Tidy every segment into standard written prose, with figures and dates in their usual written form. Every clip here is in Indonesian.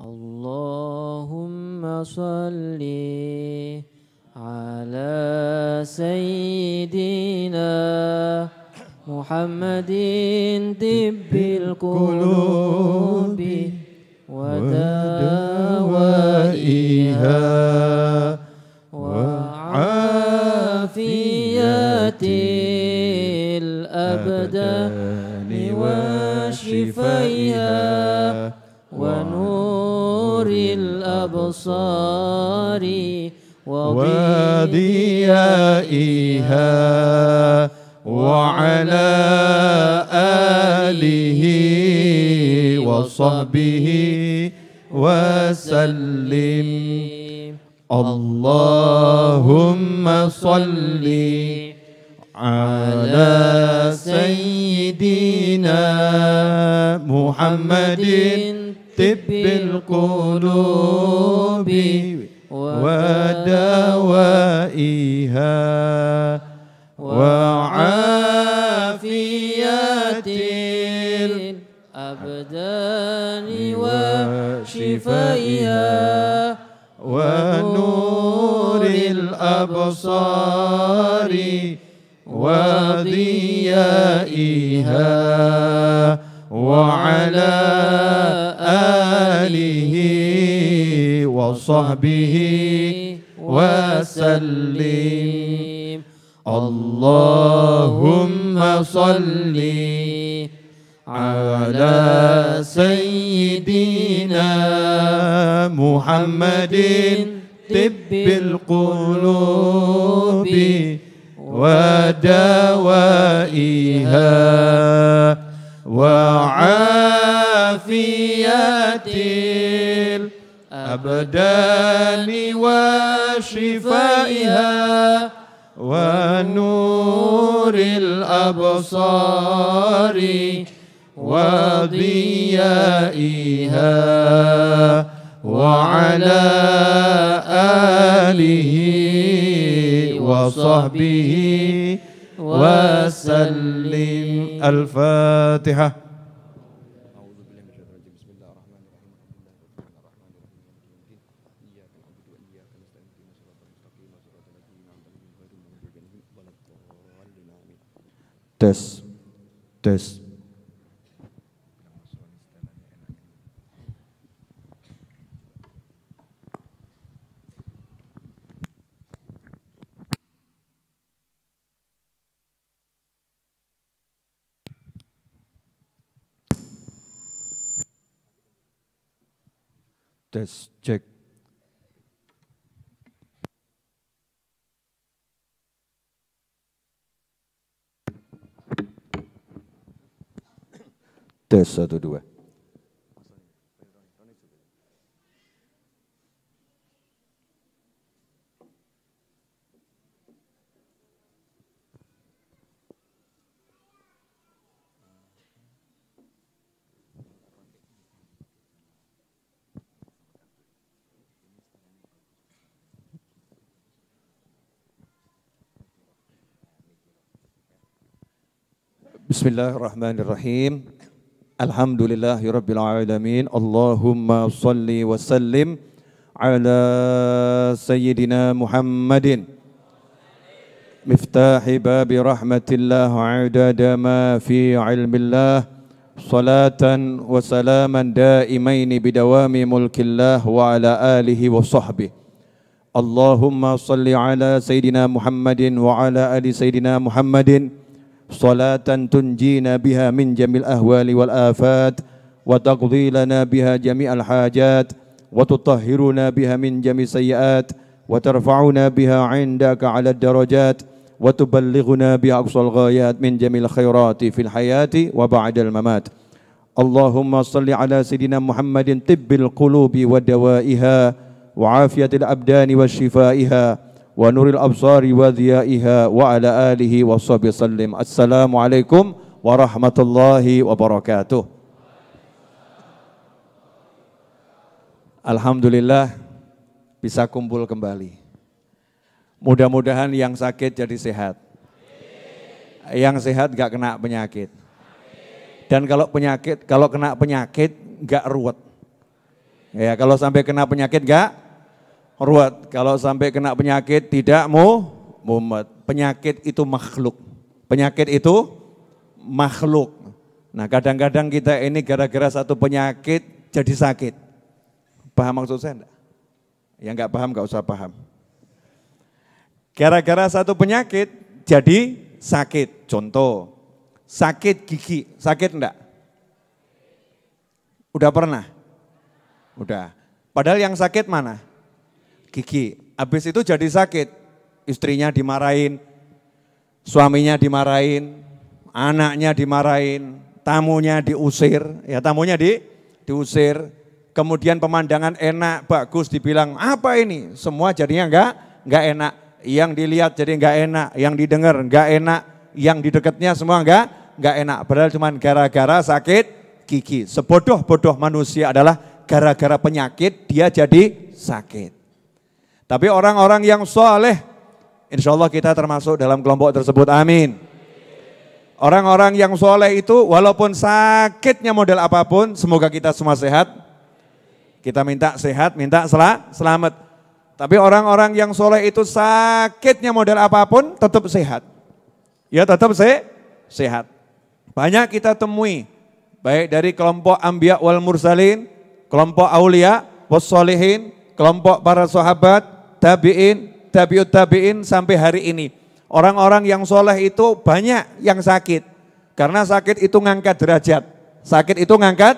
Allahumma salli ala Sayyidina Muhammadin tibbil qulubi wa dawaiha wa afiyatil abdani wa shifaiha wa nuril absari wa diyaiha وعلى آله وصحبه وسلم اللهم صل على سيدنا محمد طب القلوب ودوائها وعافية الأبدان وشفائها ونور الأبصار وضيائها وعلى آله وصحبه وسلم اللهم صل على سيدنا محمد طب القلوب ودوائها وعافية الأبدان وشفائها ونور الأبصار وضيائها وعلى آله وصحبه وسلم الفاتحة. Tes, tes. Tes, cek. Tes 1 2. Bismillahirrahmanirrahim. Alhamdulillahirabbil alamin. Allahumma shalli wa sallim ala sayyidina Muhammadin miftahi babi rahmatillah adada ma fi ilmillah salatan wa salaman daimaini bidawami mulkillah wa ala alihi wa sahbihi. Allahumma shalli ala sayyidina Muhammadin wa ala ali sayyidina Muhammadin salatan tunjina biha min jamil ahwali wal afat wa taqdi lana biha jami'al hajat wa tutahhiruna biha min jami' sayyiat wa tarfa'una biha 'indaka 'ala darajat wa tuballighuna biha aqsal ghayat min jamil khairati fil hayati wa ba'dal mamat. Allahumma salli ala sayyidina Muhammadin tibbil qulubi wa dawaiha wa afiyatil abdani wa shifaiha wa nuril absari wa dhiyaiha wa ala alihi wa sahbihi sallim. Assalamualaikum warahmatullahi wabarakatuh. Alhamdulillah bisa kumpul kembali. Mudah-mudahan yang sakit jadi sehat. Yang sehat gak kena penyakit. Dan kalau kena penyakit gak ruwet. Ya, kalau sampai kena penyakit enggak ruwet. Kalau sampai kena penyakit tidak mumet. Penyakit itu makhluk. Penyakit itu makhluk. Nah, kadang-kadang kita ini gara-gara satu penyakit jadi sakit. Paham maksud saya enggak? Yang enggak paham enggak usah paham. Gara-gara satu penyakit jadi sakit. Contoh, sakit gigi, sakit enggak? Udah pernah? Udah. Padahal yang sakit mana? Gigi. Habis itu jadi sakit. Istrinya dimarahin, suaminya dimarahin, anaknya dimarahin, tamunya diusir. Ya, tamunya diusir. Kemudian pemandangan enak, bagus, dibilang apa ini? Semua jadinya enggak enak. Yang dilihat jadi enggak enak, yang didengar enggak enak, yang di dekatnya semua enggak enak. Padahal cuma gara-gara sakit gigi. Sebodoh-bodoh manusia adalah gara-gara penyakit dia jadi sakit. Tapi orang-orang yang soleh, insya Allah kita termasuk dalam kelompok tersebut, amin. Orang-orang yang soleh itu walaupun sakitnya model apapun, semoga kita semua sehat. Kita minta sehat, minta selamat. Tapi orang-orang yang soleh itu sakitnya model apapun tetap sehat. Ya tetap sehat. Banyak kita temui, baik dari kelompok Anbiya wal Mursalin, kelompok Aulia wassolihin, kelompok para sahabat, tabi'in, tabi'ut tabi'in sampai hari ini. Orang-orang yang soleh itu banyak yang sakit. Karena sakit itu ngangkat derajat. Sakit itu ngangkat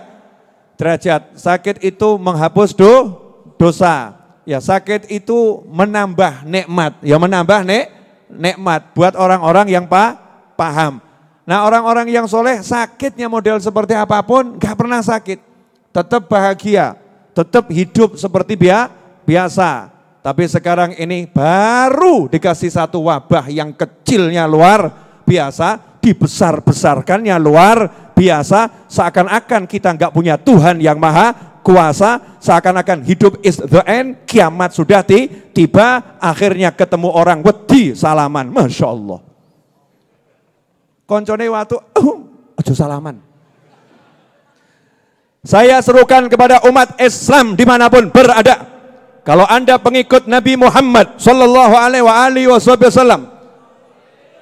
derajat. Sakit itu menghapus dosa. Ya, sakit itu menambah nikmat. Ya, menambah nikmat buat orang-orang yang paham. Nah, orang-orang yang soleh sakitnya model seperti apapun gak pernah sakit. Tetap bahagia, tetap hidup seperti biasa. Tapi sekarang ini baru dikasih satu wabah yang kecilnya luar biasa, dibesar-besarkannya luar biasa, seakan-akan kita nggak punya Tuhan yang maha kuasa, seakan-akan hidup is the end, kiamat sudah tiba, akhirnya ketemu orang wedi salaman, Masya Allah. Koncone waktu, aja salaman. Saya serukan kepada umat Islam dimanapun berada. Kalau Anda pengikut Nabi Muhammad sallallahu alaihi wasallam,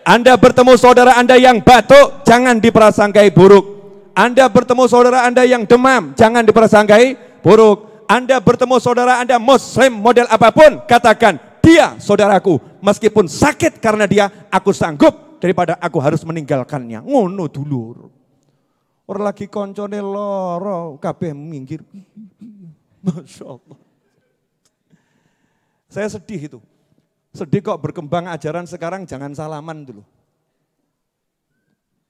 Anda bertemu saudara Anda yang batuk, jangan diprasangkai buruk. Anda bertemu saudara Anda yang demam, jangan diprasangkai buruk. Anda bertemu saudara Anda muslim model apapun, katakan, dia saudaraku, meskipun sakit karena dia, aku sanggup daripada aku harus meninggalkannya. Ngono dulur. Orang lagi koncone loro, kabeh minggir. Masya Allah. Saya sedih itu. Sedih kok berkembang ajaran sekarang jangan salaman dulu.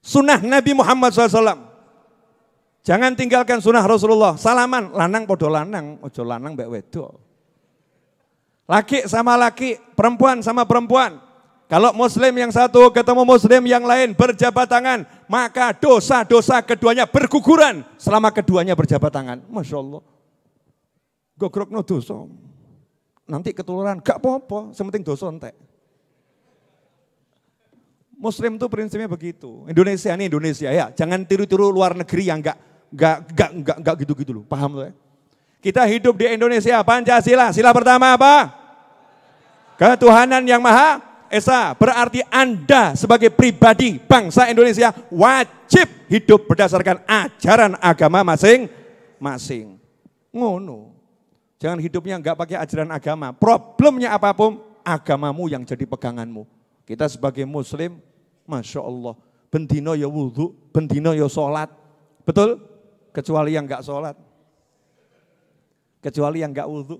Sunnah Nabi Muhammad SAW. Jangan tinggalkan sunnah Rasulullah. Salaman, lanang podo lanang, ojo lanang mbak wedok. Laki sama laki, perempuan sama perempuan. Kalau muslim yang satu ketemu muslim yang lain berjabat tangan, maka dosa-dosa keduanya berguguran selama keduanya berjabat tangan. Masya Allah. Gogrok no dosa. Nanti ketularan, gak apa-apa, sementing dosa entek. Muslim itu prinsipnya begitu. Indonesia ini Indonesia ya, jangan tiru-tiru luar negeri yang enggak gitu-gitu loh. Paham loh ya? Kita hidup di Indonesia, Pancasila. Sila pertama apa? Ketuhanan yang Maha Esa. Berarti Anda sebagai pribadi bangsa Indonesia wajib hidup berdasarkan ajaran agama masing-masing. Ngono. Jangan hidupnya enggak pakai ajaran agama. Problemnya apapun, agamamu yang jadi peganganmu. Kita sebagai muslim, Masya Allah, bendino ya wudhu, bendino ya sholat. Betul? Kecuali yang enggak sholat. Kecuali yang enggak wudhu.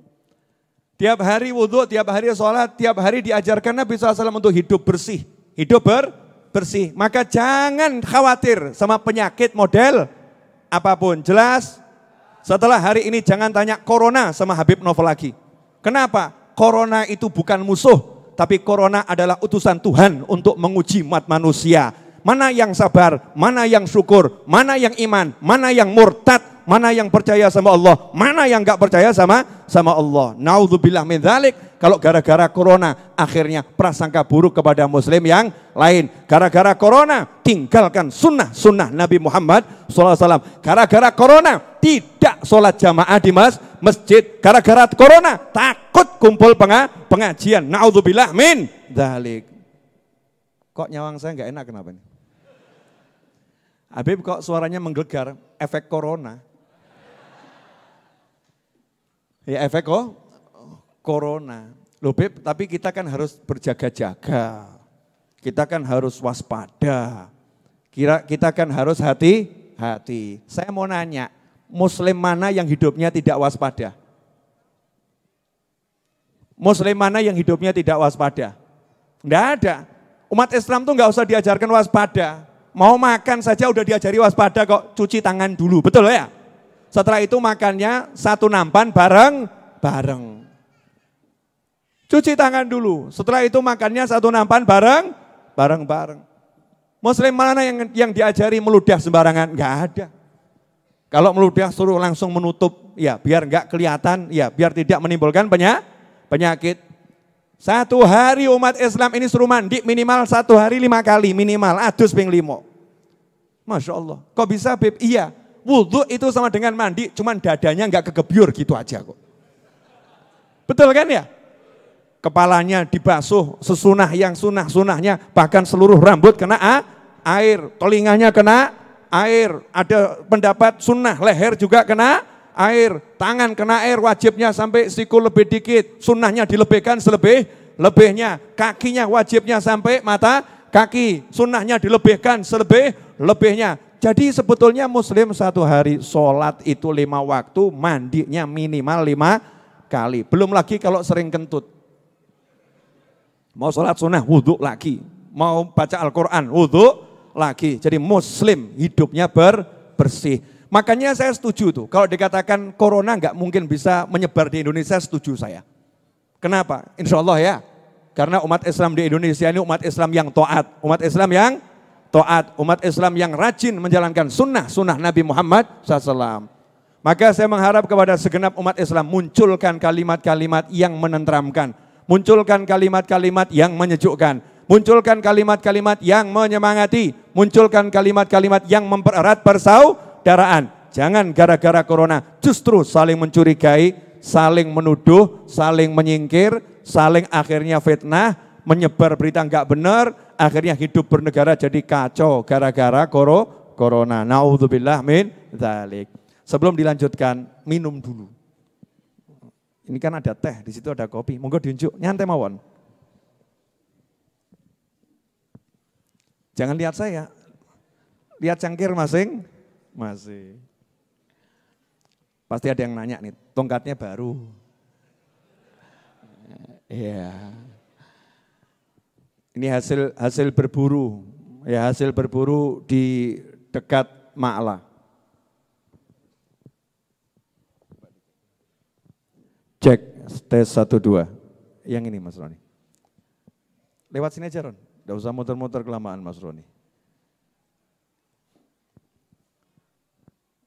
Tiap hari wudhu, tiap hari sholat, tiap hari diajarkan Nabi SAW untuk hidup bersih. Hidup bersih. Maka jangan khawatir sama penyakit model apapun. Jelas? Setelah hari ini jangan tanya corona sama Habib Novel lagi. Kenapa? Corona itu bukan musuh, tapi corona adalah utusan Tuhan untuk menguji umat manusia. Mana yang sabar, mana yang syukur, mana yang iman, mana yang murtad, mana yang percaya sama Allah, mana yang enggak percaya sama Allah. Naudzubillah min dzalik. Kalau gara-gara corona akhirnya prasangka buruk kepada muslim yang lain. Gara-gara corona tinggalkan sunnah Nabi Muhammad SAW. Gara-gara corona tidak sholat jamaah di masjid gara-gara corona, takut kumpul pengajian. Naudzubillah min dzalik. Kok nyawang saya nggak enak kenapa nih? Habib kok suaranya menggelegar, efek corona. Ya efek corona. Loh Beb, tapi kita kan harus berjaga-jaga. Kita kan harus waspada. Kita kan harus hati-hati. Saya mau nanya, Muslim mana yang hidupnya tidak waspada? Muslim mana yang hidupnya tidak waspada? Enggak ada. Umat Islam tuh enggak usah diajarkan waspada. Mau makan saja udah diajari waspada kok, cuci tangan dulu, betul ya? Setelah itu makannya satu nampan bareng-bareng. Cuci tangan dulu, setelah itu makannya satu nampan bareng-bareng. Muslim mana yang diajari meludah sembarangan? Enggak ada. Kalau meludah suruh langsung menutup, ya biar enggak kelihatan, ya biar tidak menimbulkan penyakit. Satu hari umat Islam ini suruh mandi minimal 1 hari 5 kali minimal, adus ping 5. Masya Allah, kok bisa Beb? Iya, wudhu itu sama dengan mandi, cuman dadanya enggak kegebyur gitu aja kok. Betul kan ya? Kepalanya dibasuh sesunah yang sunah-sunahnya, bahkan seluruh rambut kena air, telinganya kena air, ada pendapat sunnah leher juga kena air, tangan kena air, wajibnya sampai siku lebih dikit, sunnahnya dilebihkan selebih-lebihnya, kakinya wajibnya sampai mata kaki, sunnahnya dilebihkan selebih-lebihnya. Jadi sebetulnya Muslim 1 hari sholat itu 5 waktu, mandinya minimal 5 kali. Belum lagi kalau sering kentut. Mau sholat sunnah, wudhu lagi. Mau baca Al-Quran, wudhu lagi. Jadi Muslim hidupnya bersih. Makanya saya setuju tuh, kalau dikatakan corona nggak mungkin bisa menyebar di Indonesia, setuju saya. Kenapa? Insya Allah ya, karena umat Islam di Indonesia ini umat Islam yang taat, umat Islam yang taat, umat Islam yang rajin menjalankan sunnah Nabi Muhammad SAW. Maka saya mengharap kepada segenap umat Islam munculkan kalimat-kalimat yang menenteramkan, munculkan kalimat-kalimat yang menyejukkan, munculkan kalimat-kalimat yang menyemangati, munculkan kalimat-kalimat yang mempererat persaudaraan. Jangan gara-gara corona justru saling mencurigai, saling menuduh, saling menyingkir, saling akhirnya fitnah, menyebar berita enggak benar, akhirnya hidup bernegara jadi kacau gara-gara corona. Naudzubillah min dzalik. Sebelum dilanjutkan, minum dulu. Ini kan ada teh, di situ ada kopi. Monggo diunjuk, nyantai mawon. Jangan lihat saya, lihat cangkir masing-masing. Pasti ada yang nanya nih, tongkatnya baru. Iya. Ini hasil berburu, ya hasil berburu di dekat Ma'la. Cek tes 1 2. Yang ini Mas Roni. Lewat sini aja Ron. Tidak usah muter-muter kelamaan Mas Roni.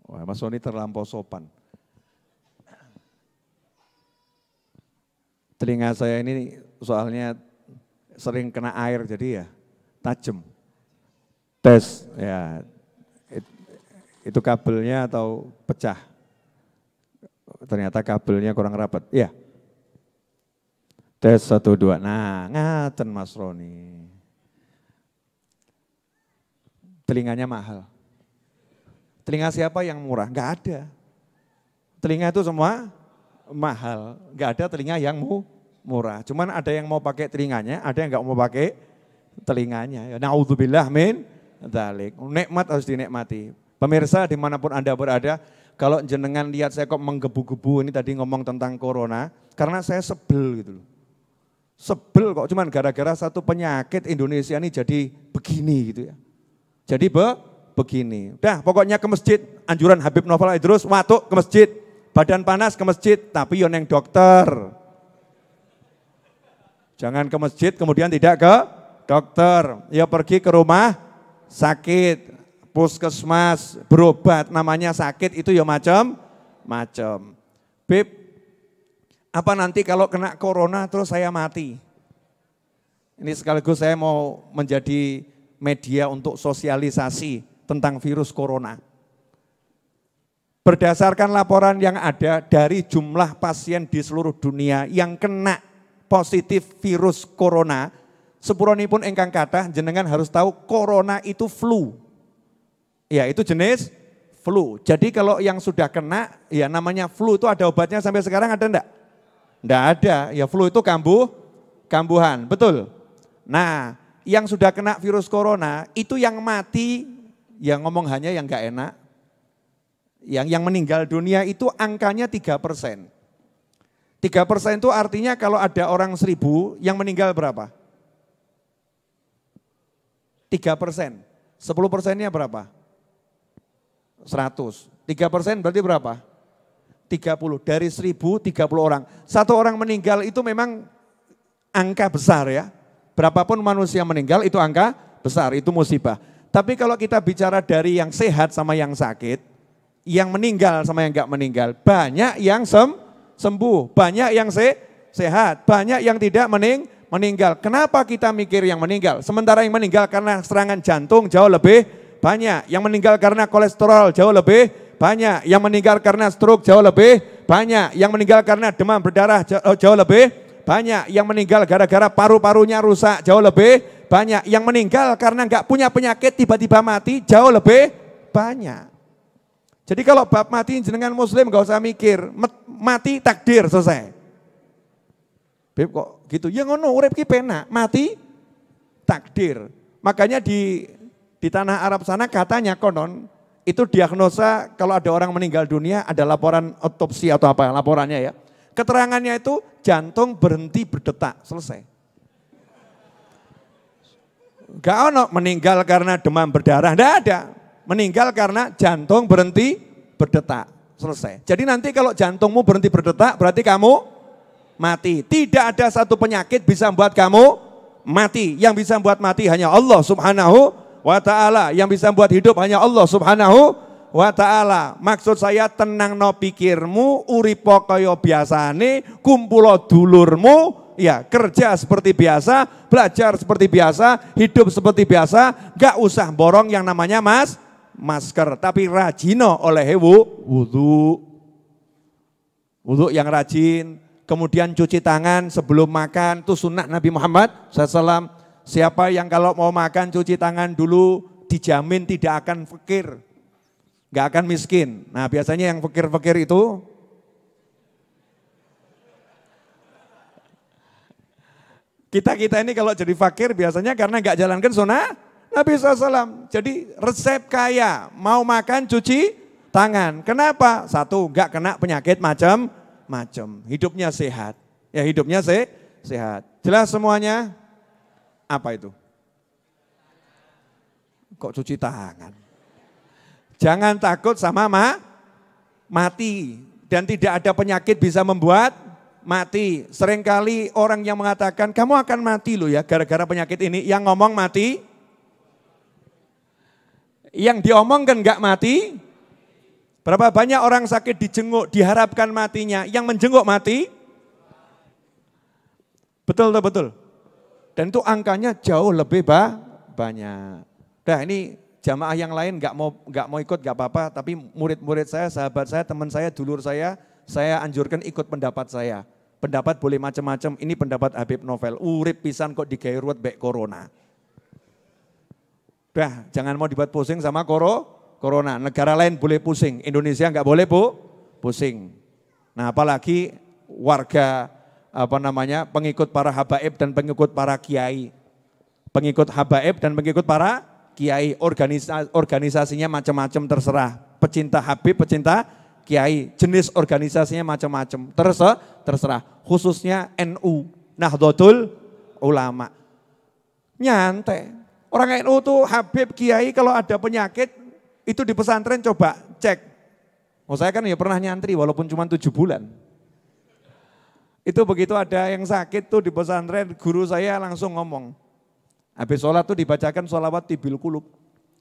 Wah, Mas Roni terlampau sopan. Telinga saya ini soalnya sering kena air jadi ya tajam. Tes ya itu kabelnya atau pecah. Ternyata kabelnya kurang rapat. Ya. Tes 1 2. Nah, ngaten Mas Roni. Telinganya mahal. Telinga siapa yang murah? Enggak ada. Telinga itu semua mahal. Enggak ada telinga yang murah. Cuman ada yang mau pakai telinganya, ada yang enggak mau pakai telinganya. Naudzubillah min dzalik. Nikmat harus dinikmati. Pemirsa dimanapun Anda berada, kalau jenengan lihat saya kok menggebu-gebu ini tadi ngomong tentang corona, karena saya sebel gitu loh. Sebel kok cuman gara-gara satu penyakit Indonesia ini jadi begini gitu ya. Jadi begini. Dah pokoknya ke masjid, anjuran Habib Novel Idrus, watuk ke masjid, badan panas ke masjid, tapi yo neng dokter. Jangan ke masjid kemudian tidak ke dokter, ya pergi ke rumah sakit, puskesmas, berobat, namanya sakit itu ya macam-macam. Beb, apa nanti kalau kena corona terus saya mati? Ini sekaligus saya mau menjadi media untuk sosialisasi tentang virus corona. berdasarkan laporan yang ada dari jumlah pasien di seluruh dunia yang kena positif virus corona, sepuronipun ingkang kathah jenengan harus tahu corona itu flu. Ya, itu jenis flu. Jadi kalau yang sudah kena, ya namanya flu itu ada obatnya sampai sekarang ada enggak? Enggak ada, ya flu itu kambuhan, betul. Nah, yang sudah kena virus corona itu yang mati, yang ngomong hanya yang enggak enak. Yang meninggal dunia itu angkanya 3%. 3% itu artinya kalau ada orang 1000 yang meninggal berapa? 3%. 10%-nya berapa? 100. 3% berarti berapa? 30. Dari 1000, 30 orang. Satu orang meninggal itu memang angka besar ya. Berapapun manusia meninggal itu angka besar, itu musibah. Tapi kalau kita bicara dari yang sehat sama yang sakit, yang meninggal sama yang enggak meninggal, banyak yang sembuh, banyak yang sehat, banyak yang tidak meninggal. Kenapa kita mikir yang meninggal? Sementara yang meninggal karena serangan jantung jauh lebih banyak, yang meninggal karena kolesterol jauh lebih banyak, yang meninggal karena stroke jauh lebih banyak, yang meninggal karena demam berdarah jauh lebih banyak, yang meninggal gara-gara paru-parunya rusak jauh lebih banyak, yang meninggal karena enggak punya penyakit tiba-tiba mati jauh lebih banyak. Jadi kalau bab mati jenengan muslim enggak usah mikir, mati takdir selesai. Beb kok gitu, ya ngono urip ki penak, mati takdir. Makanya di tanah Arab sana katanya konon itu diagnosa kalau ada orang meninggal dunia ada laporan otopsi atau apa laporannya ya. Keterangannya itu jantung berhenti berdetak, selesai. Gak ono meninggal karena demam berdarah, enggak ada. Meninggal karena jantung berhenti berdetak, selesai. Jadi nanti kalau jantungmu berhenti berdetak berarti kamu mati. Tidak ada satu penyakit bisa membuat kamu mati. Yang bisa membuat mati hanya Allah Subhanahu wa ta'ala. Yang bisa membuat hidup hanya Allah Subhanahu wa ta'ala. Maksud saya tenang no pikirmu, uripo kaya biasane, kumpulo dulurmu, ya kerja seperti biasa, belajar seperti biasa, hidup seperti biasa, gak usah borong yang namanya masker, tapi rajino oleh wudu yang rajin, kemudian cuci tangan sebelum makan, itu sunnah Nabi Muhammad SAW. Siapa yang kalau mau makan cuci tangan dulu, dijamin tidak akan fakir, gak akan miskin. Nah biasanya yang fakir-fakir itu, kita ini kalau jadi fakir biasanya karena gak jalankan sunnah Nabi SAW. Jadi resep kaya, mau makan cuci tangan. Kenapa? Satu, gak kena penyakit macam-macam. Hidupnya sehat. Ya hidupnya sehat. Jelas semuanya? Apa itu? Kok cuci tangan? Jangan takut sama mati. Dan tidak ada penyakit bisa membuat mati. Seringkali orang yang mengatakan, kamu akan mati loh ya gara-gara penyakit ini. Yang ngomong mati, yang diomongkan enggak mati. Berapa banyak orang sakit dijenguk, diharapkan matinya, yang menjenguk mati. Betul. Dan itu angkanya jauh lebih banyak. Nah ini jamaah yang lain enggak mau ikut enggak apa-apa, tapi murid-murid saya, sahabat saya, teman saya, dulur saya anjurkan ikut pendapat saya. Pendapat boleh macam-macam, ini pendapat Habib Novel. Urip pisan kok digawe ruwet bek corona. Dah, jangan mau dibuat pusing sama corona. Negara lain boleh pusing, Indonesia enggak boleh pusing. Nah, apalagi warga pengikut para habaib dan pengikut para kiai. Pengikut habaib dan pengikut para kiai, organisasinya macam-macam terserah. Pecinta Habib, pecinta kiai, jenis organisasinya macam-macam, terserah. Khususnya NU, Nahdlatul Ulama. Nyantai. Orang NU tuh Habib, kiai kalau ada penyakit itu di pesantren coba cek. Saya kan ya pernah nyantri walaupun cuma 7 bulan. Itu begitu ada yang sakit tuh di pesantren, guru saya langsung ngomong. Habis sholat tuh dibacakan sholawat tibil kulub.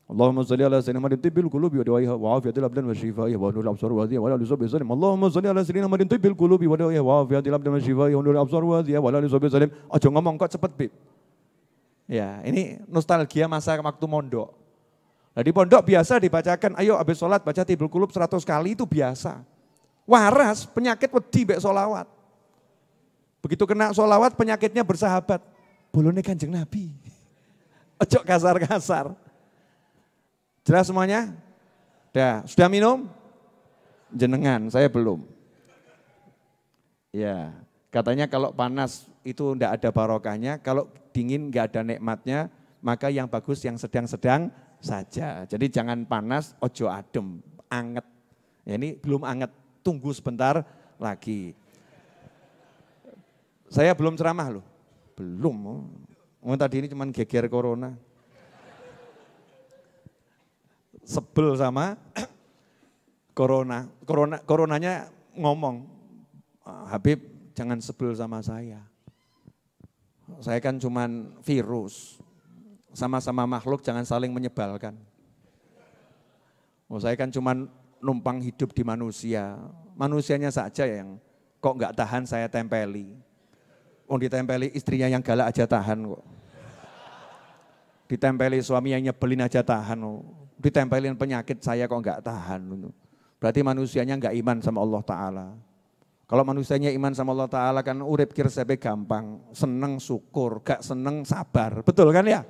Allahumma sholli ala sayyidina Muhammadin tibbil qulubi wa dawaiha wa afiyatil abdan wa shifaiha wa nuril absar wa hadiya wa la yusabi salim. Allahumma sholli ala sayyidina Muhammadin tibbil qulubi wa dawaiha wa afiyatil abdan wa shifaiha wa nuril absar wa hadiya wa la yusabi salim. Aja ngomong kok cepet, Bib. Ya, ini nostalgia masa waktu mondok. Nah, di pondok biasa dibacakan, ayo habis sholat baca Tibul Qulub 100 kali itu biasa. Waras penyakit wedi mbek sholawat. Begitu kena sholawat penyakitnya bersahabat. Bolone Kanjeng Nabi. Ojo kasar-kasar. Jelas semuanya? Sudah minum? Jenengan, saya belum. Ya, katanya kalau panas itu enggak ada barokahnya, kalau dingin enggak ada nikmatnya, maka yang bagus yang sedang-sedang saja. Jadi jangan panas, ojo adem, anget. Ya, ini belum anget, tunggu sebentar lagi. Saya belum ceramah loh, belum. Tadi ini cuma geger corona. Sebel sama coronanya ngomong, Habib jangan sebel sama saya. Saya kan cuman virus, sama-sama makhluk jangan saling menyebalkan. Saya kan cuman numpang hidup di manusia, manusianya saja yang kok nggak tahan saya tempeli. Ditempeli istrinya yang galak aja tahan kok. Ditempeli suami yang nyebelin aja tahan kok. Ditempelin penyakit saya kok enggak tahan. Berarti manusianya enggak iman sama Allah Ta'ala. Kalau manusianya iman sama Allah Ta'ala kan urip kirsepe gampang. Seneng syukur, gak seneng sabar. Betul kan ya?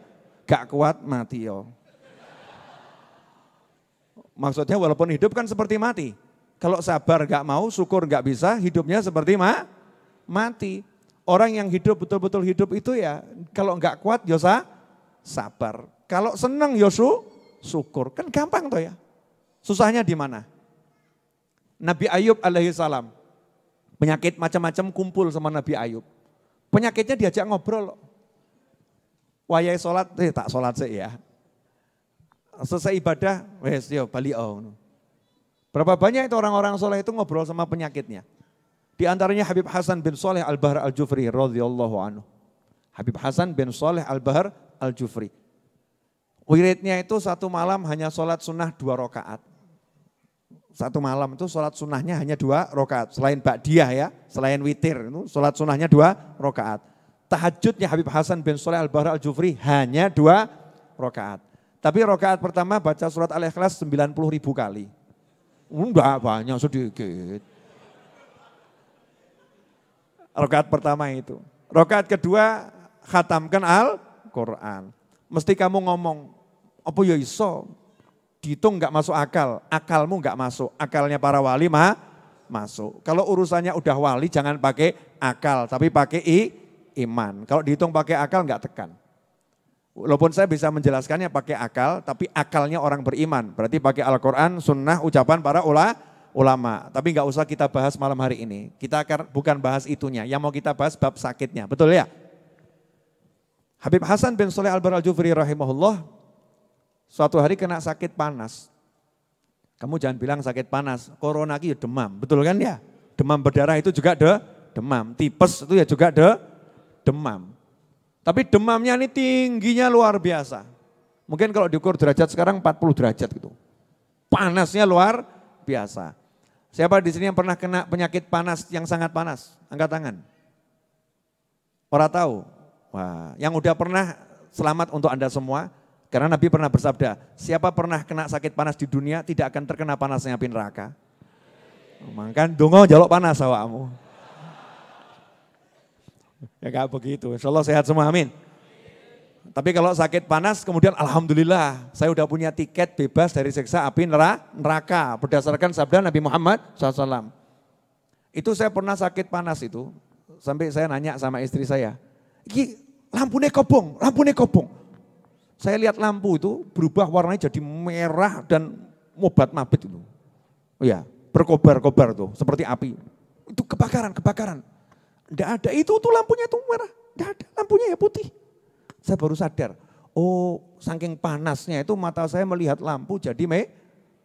Gak kuat mati yo. Maksudnya walaupun hidup kan seperti mati. Kalau sabar gak mau, syukur gak bisa, hidupnya seperti mati. Orang yang hidup betul-betul hidup itu ya kalau enggak kuat ya sabar. Kalau seneng ya syukur, kan gampang toh ya. Susahnya di mana? Nabi Ayub alaihi salam, penyakit macam-macam kumpul sama Nabi Ayub. Penyakitnya diajak ngobrol. Wayai sholat, tak sholat sih ya. Selesai ibadah, wes yo bali on. Berapa banyak itu orang-orang soleh itu ngobrol sama penyakitnya. Di antaranya Habib Hasan bin Shalih Al-Bahr Al-Jufri radhiyallahu anhu. Habib Hasan bin Shalih Al-Bahr Al-Jufri. Wiridnya itu satu malam hanya sholat sunnah 2 rakaat. Satu malam itu sholat sunnahnya hanya 2 rakaat. Selain ba'diyah ya, selain witir itu sholat sunnahnya 2 rakaat. Tahajudnya Habib Hasan bin Shalih Al-Bahr Al-Jufri hanya 2 rakaat. Tapi rakaat pertama baca surat Al-Ikhlas 90.000 kali. Enggak banyak, sedikit. Rakaat pertama itu. Rakaat kedua khatamkan Al-Quran. Mesti kamu ngomong, apa ya iso? Dihitung enggak masuk akal, akalmu enggak masuk. Akalnya para wali masuk. Kalau urusannya udah wali jangan pakai akal, tapi pakai iman. Kalau dihitung pakai akal enggak tekan. Walaupun saya bisa menjelaskannya pakai akal, tapi akalnya orang beriman. Berarti pakai Al-Quran, sunnah, ucapan para ulama. Tapi enggak usah kita bahas malam hari ini. Kita bukan bahas itunya, yang mau kita bahas bab sakitnya. Betul ya? Habib Hasan bin Shalih Al-Bahr Al-Jufri rahimahullah, suatu hari kena sakit panas. Kamu jangan bilang sakit panas, corona itu ya demam. Betul kan ya? Demam berdarah itu juga demam. Tipes itu ya juga demam. Tapi demamnya ini tingginya luar biasa. Mungkin kalau diukur derajat sekarang 40 derajat gitu. Panasnya luar biasa. Siapa di sini yang pernah kena penyakit panas yang sangat panas? Angkat tangan. Orang tahu? Wah, yang udah pernah selamat untuk Anda semua. Karena Nabi pernah bersabda, siapa pernah kena sakit panas di dunia tidak akan terkena panasnya api neraka. Makan dongo jaluk panas awakmu. Ya gak begitu, insya Allah sehat semua, amin. Tapi kalau sakit panas kemudian alhamdulillah saya udah punya tiket bebas dari siksa api neraka. Berdasarkan sabda Nabi Muhammad SAW. Itu saya pernah sakit panas itu, sampai saya nanya sama istri saya, iki lampunya kobong. Saya lihat lampu itu berubah warnanya jadi merah dan mobat mabit itu. Oh ya, berkobar-kobar tuh seperti api. Itu kebakaran. Enggak ada, itu tuh lampunya tuh merah. Enggak ada, lampunya ya putih. Saya baru sadar, oh saking panasnya itu mata saya melihat lampu jadi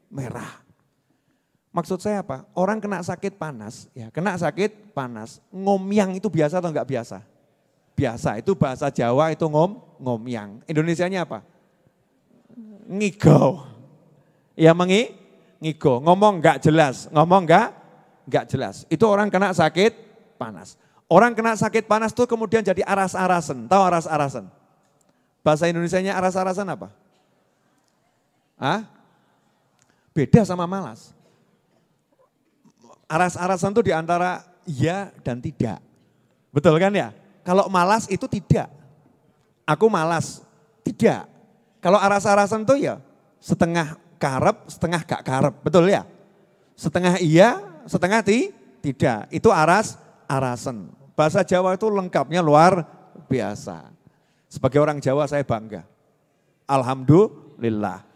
merah. Maksud saya apa? Orang kena sakit panas, ngomyang itu biasa atau enggak biasa? Biasa, itu bahasa Jawa itu ngomyang. Indonesianya apa? Ngigau. Ya ngigau, ngomong enggak jelas, enggak jelas. Itu orang kena sakit panas. Orang kena sakit panas tuh kemudian jadi aras-arasan. Tahu aras-arasan? Bahasa Indonesianya aras-arasan apa? Hah? Beda sama malas. Aras-arasan itu diantara iya dan tidak. Betul kan ya? Kalau malas itu tidak. Aku malas, tidak. Kalau aras-arasan itu ya setengah karep, setengah gak karep. Betul ya? Setengah iya, setengah tidak. Itu aras-arasan. Bahasa Jawa itu lengkapnya luar biasa. Sebagai orang Jawa saya bangga. Alhamdulillah.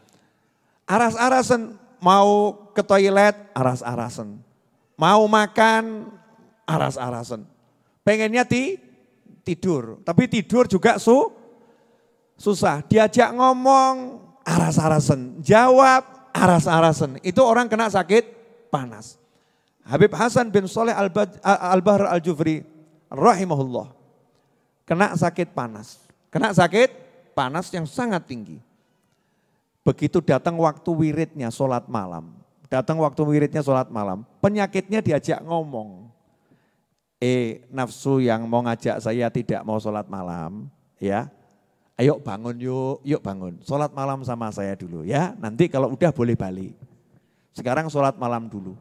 Aras-arasan, mau ke toilet, aras-arasan. Mau makan, aras-arasan. Pengennya tidur, tapi tidur juga susah. Diajak ngomong, aras-arasan. Jawab, aras-arasan. Itu orang kena sakit panas. Habib Hasan bin Shalih Al-Bahr Al-Jufri rahimahullah kena sakit panas. Kena sakit panas yang sangat tinggi. Begitu datang waktu wiridnya sholat malam. Penyakitnya diajak ngomong. Nafsu yang mau ngajak saya tidak mau sholat malam. Ya, ayo bangun yuk bangun. Sholat malam sama saya dulu ya. Nanti kalau udah boleh balik. Sekarang sholat malam dulu.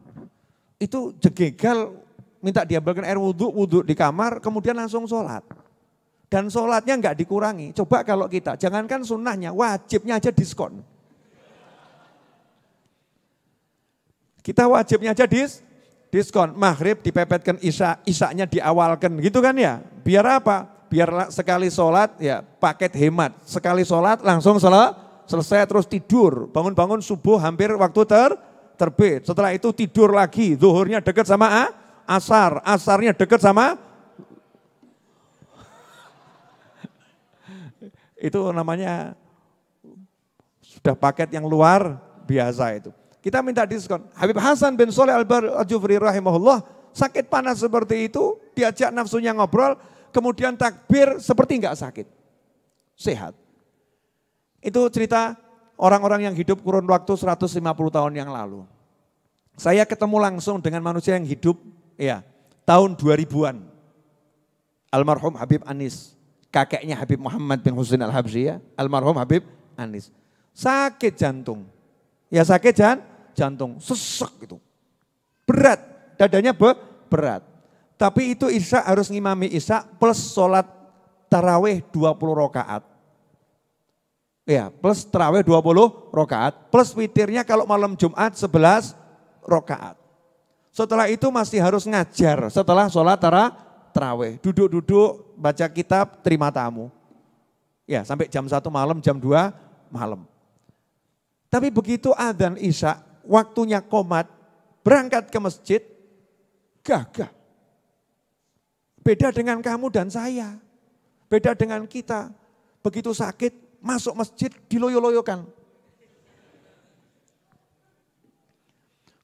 Itu jegegal minta diambilkan air wudhu di kamar kemudian langsung sholat. Dan sholatnya enggak dikurangi. Coba kalau kita, jangankan sunnahnya, wajibnya aja diskon. Kita wajibnya aja diskon. Maghrib dipepetkan isya-nya diawalkan gitu kan ya. Biar apa? Biar sekali sholat ya paket hemat. Sekali sholat langsung selesai terus tidur. Bangun-bangun subuh hampir waktu terbit. Setelah itu tidur lagi. Zuhurnya dekat sama asar. Asarnya dekat sama. Itu namanya sudah paket yang luar biasa itu. Kita minta diskon. Habib Hasan bin Shalih Al-Jufri rahimahullah sakit panas seperti itu, diajak nafsunya ngobrol, kemudian takbir seperti enggak sakit. Sehat. Itu cerita orang-orang yang hidup kurun waktu 150 tahun yang lalu. Saya ketemu langsung dengan manusia yang hidup ya tahun 2000-an. Almarhum Habib Anis, kakeknya Habib Muhammad bin Husain Al-Habsyi ya, almarhum Habib Anis. Sakit jantung. Ya sakit jantung, sesek itu. Berat, dadanya berat. Tapi itu isya harus ngimami isya plus sholat tarawih 20 rakaat. Ya, plus tarawih 20 rakaat, plus witirnya kalau malam Jumat 11 rakaat. Setelah itu masih harus ngajar setelah sholat tarawih. Duduk-duduk, baca kitab, terima tamu. Ya, sampai jam 1 malam, jam 2 malam. Tapi begitu adzan isya, waktunya qomat, berangkat ke masjid, gagah. Beda dengan kamu dan saya, beda dengan kita. Begitu sakit, masuk masjid, diloyo-loyokan.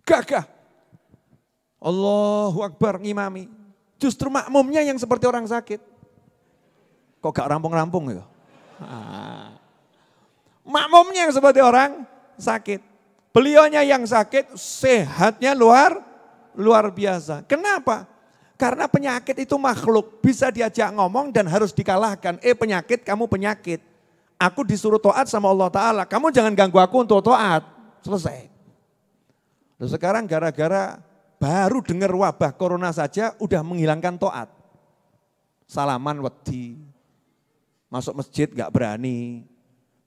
Gagah. Allahu Akbar ngimami. Justru makmumnya yang seperti orang sakit. Kok gak rampung-rampung ya? Makmumnya yang seperti orang sakit. Beliaunya yang sakit, sehatnya luar biasa. Kenapa? Karena penyakit itu makhluk, bisa diajak ngomong dan harus dikalahkan. Penyakit, kamu penyakit. Aku disuruh taat sama Allah Ta'ala, kamu jangan ganggu aku untuk taat. Selesai. Lalu sekarang gara-gara baru dengar wabah corona saja udah menghilangkan taat. Salaman wedi, masuk masjid gak berani.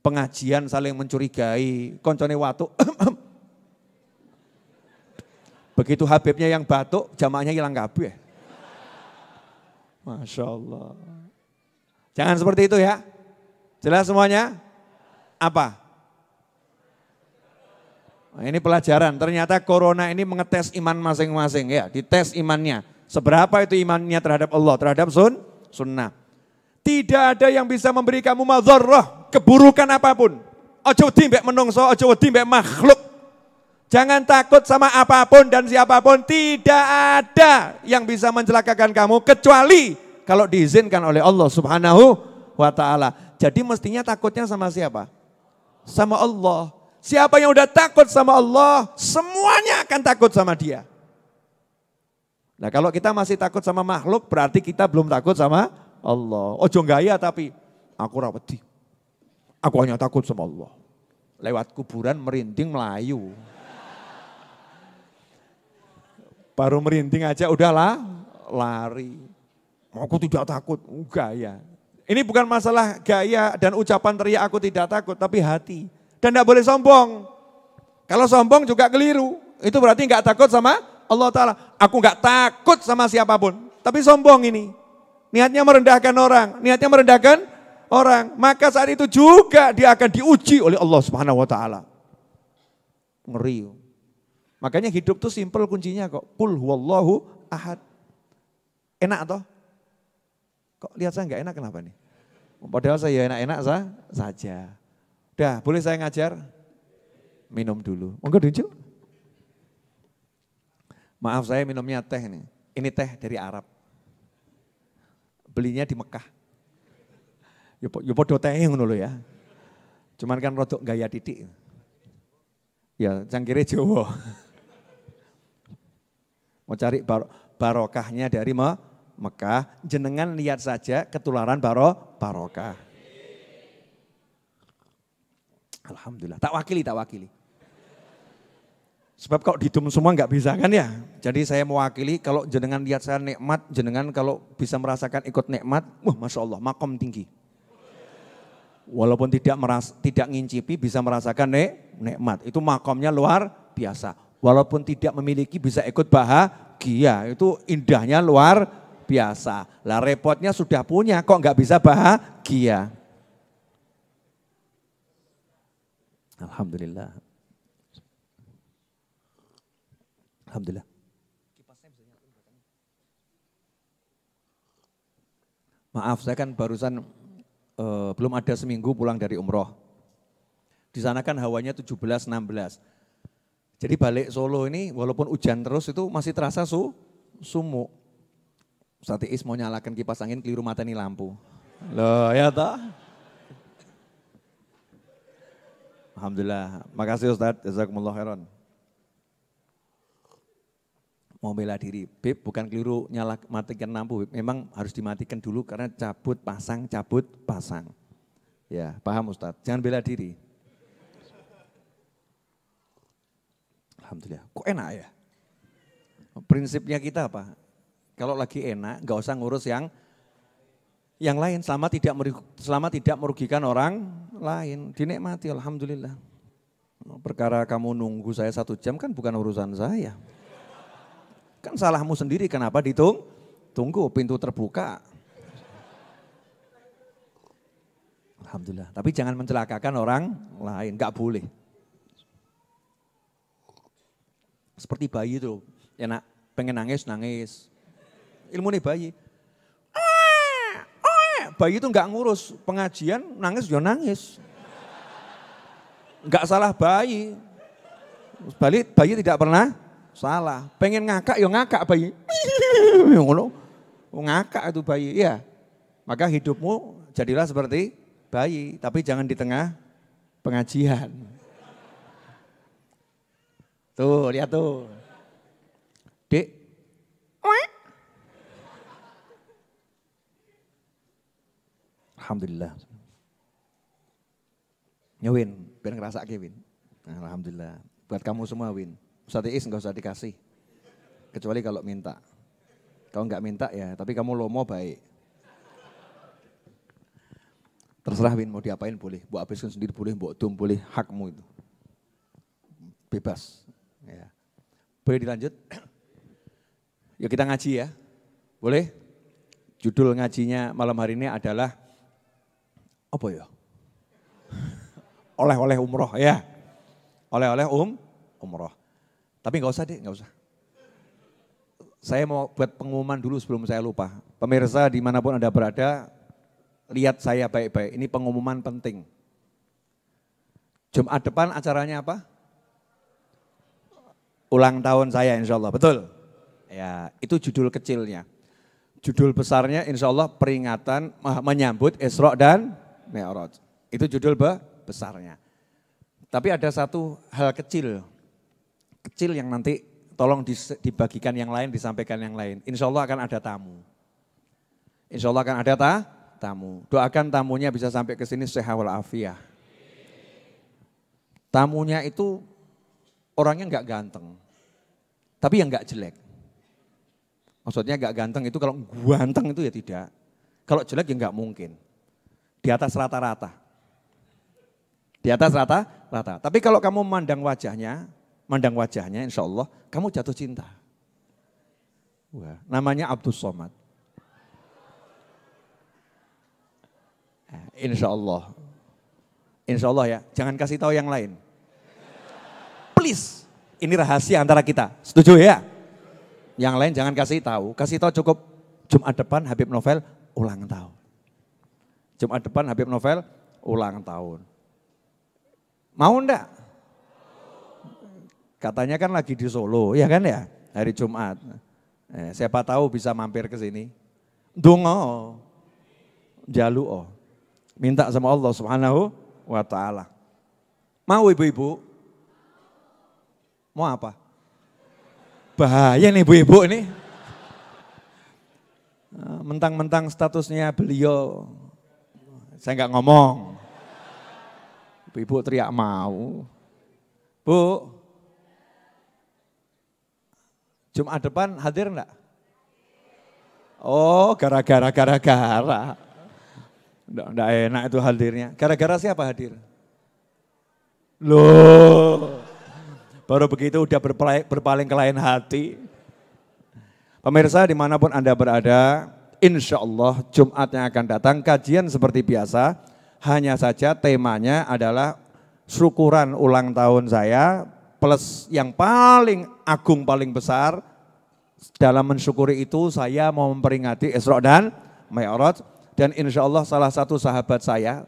Pengajian saling mencurigai, koncone watu. Begitu Habibnya yang batuk, jamaahnya hilang kabeh. Masya Allah. Jangan seperti itu ya. Jelas semuanya? Apa? Nah, ini pelajaran, ternyata corona ini mengetes iman masing-masing ya. Dites imannya. Seberapa itu imannya terhadap Allah, terhadap sunnah. Tidak ada yang bisa memberi kamu madharrah, keburukan apapun. Ojo wedi mbek menungso, ojo wedi mbek makhluk. Jangan takut sama apapun dan siapapun. Tidak ada yang bisa mencelakakan kamu kecuali kalau diizinkan oleh Allah Subhanahu wa Ta'ala. Jadi mestinya takutnya sama siapa? Sama Allah. Siapa yang udah takut sama Allah, semuanya akan takut sama dia. Nah kalau kita masih takut sama makhluk, berarti kita belum takut sama Allah. Ojo gaya tapi aku rawati. Aku hanya takut sama Allah. Lewat kuburan merinding melayu. Baru merinding aja udahlah lari. Aku tidak takut, gaya. Ini bukan masalah gaya dan ucapan teriak aku tidak takut, tapi hati. Dan tidak boleh sombong. Kalau sombong juga keliru. Itu berarti nggak takut sama Allah Ta'ala. Aku nggak takut sama siapapun. Tapi sombong ini. Niatnya merendahkan orang. Niatnya merendahkan orang. Maka saat itu juga dia akan diuji oleh Allah Subhanahu Wa Ta'ala. Ngeri. Makanya hidup tuh simple kuncinya kok. Qul huwallahu ahad. Enak toh? Kok lihat saya nggak enak kenapa nih? Padahal saya enak-enak saja. Udah, boleh saya ngajar? Minum dulu. Monggo tunjuk. Maaf saya minumnya teh nih. Ini teh dari Arab. Belinya di Mekah. Ya podo teh ngono lho ya. Cuman kan rodok gaya titik. Ya, cangkire Jawa. Mau cari barokahnya dari Mekah, jenengan lihat saja ketularan barokah. Alhamdulillah, tak wakili. Sebab kalau didum semua nggak bisa kan ya. Jadi saya mewakili kalau jenengan lihat saya nikmat, jenengan kalau bisa merasakan ikut nikmat, wah Masya Allah, makom tinggi. Walaupun tidak ngincipi bisa merasakan nikmat, itu makomnya luar biasa. Walaupun tidak memiliki bisa ikut bahagia, itu indahnya luar biasa. Lah repotnya sudah punya kok nggak bisa bahagia. Alhamdulillah. Alhamdulillah. Maaf saya kan barusan belum ada seminggu pulang dari umroh. Di sana kan hawanya 17-16. Jadi balik Solo ini walaupun hujan terus itu masih terasa sumuk. Ustaz Iis mau nyalakan kipas angin keliru mateni lampu. Loh ya toh. Alhamdulillah. Makasih Ustaz, jazakumullah khairan. Mau bela diri, Bib bukan keliru matikan lampu, Bib. Memang harus dimatikan dulu karena cabut pasang. Ya paham Ustaz, jangan bela diri. Alhamdulillah, kok enak ya? Prinsipnya kita apa? Kalau lagi enak gak usah ngurus yang lain selama tidak merugikan orang lain, dinikmati alhamdulillah. Perkara kamu nunggu saya 1 jam kan bukan urusan saya. Kan salahmu sendiri kenapa tunggu pintu terbuka. Alhamdulillah, tapi jangan mencelakakan orang lain, gak boleh. Seperti bayi itu, enak pengen nangis. Ilmu nih bayi. Bayi itu enggak ngurus pengajian, nangis ya nangis. Enggak salah bayi. Bayi tidak pernah salah. Pengen ngakak ya ngakak bayi. Ngakak itu bayi, ya. Maka hidupmu jadilah seperti bayi, tapi jangan di tengah pengajian. Tuh, lihat tuh. Dek. Alhamdulillah. Ya Win, biar ngerasa Win. Nah, alhamdulillah. Buat kamu semua Win. Ustaz Iis enggak usah dikasih. Kecuali kalau minta. Kalau enggak minta ya, tapi kamu lomo baik. Terserah Win mau diapain boleh. Mbok habiskan sendiri boleh, mbok dum boleh, hakmu itu. Bebas. Ya. Boleh dilanjut? Yuk kita ngaji ya. Boleh? Judul ngajinya malam hari ini adalah apa ya? Oleh-oleh umroh ya. Oleh-oleh umroh. Tapi enggak usah deh, enggak usah. Saya mau buat pengumuman dulu sebelum saya lupa. Pemirsa dimanapun Anda berada, lihat saya baik-baik. Ini pengumuman penting. Jumat depan acaranya apa? Ulang tahun saya insya Allah, betul? Ya, itu judul kecilnya. Judul besarnya insya Allah peringatan menyambut Isra dan Mi'raj. Itu judul besarnya. Tapi ada satu hal kecil yang nanti tolong dibagikan yang lain, disampaikan yang lain. Insya Allah akan ada tamu. Insya Allah akan ada tamu. Doakan tamunya bisa sampai ke sini sehat wal afiah. Tamunya itu orangnya nggak ganteng, tapi yang nggak jelek. Maksudnya nggak ganteng itu kalau ganteng itu ya tidak. Kalau jelek ya nggak mungkin. Di atas rata-rata. Di atas rata-rata. Tapi kalau kamu memandang wajahnya insya Allah kamu jatuh cinta. Wah, namanya Abdus Somad. Insya Allah ya, jangan kasih tahu yang lain. Please, ini rahasia antara kita. Setuju ya? Yang lain jangan kasih tahu cukup Jumat depan Habib Novel ulang tahun. Jumat depan Habib Novel ulang tahun. Mau enggak? Katanya kan lagi di Solo, ya kan ya? Hari Jumat. Siapa tahu bisa mampir ke sini. Dongo, jaluo, minta sama Allah Subhanahu wa Ta'ala. Mau ibu-ibu? Mau apa? Bahaya nih ibu-ibu ini. Mentang-mentang statusnya beliau, saya nggak ngomong. Ibu teriak mau. Bu, Jumat depan hadir enggak? Oh, gara-gara. Enggak enak itu hadirnya. Gara-gara siapa hadir? Loh, baru begitu udah berpaling ke lain hati. Pemirsa dimanapun Anda berada, insya Allah Jumat yang akan datang kajian seperti biasa. Hanya saja temanya adalah syukuran ulang tahun saya plus yang paling agung paling besar. Dalam mensyukuri itu saya mau memperingati Isra dan Mi'raj. Dan insya Allah salah satu sahabat saya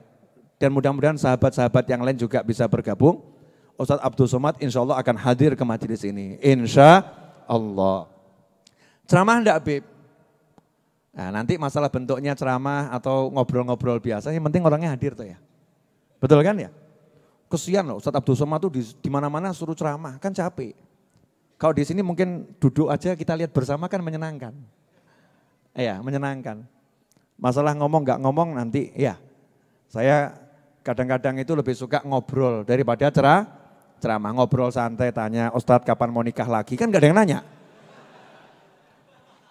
dan mudah-mudahan sahabat-sahabat yang lain juga bisa bergabung. Ustadz Abdul Somad insya Allah akan hadir ke majelis ini. Insya Allah. Ceramah enggak Bib? Nah, nanti masalah bentuknya ceramah atau ngobrol-ngobrol biasa, yang penting orangnya hadir tuh ya. Betul kan ya? Kesian loh Ustadz Abdul Somad tuh di mana-mana suruh ceramah, kan capek. Kalau di sini mungkin duduk aja kita lihat bersama kan menyenangkan. Iya, menyenangkan. Masalah ngomong nggak ngomong nanti, ya. Saya kadang-kadang itu lebih suka ngobrol daripada ceramah. Ngobrol santai, tanya Ustadz kapan mau nikah lagi, kan gak ada yang nanya.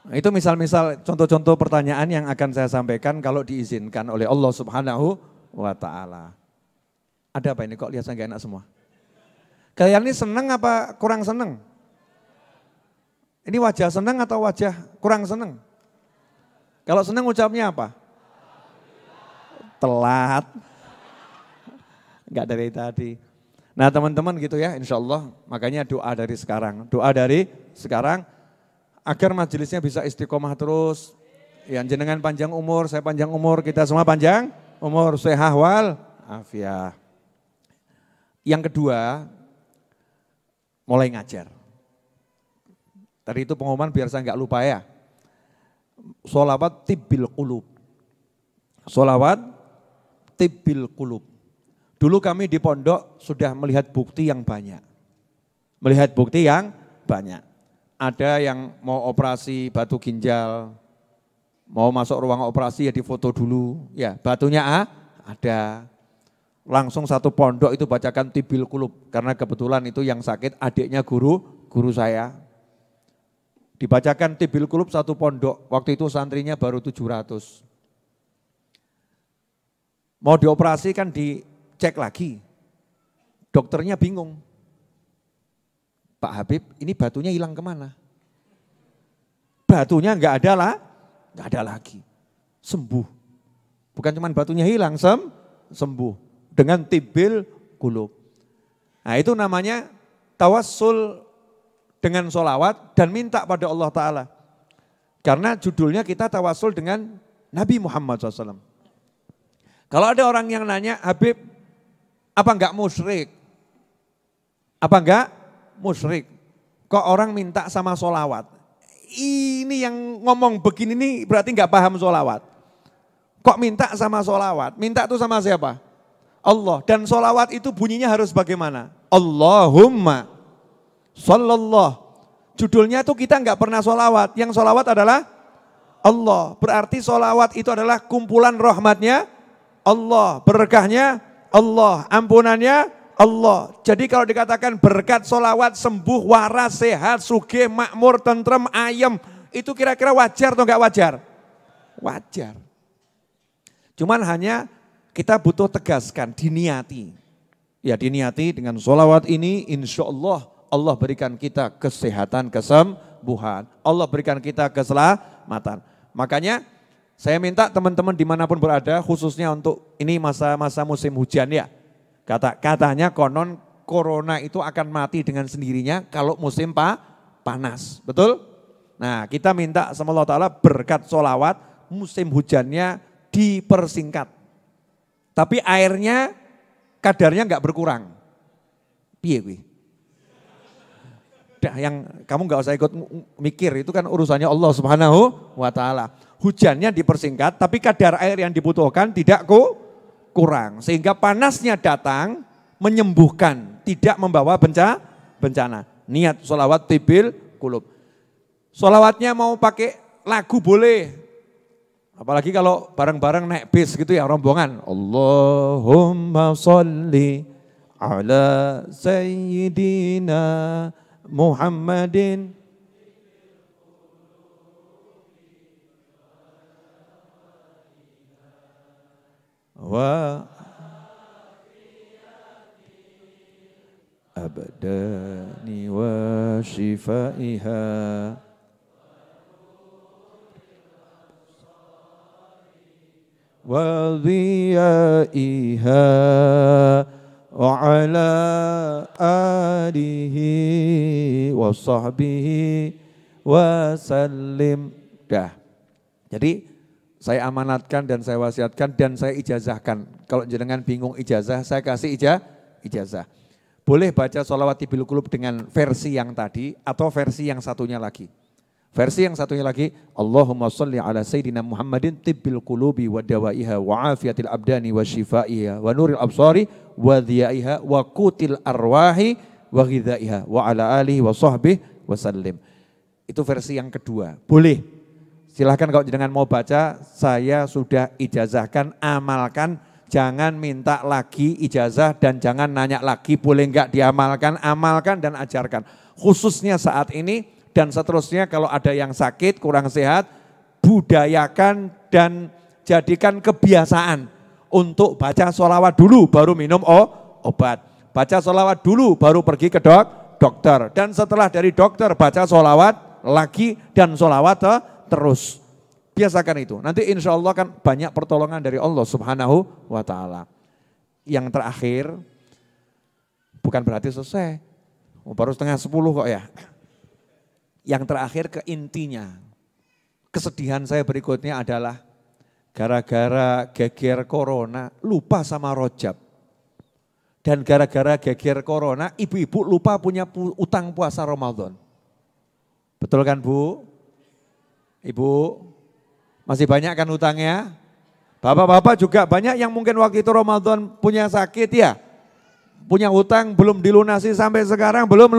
Itu misal-misal contoh-contoh pertanyaan yang akan saya sampaikan kalau diizinkan oleh Allah Subhanahu wa Ta'ala. Ada apa ini kok lihat saya gak enak semua? Kalian ini seneng apa kurang seneng? Ini wajah seneng atau wajah kurang seneng? Kalau seneng ucapnya apa? Telat. Enggak dari tadi. Nah teman-teman gitu ya insya Allah, makanya doa dari sekarang. Doa dari sekarang agar majelisnya bisa istiqomah terus. Yang jenengan panjang umur, saya panjang umur, kita semua panjang umur, sehat wal afiah. Yang kedua, mulai ngajar. Tadi itu pengumuman biar saya nggak lupa ya. Sholawat tibbil qulub. Sholawat tibbil qulub. Dulu kami di pondok sudah melihat bukti yang banyak. Melihat bukti yang banyak. Ada yang mau operasi batu ginjal, mau masuk ruang operasi ya difoto dulu. Ya batunya ada. Langsung satu pondok itu bacakan tibbil qulub. Karena kebetulan itu yang sakit adiknya guru saya. Dibacakan tibbil qulub satu pondok, waktu itu santrinya baru 700. Mau dioperasi kan dicek lagi, dokternya bingung. Pak Habib ini batunya hilang kemana? Batunya enggak ada lagi, sembuh. Bukan cuma batunya hilang, sembuh. Dengan tibbil qulub. Nah itu namanya tawassul dengan sholawat dan minta pada Allah Ta'ala. Karena judulnya kita tawassul dengan Nabi Muhammad SAW. Kalau ada orang yang nanya, Habib, apa enggak musyrik? Apa enggak musyrik? Kok orang minta sama sholawat? Ini yang ngomong begini nih berarti enggak paham sholawat. Kok minta sama sholawat? Minta itu sama siapa? Allah. Dan sholawat itu bunyinya harus bagaimana? Allahumma sallallahu. Judulnya tuh kita enggak pernah sholawat. Yang sholawat adalah Allah. Berarti sholawat itu adalah kumpulan rahmatnya Allah, berkahnya Allah, ampunannya Allah. Jadi kalau dikatakan berkat solawat sembuh, waras, sehat, sugih, makmur, tentrem, ayem, itu kira-kira wajar atau enggak wajar? Wajar. Cuman hanya kita butuh tegaskan, diniati. Ya diniati dengan solawat ini insya Allah, Allah berikan kita kesehatan, kesembuhan. Allah berikan kita keselamatan. Makanya saya minta teman-teman dimanapun berada, khususnya untuk ini masa-masa musim hujan ya. Katanya konon corona itu akan mati dengan sendirinya kalau musim panas, betul? Nah kita minta sama Allah Ta'ala berkat sholawat musim hujannya dipersingkat. Tapi airnya kadarnya enggak berkurang. Piye kuwi? Yang kamu enggak usah ikut mikir, itu kan urusannya Allah Subhanahu wa Ta'ala. Hujannya dipersingkat tapi kadar air yang dibutuhkan tidak kurang. Sehingga panasnya datang menyembuhkan, tidak membawa bencana. Niat sholawat tibil kulub. Sholawatnya mau pakai lagu boleh. Apalagi kalau bareng-bareng naik bis gitu ya, rombongan. Allahumma sholli ala sayyidina Muhammadin wa abdani wa shifaiha wa dhiyaiha wa ala alihi wa sahbihi wa sallim. Dah. Jadi saya amanatkan dan saya wasiatkan dan saya ijazahkan. Kalau jenengan bingung ijazah, saya kasih ijazah. Boleh baca sholawat tibil qulub dengan versi yang tadi atau versi yang satunya lagi. Versi yang satunya lagi, Allahumma sholli ala sayyidina Muhammadin tibbil qulubi wa dawaiha wa afiatil abdani wa shifaiha wa nuril absari wa dhiyaiha wa qutil arwahi wa ghidhaiha wa ala alihi wa sahbihi wa sallim. Itu versi yang kedua. Boleh. Silahkan kalau jangan mau baca, saya sudah ijazahkan, amalkan. Jangan minta lagi ijazah dan jangan nanya lagi boleh enggak diamalkan, amalkan dan ajarkan. Khususnya saat ini dan seterusnya kalau ada yang sakit, kurang sehat, budayakan dan jadikan kebiasaan untuk baca sholawat dulu baru minum obat. Baca sholawat dulu baru pergi ke dokter. Dan setelah dari dokter baca sholawat lagi dan sholawat terus. Biasakan itu. Nanti insya Allah kan banyak pertolongan dari Allah Subhanahu wa Ta'ala. Yang terakhir, bukan berarti selesai. Baru 9:30 kok ya. Yang terakhir ke intinya. Kesedihan saya berikutnya adalah gara-gara geger corona lupa sama Rajab. Dan gara-gara geger corona ibu-ibu lupa punya utang puasa Ramadan. Betul kan Bu? Ibu? Masih banyak kan utangnya? Bapak-bapak juga banyak yang mungkin waktu itu Ramadan punya sakit ya. Punya utang belum dilunasi sampai sekarang belum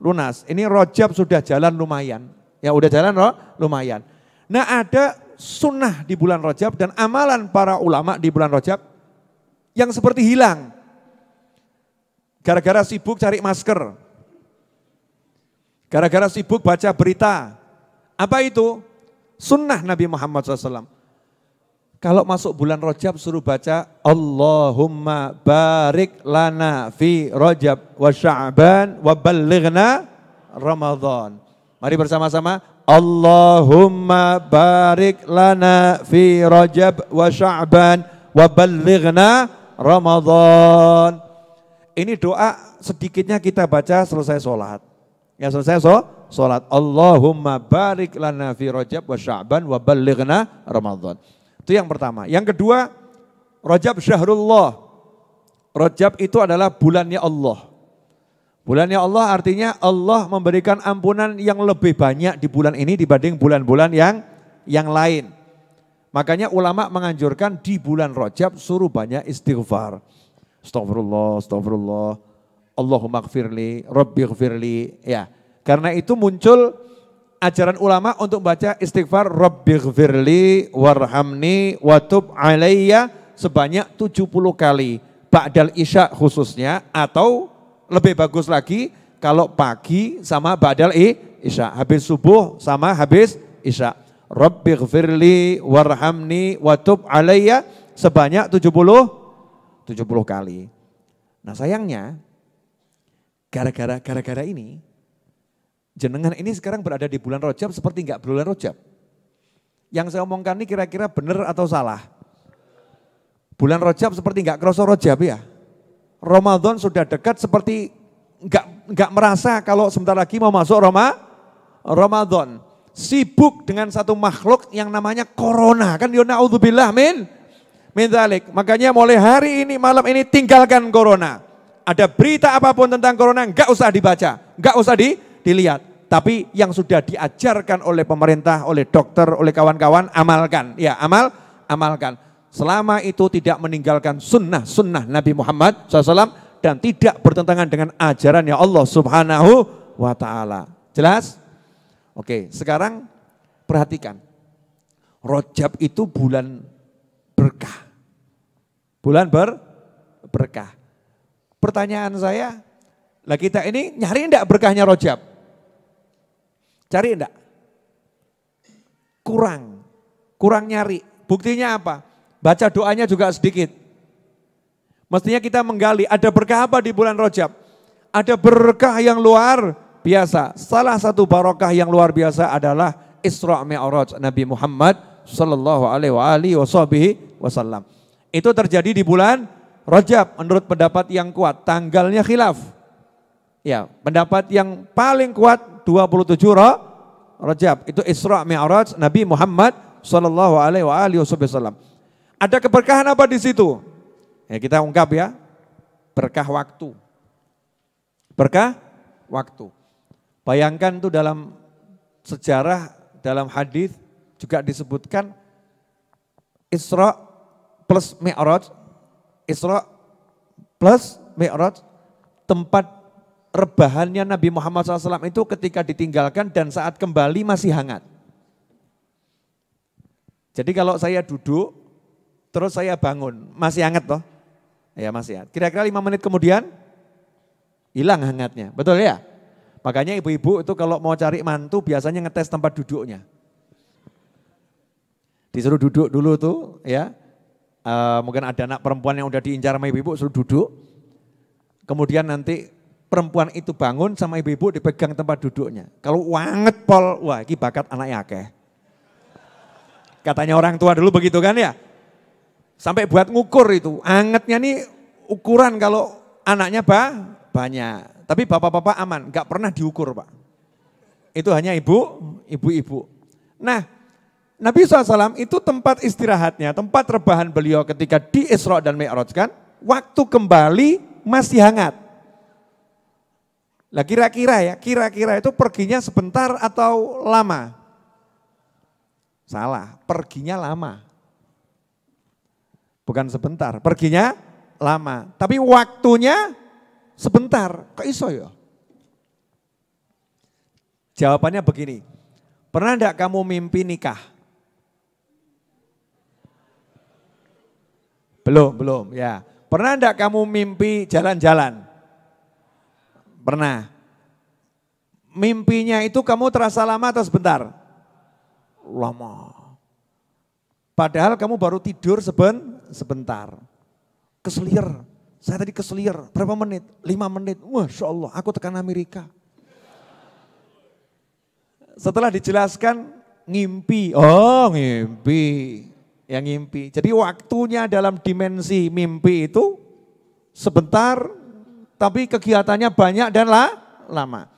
lunas. Ini Rajab sudah jalan lumayan. Ya udah jalan lumayan. Nah ada sunnah di bulan Rajab dan amalan para ulama di bulan Rajab yang seperti hilang. Gara-gara sibuk cari masker. Gara-gara sibuk baca berita. Apa itu? Sunnah Nabi Muhammad SAW. Kalau masuk bulan Rajab suruh baca Allahumma barik lana fi Rajab wa Sya'ban wa ballighna Ramadan. Mari bersama-sama. Allahumma barik lana fi Rajab wa Sya'ban wa ballighna Ramadan. Ini doa sedikitnya kita baca selesai sholat. Ya selesai sholat. Allahumma barik lana fi Rajab wa Sya'ban wa ballighna Ramadan. Itu yang pertama. Yang kedua, Rajab syahrullah. Rajab itu adalah bulannya Allah. Bulannya Allah artinya Allah memberikan ampunan yang lebih banyak di bulan ini dibanding bulan-bulan yang lain. Makanya ulama menganjurkan di bulan Rajab suruh banyak istighfar. Astagfirullah, astagfirullah. Allahumma gfirli, Rabbi gfirli. Ya, karena itu muncul ajaran ulama untuk baca istighfar Rabbi gfirli warhamni watub alayya sebanyak 70 kali. ba'dal isya khususnya, atau lebih bagus lagi kalau pagi sama ba'dal isya, habis subuh sama habis isya. Rabbighfirli warhamni watub alayya sebanyak 70 kali. Nah sayangnya gara-gara ini jenengan ini sekarang berada di bulan Rajab seperti enggak bulan Rajab. Yang saya omongkan ini kira-kira benar atau salah? Bulan Rajab seperti enggak kerasa Rajab ya. Ramadan sudah dekat seperti enggak merasa kalau sebentar lagi mau masuk Ramadan. Sibuk dengan satu makhluk yang namanya corona. Kan ya na'udzubillah min dzalik. Makanya mulai hari ini malam ini tinggalkan corona. Ada berita apapun tentang corona enggak usah dibaca, enggak usah dilihat. Tapi yang sudah diajarkan oleh pemerintah, oleh dokter, oleh kawan-kawan, amalkan. Ya, amalkan. Selama itu tidak meninggalkan sunnah Nabi Muhammad SAW dan tidak bertentangan dengan ajaran ya Allah Subhanahu wa Ta'ala. Jelas? Oke, sekarang perhatikan. Rajab itu bulan berkah. Bulan berkah. Pertanyaan saya, lah kita ini nyari enggak berkahnya Rajab? Cari enggak? Kurang nyari. Buktinya apa? Baca doanya juga sedikit. Mestinya kita menggali, ada berkah apa di bulan Rajab? Ada berkah yang luar biasa. Salah satu barokah yang luar biasa adalah Isra Mi'raj Nabi Muhammad sallallahu alaihi wasallam. Itu terjadi di bulan Rajab menurut pendapat yang kuat, tanggalnya khilaf. Ya, pendapat yang paling kuat 27 Rajab itu Isra Mi'raj Nabi Muhammad sallallahu alaihi wasallam. Ada keberkahan apa di situ? Ya, kita ungkap ya. Berkah waktu. Berkah waktu. Bayangkan tuh dalam sejarah, dalam hadis juga disebutkan Isra plus Mi'raj. Isra plus Mi'raj, tempat rebahannya Nabi Muhammad SAW itu ketika ditinggalkan dan saat kembali masih hangat. Jadi kalau saya duduk, terus saya bangun, masih hangat toh? Ya masih hangat. Kira-kira 5 menit kemudian hilang hangatnya, betul ya? Makanya ibu-ibu itu kalau mau cari mantu biasanya ngetes tempat duduknya. Disuruh duduk dulu tuh ya. Mungkin ada anak perempuan yang udah diincar sama ibu-ibu suruh duduk. Kemudian nanti perempuan itu bangun sama ibu-ibu dipegang tempat duduknya. Kalau wanget pol, wah ini bakat anak akeh. Katanya orang tua dulu begitu kan ya. Sampai buat ngukur itu, angetnya nih ukuran kalau anaknya banyak. Tapi bapak-bapak aman, gak pernah diukur Pak. Itu hanya ibu-ibu. Nah, Nabi SAW itu tempat istirahatnya, tempat rebahan beliau ketika di Isra dan Mi'raj kan, waktu kembali masih hangat. Lah kira-kira itu perginya sebentar atau lama? Salah, perginya lama. Bukan sebentar, perginya lama. Tapi waktunya sebentar, kok iso ya? Jawabannya begini, pernah enggak kamu mimpi nikah? Belum ya. Pernah enggak kamu mimpi jalan-jalan? Pernah. Mimpinya itu kamu terasa lama atau sebentar? Lama. Padahal kamu baru tidur sebentar. Keselir. Saya tadi keselir. Berapa menit? 5 menit. Masya Allah, aku tekan Amerika. Setelah dijelaskan ngimpi. Oh ngimpi. Yang ngimpi. Jadi waktunya dalam dimensi mimpi itu sebentar, tapi kegiatannya banyak dan lama.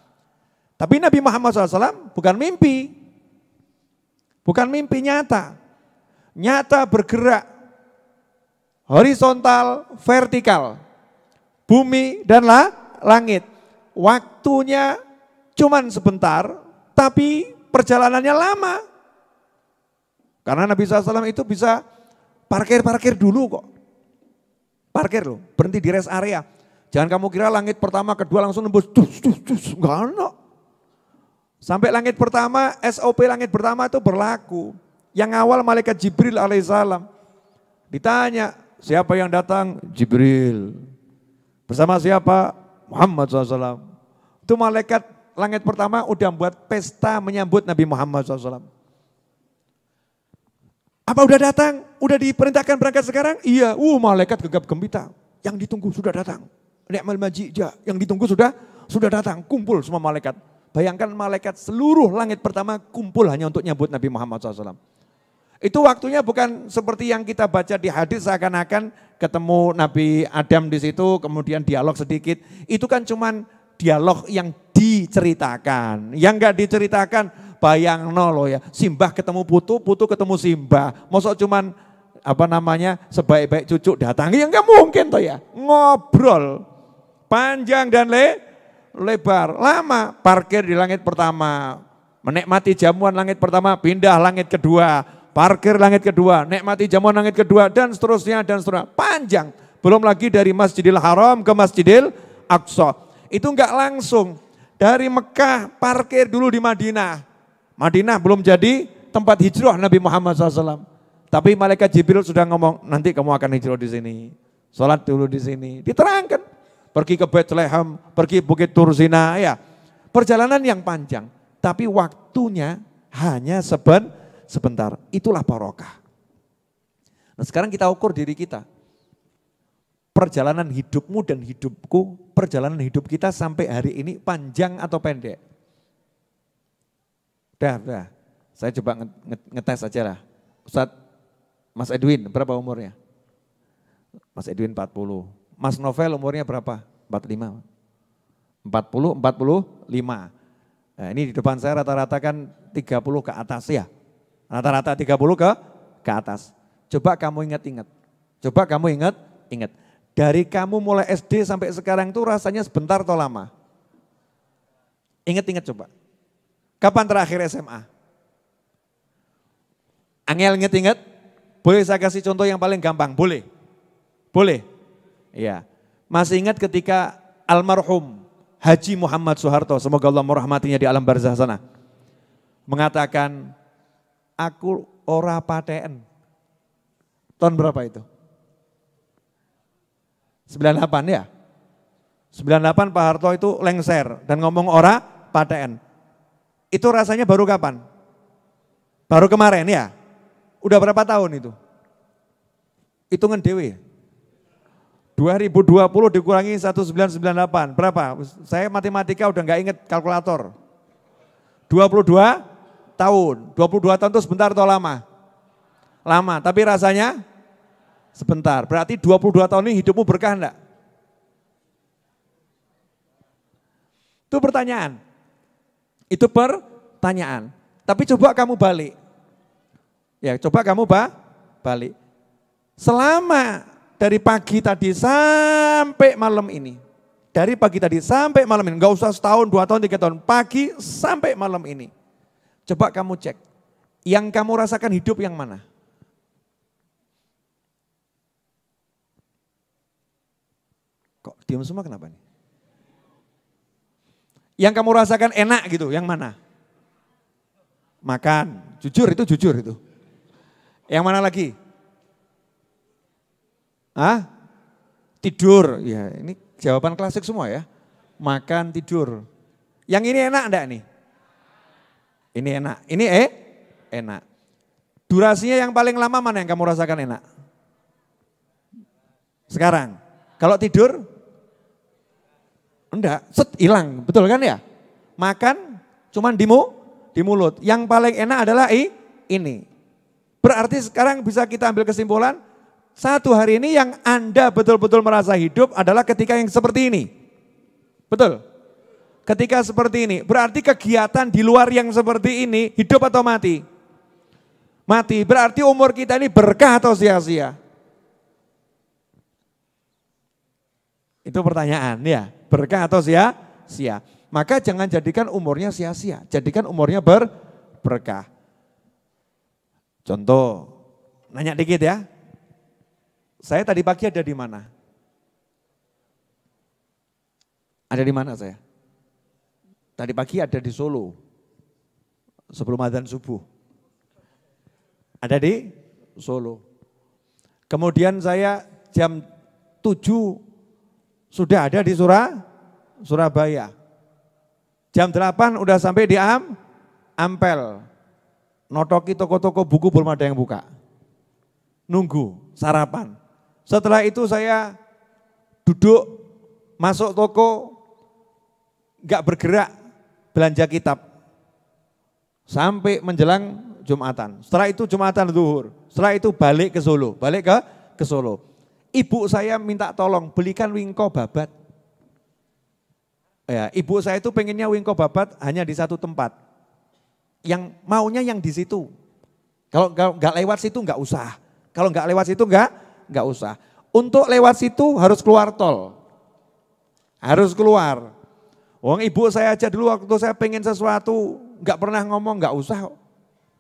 Tapi Nabi Muhammad SAW bukan mimpi. Bukan mimpi nyata. Nyata bergerak. Horizontal, vertikal. Bumi dan langit. Waktunya cuman sebentar, tapi perjalanannya lama. Karena Nabi SAW itu bisa parkir dulu kok. Parkir loh, berhenti di rest area. Jangan kamu kira langit pertama, kedua langsung nembus. Enggak ada. Sampai langit pertama, SOP langit pertama itu berlaku. Yang awal malaikat Jibril alaihissalam. Ditanya, Siapa yang datang? Jibril. Bersama siapa? Muhammad SAW. Itu malaikat langit pertama udah buat pesta menyambut Nabi Muhammad SAW. Apa udah datang? Udah diperintahkan berangkat sekarang? Iya, malaikat gegap gempita. Yang ditunggu sudah datang. Ni'mal majija, yang ditunggu sudah datang. Kumpul semua malaikat. Bayangkan malaikat seluruh langit pertama kumpul hanya untuk nyambut Nabi Muhammad SAW. Itu waktunya bukan seperti yang kita baca di hadis seakan-akan ketemu Nabi Adam di situ, kemudian dialog sedikit. Itu kan cuman dialog yang diceritakan. Yang enggak diceritakan, bayangno loh ya. Simbah ketemu Putu, Putu ketemu Simbah. Mosok cuman sebaik-baik cucu datang. Ya enggak mungkin toh ya. Ngobrol panjang dan lebar. Lama parkir di langit pertama. Menikmati jamuan langit pertama, pindah langit kedua. Parkir langit kedua, nikmati jamuan langit kedua, dan seterusnya. Panjang. Belum lagi dari Masjidil Haram ke Masjidil Aqsa. Itu enggak langsung. Dari Mekah parkir dulu di Madinah. Madinah belum jadi tempat hijrah Nabi Muhammad SAW. Tapi malaikat Jibril sudah ngomong, nanti kamu akan hijrah di sini. Sholat dulu di sini. Diterangkan. Pergi ke Bethlehem, pergi Bukit Tursina. Ya. Perjalanan yang panjang. Tapi waktunya hanya sebentar. Itulah barokah. Nah sekarang kita ukur diri kita. Perjalanan hidupmu dan hidupku, perjalanan hidup kita sampai hari ini panjang atau pendek? Udah. Saya coba ngetes aja lah. Ustadz, Mas Edwin berapa umurnya? Mas Edwin 40. Mas Novel umurnya berapa? 45. 45. Nah, ini di depan saya rata-rata kan 30 ke atas ya. Rata-rata 30 ke atas. Coba kamu ingat-ingat. Dari kamu mulai SD sampai sekarang itu rasanya sebentar atau lama? Ingat-ingat coba. Kapan terakhir SMA? Angel ingat-ingat? Boleh saya kasih contoh yang paling gampang? Boleh? Iya. Masih ingat ketika almarhum Haji Muhammad Soeharto, semoga Allah merahmatinya di alam barzah sana, mengatakan, aku ora paten. Tahun berapa itu? 98 ya? 98 Pak Harto itu lengser dan ngomong ora paten. Itu rasanya baru kapan? Baru kemarin ya? Udah berapa tahun itu? Hitungan dewe. 2020 dikurangi 1998, berapa? Saya matematika udah gak inget kalkulator. 22 tahun. 22 tahun itu sebentar atau lama? Lama, tapi rasanya sebentar. Berarti 22 tahun ini hidupmu berkah enggak? Itu pertanyaan. Itu pertanyaan. Tapi coba kamu balik. Ya, coba kamu balik. Selama dari pagi tadi sampai malam ini. Dari pagi tadi sampai malam ini. Enggak usah setahun, 2 tahun, 3 tahun. Pagi sampai malam ini. Coba kamu cek. Yang kamu rasakan hidup yang mana? Kok diam semua kenapa nih? Yang kamu rasakan enak gitu, yang mana? Makan, jujur itu. Yang mana lagi? Hah? Tidur, ya ini jawaban klasik semua ya. Makan, tidur. Yang ini enak enggak nih? Ini enak, ini enak. Durasinya yang paling lama mana yang kamu rasakan enak? Sekarang, kalau tidur? Enggak, hilang, betul kan ya? Makan cuman di mulut. Yang paling enak adalah ini. Berarti sekarang bisa kita ambil kesimpulan, satu hari ini yang Anda betul-betul merasa hidup adalah ketika yang seperti ini. Betul? Ketika seperti ini, berarti kegiatan di luar yang seperti ini hidup atau mati? Mati, berarti umur kita ini berkah atau sia-sia? Itu pertanyaan ya, berkah atau sia-sia? Maka jangan jadikan umurnya sia-sia, jadikan umurnya berkah. Contoh, nanya dikit ya. Saya tadi pagi ada di mana? Ada di mana saya? Tadi pagi ada di Solo. Sebelum adzan subuh. Ada di Solo. Kemudian saya jam 7 sudah ada di Surabaya. Jam 8 udah sampai di Ampel. Notoki toko-toko buku belum ada yang buka. Nunggu sarapan. Setelah itu saya duduk masuk toko, gak bergerak belanja kitab. Sampai menjelang Jumatan. Setelah itu Jumatan zuhur. Setelah itu balik ke Solo. Balik ke Solo. Ibu saya minta tolong belikan wingko babat. Ya, ibu saya itu pengennya wingko babat hanya di satu tempat. Yang maunya yang di situ. Kalau nggak lewat situ nggak usah. Kalau nggak lewat situ nggak usah. Untuk lewat situ harus keluar tol. Harus keluar. Wong ibu saya aja dulu waktu saya pengen sesuatu nggak pernah ngomong nggak usah.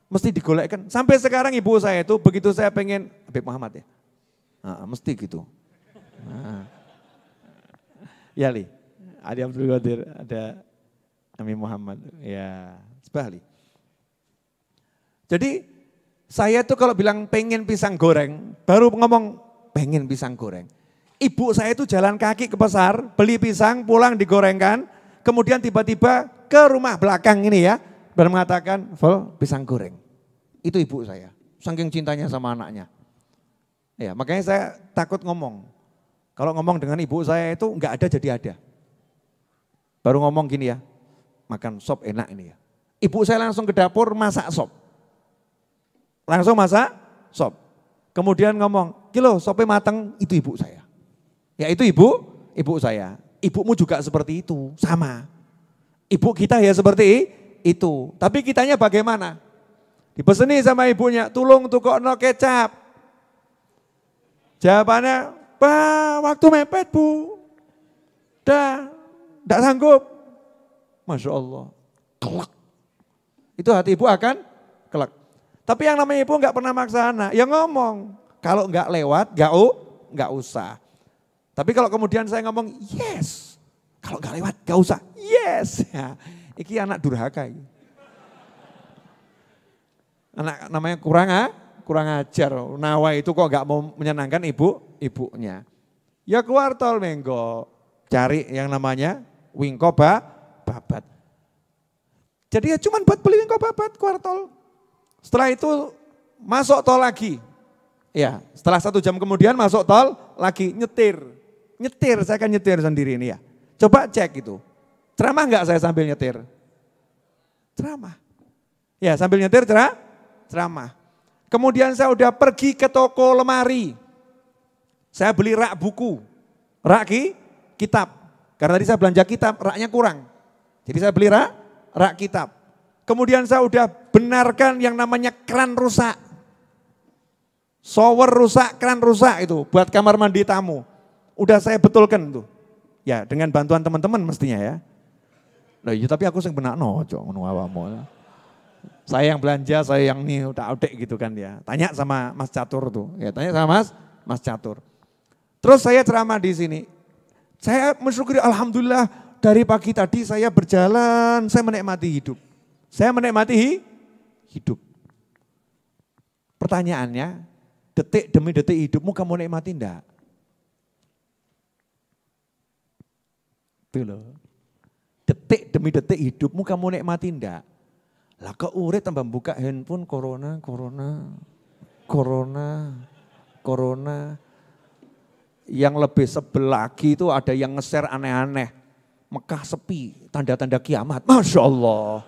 Mesti digolekkan. Sampai sekarang ibu saya itu begitu saya pengen Habib Muhammad ya. Nah, mesti gitu. Nah. Ya Li, Adi Abdul Qadir, ada Ami Muhammad, ya sebali. Jadi saya tuh kalau bilang pengen pisang goreng, baru ngomong pengen pisang goreng. Ibu saya itu jalan kaki ke pasar, beli pisang, pulang digorengkan, kemudian tiba-tiba ke rumah belakang ini ya, dan mengatakan, "Vol, pisang goreng." Itu ibu saya, saking cintanya sama anaknya. Ya, makanya saya takut ngomong. Kalau ngomong dengan ibu saya itu enggak ada jadi ada. Baru ngomong gini ya, makan sop enak ini ya. Ibu saya langsung ke dapur masak sop. Langsung masak sop. Kemudian ngomong, "Kilo sopnya mateng," itu ibu saya. Ya itu ibu saya. Ibumu juga seperti itu, sama. Ibu kita ya seperti itu. Tapi kitanya bagaimana? Dipeseni sama ibunya, "Tulung tukokno kecap." Jawabannya, "Pak, waktu mepet Bu. Enggak sanggup." Masya Allah, kelak. Itu hati ibu akan kelak. Tapi yang namanya ibu enggak pernah maksa anak, ya ngomong. Kalau enggak lewat, enggak usah. Tapi kalau kemudian saya ngomong, yes. Kalau enggak lewat, enggak usah, yes. Ya, iki anak durhaka. Anak namanya kurang ajar. Nawa itu kok gak mau menyenangkan ibunya. Ya keluar tol menggo, cari yang namanya wingko babat. Jadi ya cuman buat beli wingko babat keluar tol. Setelah itu masuk tol lagi. Ya setelah 1 jam kemudian masuk tol lagi nyetir. Saya akan nyetir sendiri ini ya. Coba cek itu. Ceramah gak saya sambil nyetir? Ceramah. Ya sambil nyetir ceramah. Kemudian saya udah pergi ke toko lemari. Saya beli rak buku, rak kitab. Karena tadi saya belanja kitab, raknya kurang. Jadi saya beli rak kitab. Kemudian saya udah benarkan yang namanya kran rusak. Shower rusak, kran rusak itu buat kamar mandi tamu. Udah saya betulkan tuh. Ya dengan bantuan teman-teman mestinya ya. Loh iya tapi aku sing benakno, cok ngono awamu. Saya yang belanja, saya yang nih udah audek gitu kan ya. Tanya sama Mas Catur tuh. Ya tanya sama Mas Catur. Terus saya ceramah di sini. Saya mensyukuri alhamdulillah dari pagi tadi saya berjalan, saya menikmati hidup. Saya menikmati hidup. Pertanyaannya, detik demi detik hidupmu kamu nikmati enggak? Itu loh. Detik demi detik hidupmu kamu nikmati enggak? Lah kok urip tambah buka handphone corona. Yang lebih sebel lagi itu ada yang nge-share aneh-aneh. Mekah sepi, tanda-tanda kiamat. Masya Allah.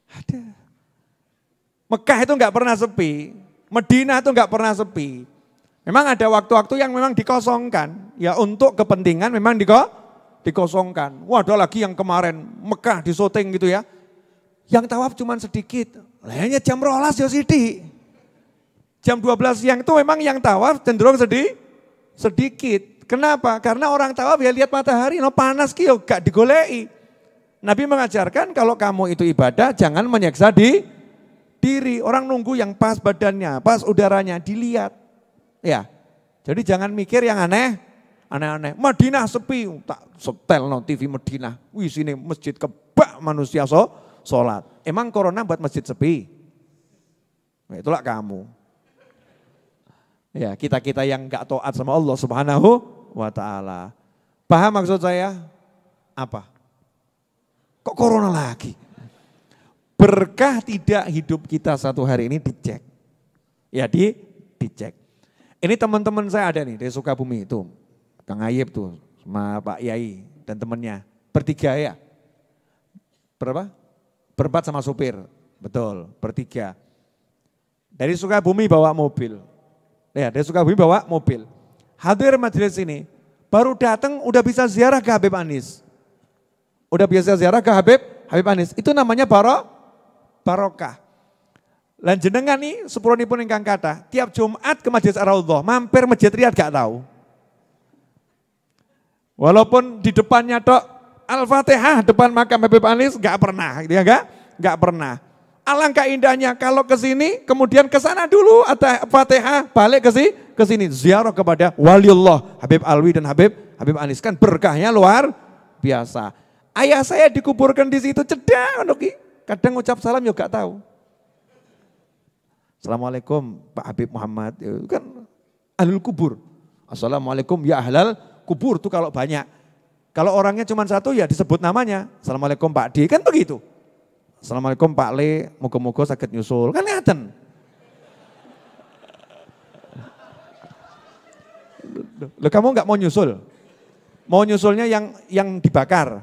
Ada. Mekah itu enggak pernah sepi. Madinah itu enggak pernah sepi. Memang ada waktu-waktu yang memang dikosongkan. Ya untuk kepentingan memang dikosongkan. Wah ada lagi yang kemarin Mekah di syuting gitu ya. Yang tawaf cuma sedikit. Lainnya jam 12 ya sidik. Jam 12 siang itu memang yang tawaf cenderung sedikit. Kenapa? Karena orang tawaf ya lihat matahari, no panas ki gak digolei. Nabi mengajarkan kalau kamu itu ibadah jangan menyiksa diri. Orang nunggu yang pas badannya, pas udaranya dilihat. Ya, jadi jangan mikir yang aneh-aneh. Madinah sepi, tak setel no TV Madinah. Wih sini masjid kebak manusia sholat. Emang corona buat masjid sepi? Nah, itulah kamu. Ya, kita-kita yang enggak taat sama Allah Subhanahu wa taala. Paham maksud saya? Apa? Kok corona lagi? Berkah tidak hidup kita satu hari ini dicek. Ya dicek. Ini teman-teman saya ada nih dari Sukabumi itu. Kang Ayib tuh sama Pak Yai dan temannya. Bertiga ya. Berapa? Berempat sama supir. Betul, bertiga. Dari Sukabumi bawa mobil. Ya, dari Sukabumi bawa mobil. Hadir majelis ini. Baru datang udah bisa ziarah ke Habib Anis. Udah bisa ziarah ke Habib Anis. Itu namanya barokah. Lan jenengan nih sepurunipun ingkang kathah, tiap Jumat ke Masjid Ar-Raudhah, mampir Masjid Riyad gak tahu. Walaupun di depannya tok Al-Fatihah depan makam Habib Anis gak pernah, gitu ya gak pernah. Alangkah indahnya kalau ke sini, kemudian ke sana dulu atau Fatihah, balik ke sini ziarah kepada waliullah Habib Alwi dan Habib Anis, kan berkahnya luar biasa. Ayah saya dikuburkan di situ cedak, kadang ucap salam juga gak tahu. Assalamualaikum Pak Habib Muhammad, itu kan ahlul kubur. Assalamualaikum ya ahlal kubur tuh kalau banyak. Kalau orangnya cuma satu ya disebut namanya. Assalamualaikum Pak D, kan begitu. Assalamualaikum Pak Le, moga-moga sakit nyusul, kan ngeten. Loh, kamu nggak mau nyusul? Mau nyusulnya yang dibakar?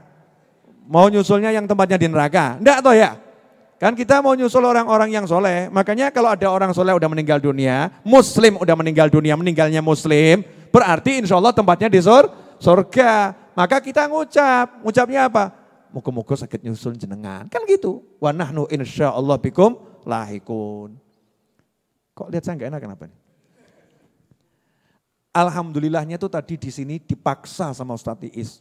Mau nyusulnya yang tempatnya di neraka? Enggak toh ya? Kan kita mau nyusul orang-orang yang soleh, makanya kalau ada orang soleh udah meninggal dunia, muslim udah meninggal dunia, meninggalnya muslim, berarti insya Allah tempatnya di surga. Maka kita ngucapnya apa? Moga-moga sakit nyusul jenengan, kan gitu. Wa nahnu insya Allah bikum lahikun. Kok lihat saya nggak enak kenapa nih? Alhamdulillahnya tuh tadi di sini dipaksa sama Ustadz Iis.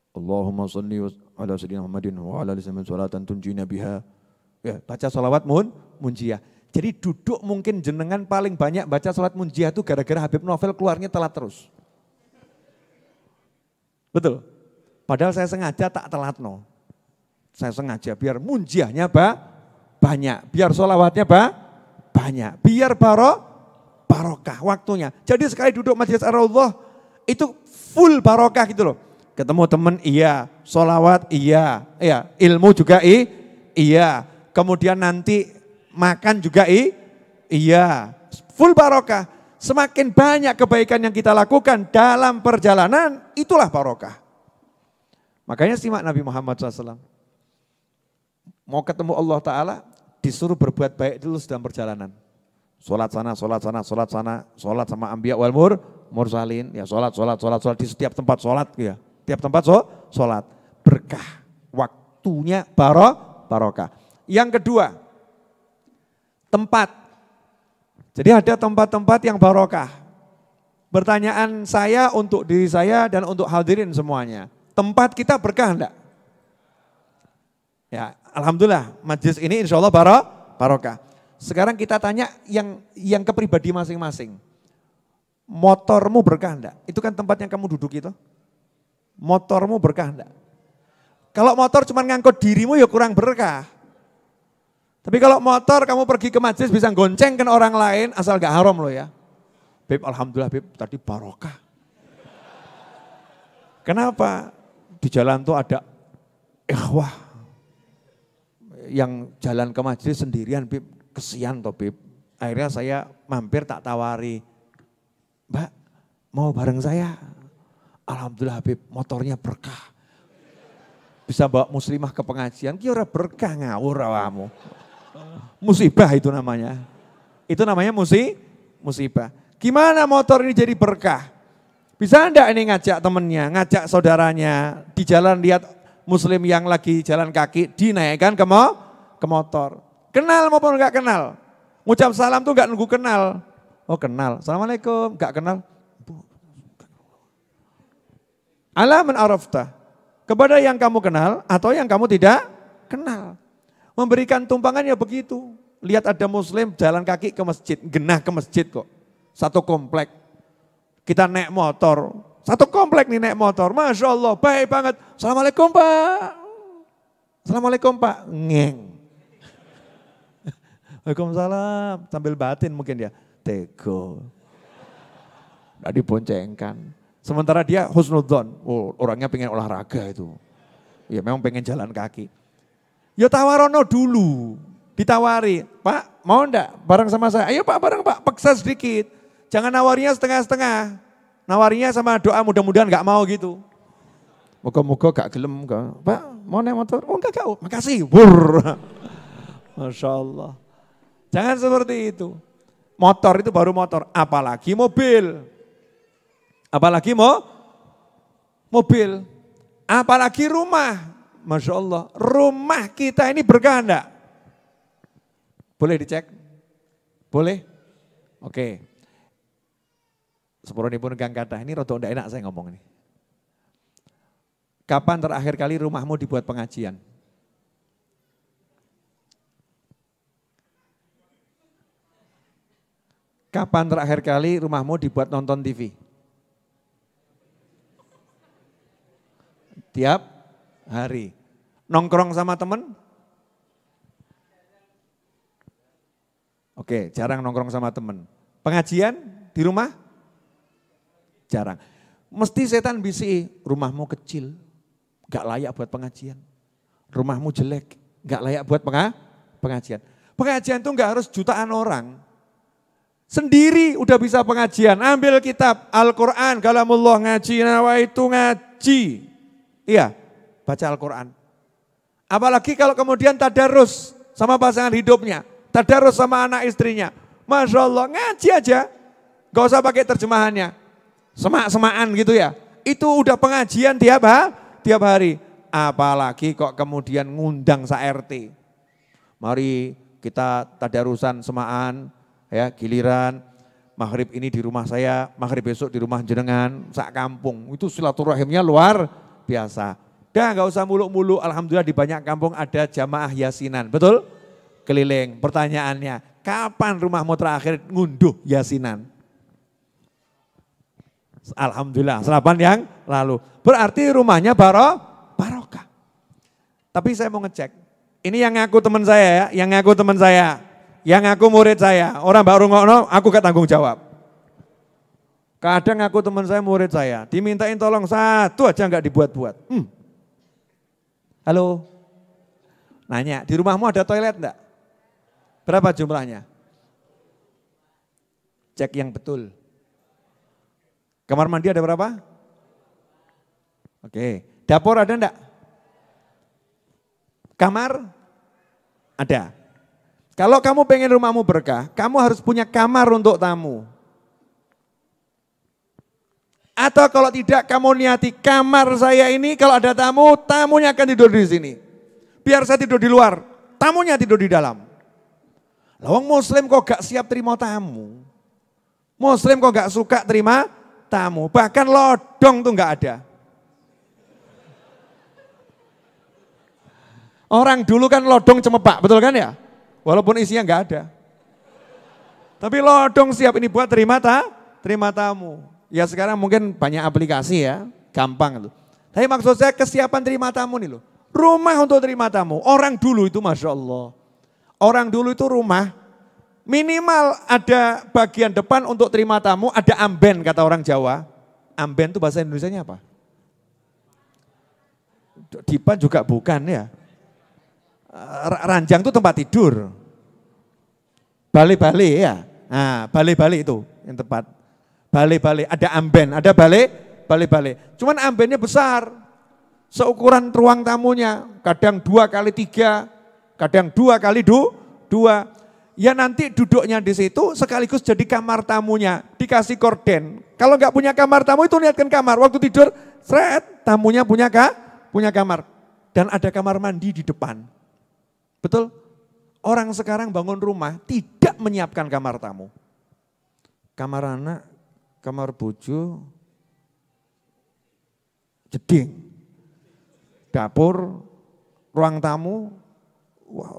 Allahumma salli ala sayyidina Muhammadin wa ala alihi salatan tunjina biha. Ya, baca sholawat munjiah. Jadi duduk mungkin jenengan paling banyak baca sholawat munjiah itu gara-gara Habib Novel keluarnya telat terus. Betul. Padahal saya sengaja tak telat no. Saya sengaja biar munjiahnya banyak, biar sholawatnya banyak, biar barokah waktunya. Jadi sekali duduk Masjid Ar-Raudhah itu full barokah gitu loh. Ketemu teman iya, sholawat iya, ilmu juga iya. Kemudian nanti makan juga iya, full barokah. Semakin banyak kebaikan yang kita lakukan dalam perjalanan, itulah barokah. Makanya simak Nabi Muhammad SAW. Mau ketemu Allah Ta'ala, disuruh berbuat baik dulu dalam perjalanan. Sholat sana, sholat sama anbiya wal mursalin. Ya sholat di setiap tempat sholat ya. Tiap tempat sholat. Berkah, waktunya barokah. Yang kedua, tempat. Jadi ada tempat-tempat yang barokah. Pertanyaan saya untuk diri saya dan untuk hadirin semuanya. Tempat kita berkah enggak? Ya, alhamdulillah majelis ini insya Allah barokah. Sekarang kita tanya yang ke pribadi masing-masing. Motormu berkah enggak? Itu kan tempat yang kamu duduk itu. Motormu berkah enggak? Kalau motor cuma ngangkut dirimu ya kurang berkah. Tapi kalau motor kamu pergi ke majelis bisa goncengkan orang lain asal gak haram loh ya. Beb, alhamdulillah Beb, tadi barokah. Kenapa? Di jalan tuh ada ikhwah yang jalan ke majelis sendirian, Bib, kesian toh Bib. Akhirnya saya mampir tak tawari, Mbak mau bareng saya? Alhamdulillah Bib, motornya berkah. Bisa bawa muslimah ke pengajian, kira berkah ngawur awamu. Musibah itu namanya. Itu namanya musibah. Gimana motor ini jadi berkah? Bisa enggak ini ngajak temennya, ngajak saudaranya, di jalan lihat muslim yang lagi jalan kaki, dinaikkan ke motor. Kenal maupun enggak kenal. Ngucap salam tuh enggak nunggu kenal. Oh kenal, Assalamualaikum, enggak kenal. Ala man arafta, kepada yang kamu kenal atau yang kamu tidak kenal. Memberikan tumpangan ya begitu. Lihat ada muslim jalan kaki ke masjid, genah ke masjid kok. Satu komplek. Kita naik motor, satu komplek nih naik motor, Masya Allah, baik banget. Assalamualaikum Pak. Assalamualaikum Pak, ngeng. Waalaikumsalam, sambil batin mungkin ya. Tego. Nggak diboncengkan. Sementara dia husnudzon, orangnya pengen olahraga itu. Ya memang pengen jalan kaki. Ya tawarono dulu, ditawari, Pak mau enggak bareng sama saya? Ayo Pak bareng Pak, paksa sedikit. Jangan nawarinya setengah-setengah. Nawarinya sama doa mudah-mudahan enggak mau gitu. Moga-moga gak gelem, Pak mau naik motor? Oh enggak, makasih. Bur. Masya Allah. Jangan seperti itu. Motor itu baru motor, apalagi mobil. Apalagi mobil. Apalagi rumah. Masya Allah, rumah kita ini berkah enggak? Boleh dicek? Boleh? Oke. Sepurunipun Kang Kathah, ini rada ndak enak saya ngomong ini. Kapan terakhir kali rumahmu dibuat pengajian? Kapan terakhir kali rumahmu dibuat nonton TV? Tiap hari. Nongkrong sama temen? Oke, jarang nongkrong sama temen. Pengajian di rumah? Jarang. Mesti setan bisi, rumahmu kecil, gak layak buat pengajian. Rumahmu jelek, gak layak buat pengajian. Pengajian itu gak harus jutaan orang. Sendiri udah bisa pengajian, ambil kitab Al-Quran, kalamullah ngaji, nawaitu ngaji. Iya, baca Al-Quran. Apalagi kalau kemudian tadarus sama pasangan hidupnya, tadarus sama anak istrinya. Masya Allah, ngaji aja, gak usah pakai terjemahannya. Semak-semakan gitu ya, itu udah pengajian tiap hari. Apalagi kok kemudian ngundang sa-RT. Mari kita tadarusan semaan, ya giliran maghrib ini di rumah saya, maghrib besok di rumah jenengan, sak kampung. Itu silaturahimnya luar biasa. Dah gak usah muluk-muluk, alhamdulillah di banyak kampung ada jamaah yasinan, betul? Keliling, pertanyaannya, kapan rumahmu terakhir ngunduh yasinan? Alhamdulillah, selapan yang lalu. Berarti rumahnya barokah. Tapi saya mau ngecek, ini yang ngaku teman saya ya, yang ngaku murid saya. Orang baru ngono, aku gak tanggung jawab. Kadang aku teman saya, murid saya, dimintain tolong satu aja gak dibuat-buat. Halo, nanya, di rumahmu ada toilet enggak? Berapa jumlahnya? Cek yang betul. Kamar mandi ada berapa? Oke, dapur ada enggak? Kamar? Ada. Kalau kamu pengen rumahmu berkah, kamu harus punya kamar untuk tamu. Atau kalau tidak kamu niati kamar saya ini kalau ada tamu, tamunya akan tidur di sini. Biar saya tidur di luar, tamunya tidur di dalam. Lawang muslim kok gak siap terima tamu. Muslim kok gak suka terima tamu. Bahkan lodong tuh gak ada. Orang dulu kan lodong cemepak, betul kan ya? Walaupun isinya gak ada. Tapi lodong siap ini buat terima tamu. Ya sekarang mungkin banyak aplikasi ya, gampang itu. Tapi maksud saya kesiapan terima tamu nih loh. Rumah untuk terima tamu, orang dulu itu Masya Allah. Orang dulu itu rumah, minimal ada bagian depan untuk terima tamu, ada amben kata orang Jawa. Amben itu bahasa Indonesianya apa? Dipan juga bukan ya. Ranjang itu tempat tidur. Bale-bale ya, nah bale-bale itu yang tepat. Bale-bale, ada amben, ada bale-bale. Cuman ambennya besar, seukuran ruang tamunya, kadang 2x3, kadang 2x2. Ya nanti duduknya di situ sekaligus jadi kamar tamunya, dikasih korden. Kalau nggak punya kamar tamu itu niatkan kamar, waktu tidur, seret, tamunya punya kamar. Dan ada kamar mandi di depan. Betul? Orang sekarang bangun rumah tidak menyiapkan kamar tamu. Kamar anak, kamar bojo, jeding, dapur, ruang tamu,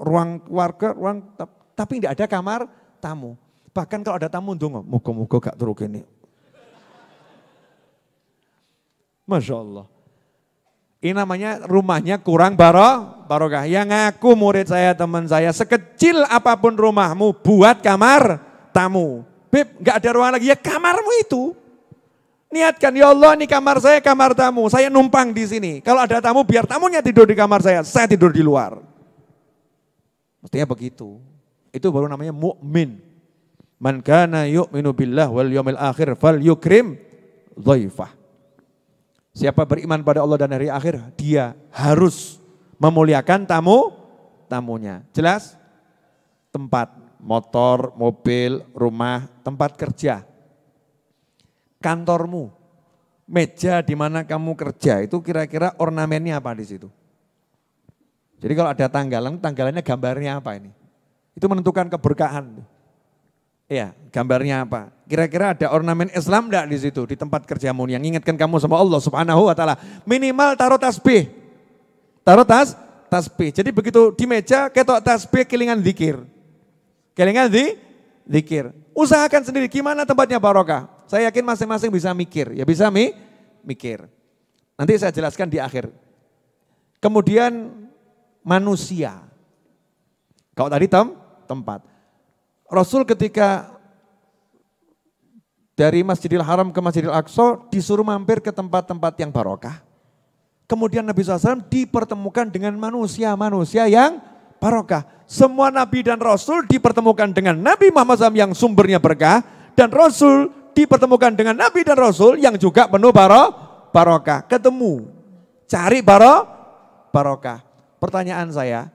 ruang keluarga, tapi tidak ada kamar tamu. Bahkan kalau ada tamu ndonga, muga-muga gak turu kene. Masya Allah. Ini namanya rumahnya kurang barokah. Yang ngaku murid saya, teman saya, sekecil apapun rumahmu buat kamar tamu. Beb, nggak ada ruangan lagi, ya kamarmu itu. Niatkan, ya Allah ini kamar saya, kamar tamu, saya numpang di sini. Kalau ada tamu, biar tamunya tidur di kamar saya tidur di luar. Mestinya begitu. Itu baru namanya mukmin. Man kana yu'minu billah wal yawmil akhir fal yukrim dhaifah. Siapa beriman pada Allah dan hari akhir, dia harus memuliakan tamunya. Jelas? Tempat, motor, mobil, rumah, tempat kerja. Kantormu, meja di mana kamu kerja itu kira-kira ornamennya apa di situ? Jadi kalau ada tanggalannya gambarnya apa ini? Itu menentukan keberkahan. Iya, gambarnya apa? Kira-kira ada ornamen Islam enggak di situ, di tempat kerjamu yang ingatkan kamu sama Allah Subhanahu wa taala. Minimal taruh tasbih. Taruh tasbih. Jadi begitu di meja ketok tasbih kelingan zikir. Kelingan zikir. Usahakan sendiri gimana tempatnya barokah. Saya yakin masing-masing bisa mikir, ya bisa mikir. Nanti saya jelaskan di akhir. Kemudian manusia. Kalau tadi tempat. Rasul ketika dari Masjidil Haram ke Masjidil Aqsa disuruh mampir ke tempat-tempat yang barokah. Kemudian Nabi SAW dipertemukan dengan manusia-manusia yang barokah. Semua Nabi dan Rasul dipertemukan dengan Nabi Muhammad SAW yang sumbernya berkah. Dan Rasul dipertemukan dengan Nabi dan Rasul yang juga penuh barokah. Ketemu, cari barokah. Pertanyaan saya,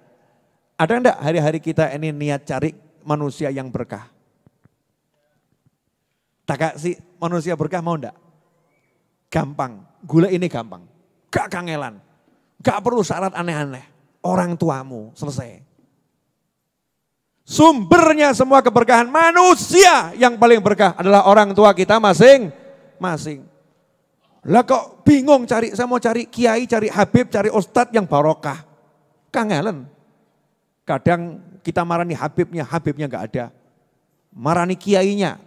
ada enggak hari-hari kita ini niat cari manusia yang berkah? Tak kasih manusia berkah mau enggak? Gampang, gula ini gampang. Gak kangelan, gak perlu syarat aneh-aneh. Orang tuamu, selesai. Sumbernya semua keberkahan manusia yang paling berkah adalah orang tua kita masing-masing. Lah kok bingung cari, saya mau cari kiai, cari habib, cari ustadz yang barokah. Kangelan. Kadang kita marani habibnya gak ada. Marani kiainya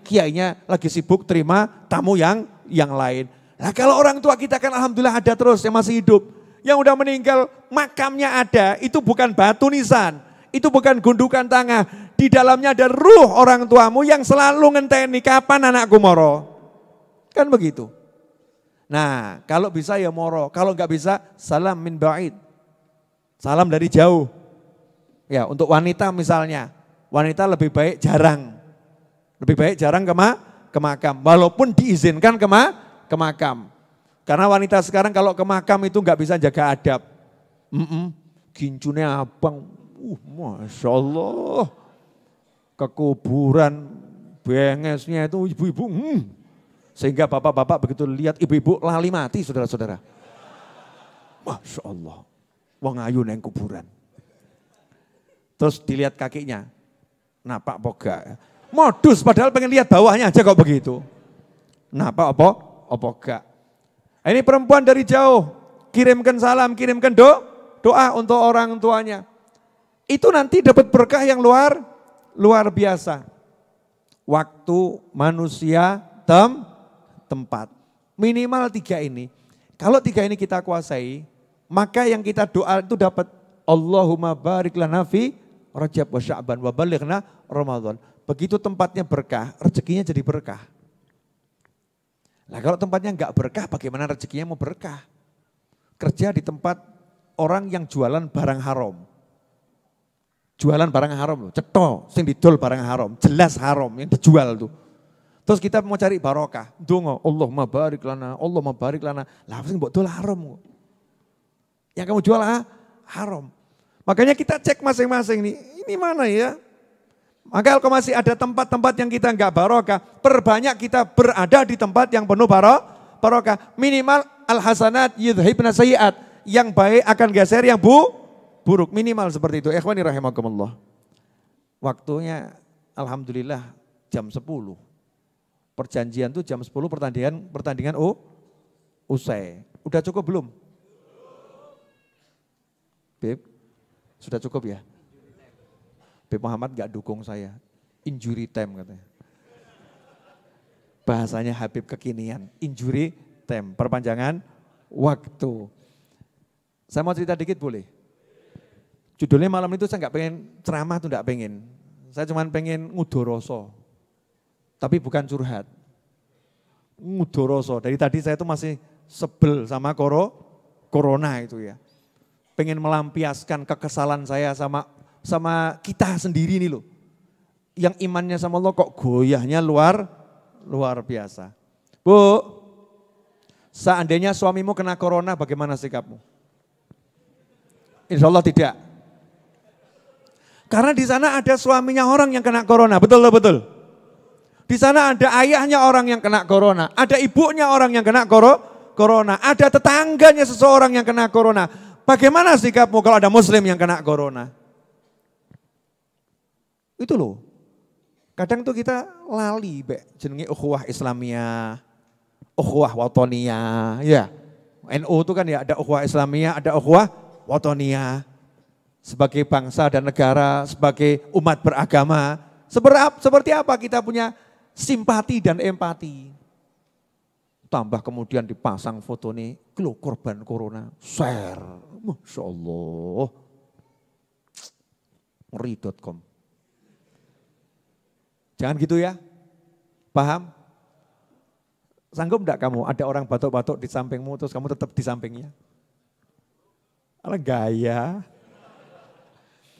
lagi sibuk terima tamu yang lain. Nah kalau orang tua kita kan alhamdulillah ada terus yang masih hidup. Yang udah meninggal makamnya ada, itu bukan batu nisan. Itu bukan gundukan tangan. Di dalamnya ada ruh orang tuamu yang selalu ngenteni kapan anakku moro. Kan begitu. Nah kalau bisa ya moro. Kalau nggak bisa salam min ba'id. Salam dari jauh. Ya untuk wanita misalnya. Wanita lebih baik jarang. Lebih baik jarang ke makam. Walaupun diizinkan ke makam. Karena wanita sekarang kalau ke makam itu nggak bisa jaga adab. Gincune abang. Masya Allah, ke kuburan bengesnya itu ibu-ibu, sehingga bapak-bapak begitu lihat ibu-ibu lali mati saudara-saudara. Masya Allah, wong ayu neng kuburan. Terus dilihat kakinya, napak poga. Modus padahal pengen lihat bawahnya aja kok begitu. Napak apa gak. Ini perempuan dari jauh, kirimkan salam, kirimkan doa untuk orang tuanya. Itu nanti dapat berkah yang luar biasa. Waktu, manusia, tempat. Minimal 3 ini. Kalau 3 ini kita kuasai, maka yang kita doa itu dapat Allahumma barik lana fi Rajab wa Sya'ban wa balighna Ramadan. Begitu tempatnya berkah, rezekinya jadi berkah. Nah kalau tempatnya enggak berkah, bagaimana rezekinya mau berkah? Kerja di tempat orang yang jualan barang haram. Jualan barang haram loh, cetho, sing didol barang haram, jelas haram yang dijual tuh. Terus kita mau cari barokah, dongo, Allahumma barik lana, Allahumma barik lana. Lah sing mbok dol haram. Yang kamu jual haram. Makanya kita cek masing-masing nih, ini mana ya? Maka kalau masih ada tempat-tempat yang kita enggak barokah, perbanyak kita berada di tempat yang penuh barokah. Minimal al-hasanat yudhibna sayyi'at, yang baik akan geser yang buruk, minimal seperti itu. Ikhwani rahimakumullah. Waktunya alhamdulillah jam 10. Perjanjian tuh jam 10 pertandingan usai. Udah cukup belum? Beb, sudah cukup ya? Beb Muhammad gak dukung saya. Injury time katanya. Bahasanya Habib kekinian. Injury time, perpanjangan waktu. Saya mau cerita dikit boleh? Judulnya malam itu saya nggak pengen ceramah tuh nggak pengen. Saya cuma pengen ngudoroso. Tapi bukan curhat. Mudoroso, dari tadi saya tuh masih sebel sama corona itu ya. Pengen melampiaskan kekesalan saya sama kita sendiri nih loh. Yang imannya sama Allah kok goyahnya luar biasa. Bu, seandainya suamimu kena corona bagaimana sikapmu? Insya Allah tidak. Karena di sana ada suaminya orang yang kena corona, betul. Di sana ada ayahnya orang yang kena corona, ada ibunya orang yang kena corona, ada tetangganya seseorang yang kena corona. Bagaimana sikapmu kalau ada muslim yang kena corona? Itu loh. Kadang tuh kita lali, jenenge ukhuwah Islamiyah, ukhuwah watoniyah, ya. NU itu kan ya ada ukhuwah Islamiyah, ada ukhuwah watoniyah. Sebagai bangsa dan negara, sebagai umat beragama, seperti apa kita punya simpati dan empati. Tambah kemudian dipasang foto nih, korban corona, share, Masya Allah, ngeri.com. Jangan gitu ya, paham? Sanggup enggak kamu ada orang batuk-batuk di sampingmu terus kamu tetap di sampingnya? Alah gaya.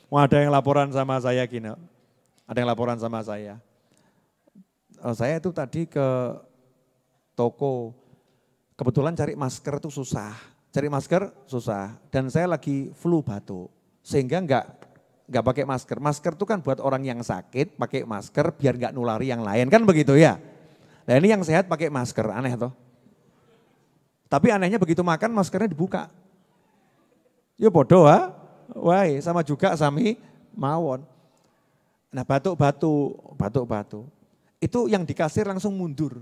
Ada yang laporan sama saya gini, ada yang laporan sama saya. Saya itu tadi ke toko, kebetulan cari masker itu susah. Dan saya lagi flu batuk, sehingga enggak pakai masker. Masker itu kan buat orang yang sakit, pakai masker biar enggak nulari yang lain, kan begitu ya. Nah ini yang sehat pakai masker, aneh toh. Tapi anehnya begitu makan maskernya dibuka. Ya bodoh ha. Wah, sama juga sami mawon. Nah batuk. Itu yang di kasir langsung mundur.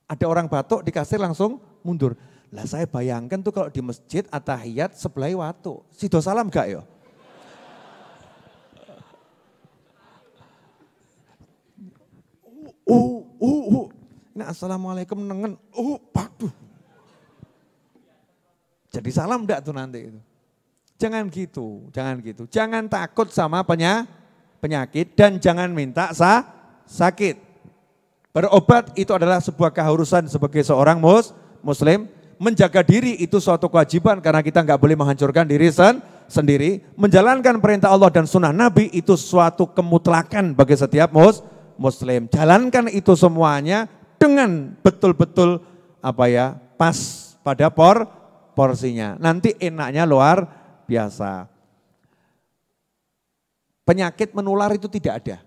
Ada orang batuk di kasir langsung mundur. Lah saya bayangkan tuh kalau di masjid atahiyat sebelah watu. Sido salam gak ya? Nah, assalamualaikum nengen. Waduh. Jadi salam enggak tuh nanti itu. Jangan gitu. Jangan takut sama penyakit dan jangan minta sakit. Berobat itu adalah sebuah keharusan sebagai seorang muslim. Menjaga diri itu suatu kewajiban karena kita enggak boleh menghancurkan diri sendiri. Menjalankan perintah Allah dan sunnah Nabi itu suatu kemutlakan bagi setiap muslim. Jalankan itu semuanya dengan betul-betul pas pada porsinya. Nanti enaknya luar biasa. Penyakit menular itu tidak ada.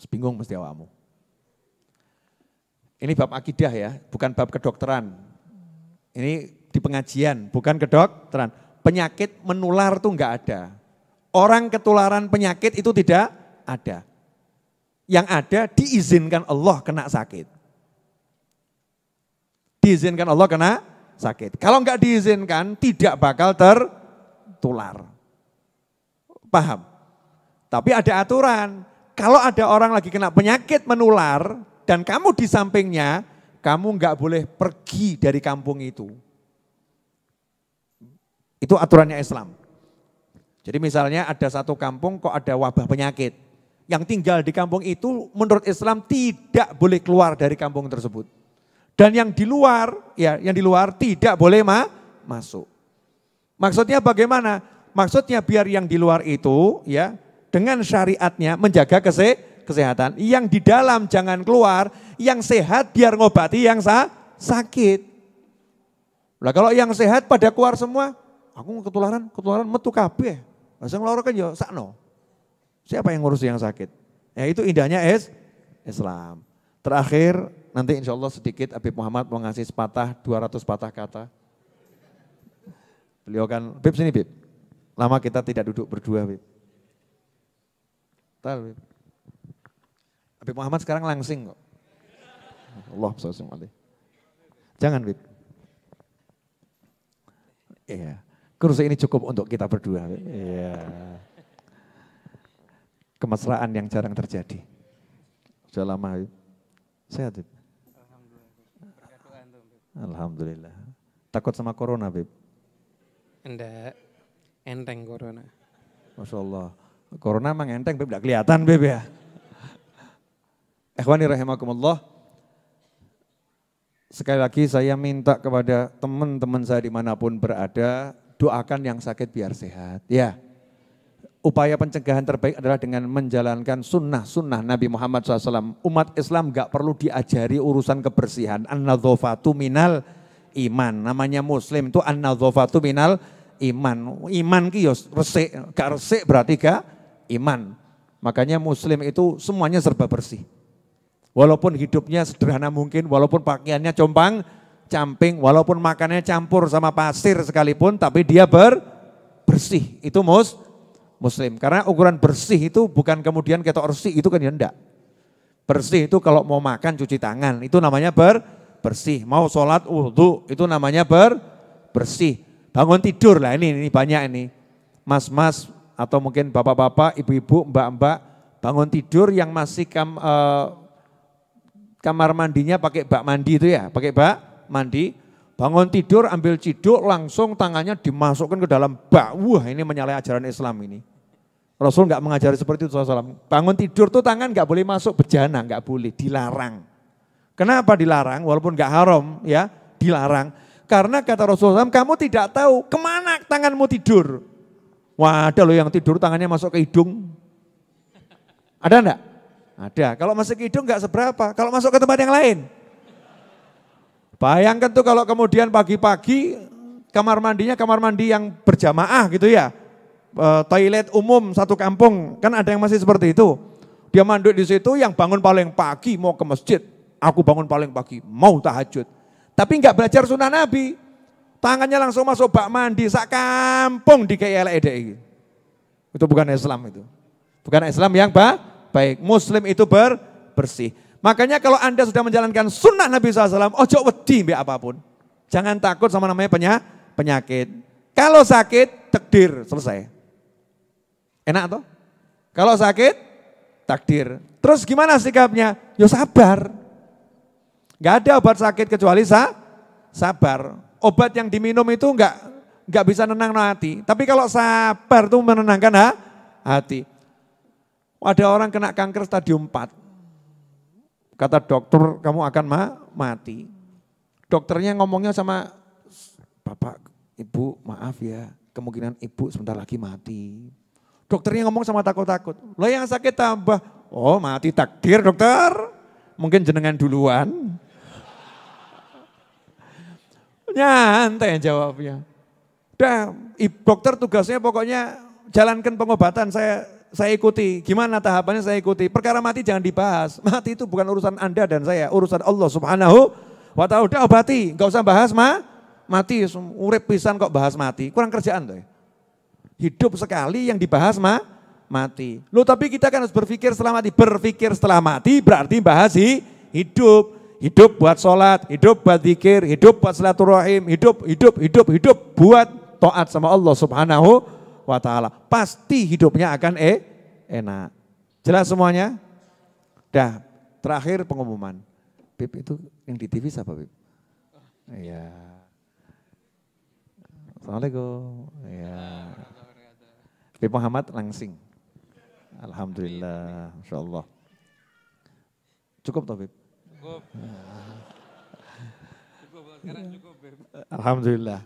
Bingung mesti awakmu. Ini bab akidah ya, bukan bab kedokteran. Ini di pengajian, bukan kedokteran. Penyakit menular itu enggak ada. Orang ketularan penyakit itu tidak ada. Yang ada diizinkan Allah kena sakit. Diizinkan Allah kena sakit. Kalau enggak diizinkan tidak bakal tertular. Paham? Tapi ada aturan. Kalau ada orang lagi kena penyakit menular dan kamu di sampingnya, kamu enggak boleh pergi dari kampung itu. Itu aturannya Islam. Jadi misalnya ada satu kampung kok ada wabah penyakit. Yang tinggal di kampung itu menurut Islam tidak boleh keluar dari kampung tersebut. Dan yang di luar tidak boleh masuk. Maksudnya bagaimana? Maksudnya biar yang di luar itu ya dengan syariatnya menjaga kesehatan. Yang di dalam jangan keluar, yang sehat biar ngobati yang sakit. Lah kalau yang sehat pada keluar semua, aku ketularan metu kabeh. Lah sing lara kan ya sakno. Siapa yang ngurus yang sakit? Ya itu indahnya Islam. Terakhir nanti insya Allah sedikit Habib Muhammad mau ngasih 200 patah kata. Beliau kan, Bib sini Bib. Lama kita tidak duduk berdua Bib. Tahu Bib. Habib Muhammad sekarang langsing kok. Allah SWT. Jangan Bib. Iya. Kursi ini cukup untuk kita berdua. Iya. Kemesraan yang jarang terjadi. Sudah lama Bib. Sehat Bib? Alhamdulillah. Takut sama corona Bib? Enggak, enteng corona. Masya Allah. Corona emang enteng Bib, enggak kelihatan Bib ya? Ikhwani rahimakumullah. Sekali lagi saya minta kepada teman-teman saya dimanapun berada, doakan yang sakit biar sehat. Ya, upaya pencegahan terbaik adalah dengan menjalankan sunnah Nabi Muhammad SAW. Umat Islam gak perlu diajari urusan kebersihan. An-nadzafatu minal iman. Namanya muslim itu an-nadzafatu minal iman. Iman ki yo resik, gak resik berarti gak iman. Makanya muslim itu semuanya serba bersih. Walaupun hidupnya sederhana mungkin, walaupun pakaiannya compang-camping, walaupun makannya campur sama pasir sekalipun, tapi dia bersih. Itu muslim. Karena ukuran bersih itu bukan kemudian ketok resik, itu kan ya enggak. Bersih itu kalau mau makan cuci tangan, itu namanya bersih. Mau sholat wudu, itu namanya bersih. Bangun tidur lah, ini banyak ini. Mas-mas atau mungkin bapak-bapak, ibu-ibu, mbak-mbak, bangun tidur yang masih kamar mandinya pakai bak mandi itu ya, pakai bak mandi. Bangun tidur ambil ciduk langsung tangannya dimasukkan ke dalam bak. Wah, ini menyalahi ajaran Islam ini. Rasul enggak mengajari seperti itu SAW. Bangun tidur tuh tangan enggak boleh masuk bejana, enggak boleh, dilarang. Kenapa dilarang? Walaupun enggak haram ya, dilarang. Karena kata Rasulullah SAW, kamu tidak tahu kemana tanganmu tidur. Wah, ada loh yang tidur tangannya masuk ke hidung. Ada enggak? Ada. Kalau masuk ke hidung enggak seberapa. Kalau masuk ke tempat yang lain. Bayangkan tuh kalau kemudian pagi-pagi kamar mandinya kamar mandi yang berjamaah gitu ya. Toilet umum satu kampung, kan ada yang masih seperti itu. Dia manduk di situ, yang bangun paling pagi mau ke masjid. Aku bangun paling pagi, mau tahajud. Tapi enggak belajar sunnah Nabi. Tangannya langsung masuk bak mandi, sak kampung dikeyelek. Itu bukan Islam itu. Bukan Islam yang baik. Muslim itu bersih. Makanya kalau Anda sudah menjalankan sunnah Nabi SAW, ojo wedi mbek apapun. Jangan takut sama namanya penyakit. Kalau sakit, takdir, selesai. Enak toh? Kalau sakit, takdir. Terus gimana sikapnya? Yo sabar. Gak ada obat sakit kecuali sabar. Obat yang diminum itu enggak bisa nenang hati. Tapi kalau sabar itu menenangkan hati. Ada orang kena kanker stadium 4. Kata dokter kamu akan mati. Dokternya ngomongnya sama bapak, ibu maaf ya, kemungkinan ibu sebentar lagi mati. Dokternya ngomong sama takut-takut. Lo yang sakit tambah, oh mati takdir dokter. Mungkin jenengan duluan. Nyantai jawabnya. Udah, dokter tugasnya pokoknya jalankan pengobatan saya ikuti. Gimana tahapannya saya ikuti. Perkara mati jangan dibahas. Mati itu bukan urusan Anda dan saya, urusan Allah Subhanahu wa ta'ala. Udah obati, enggak usah bahas mati. Urip pisan kok bahas mati. Kurang kerjaan tuh. Hidup sekali yang dibahas mati. Loh tapi kita kan harus berpikir setelah mati. Berpikir setelah mati berarti bahas hidup. Hidup buat sholat, hidup buat zikir, hidup buat silaturahim, hidup buat taat sama Allah Subhanahu wa ta'ala. Pasti hidupnya akan enak. Jelas semuanya? Dah, terakhir pengumuman. Bib itu yang di TV siapa Bib? Iya. Assalamualaikum. Iya. Bib Muhammad Langsing. Alhamdulillah, Masya Allah. Cukup toh Bib? Cukup. Alhamdulillah.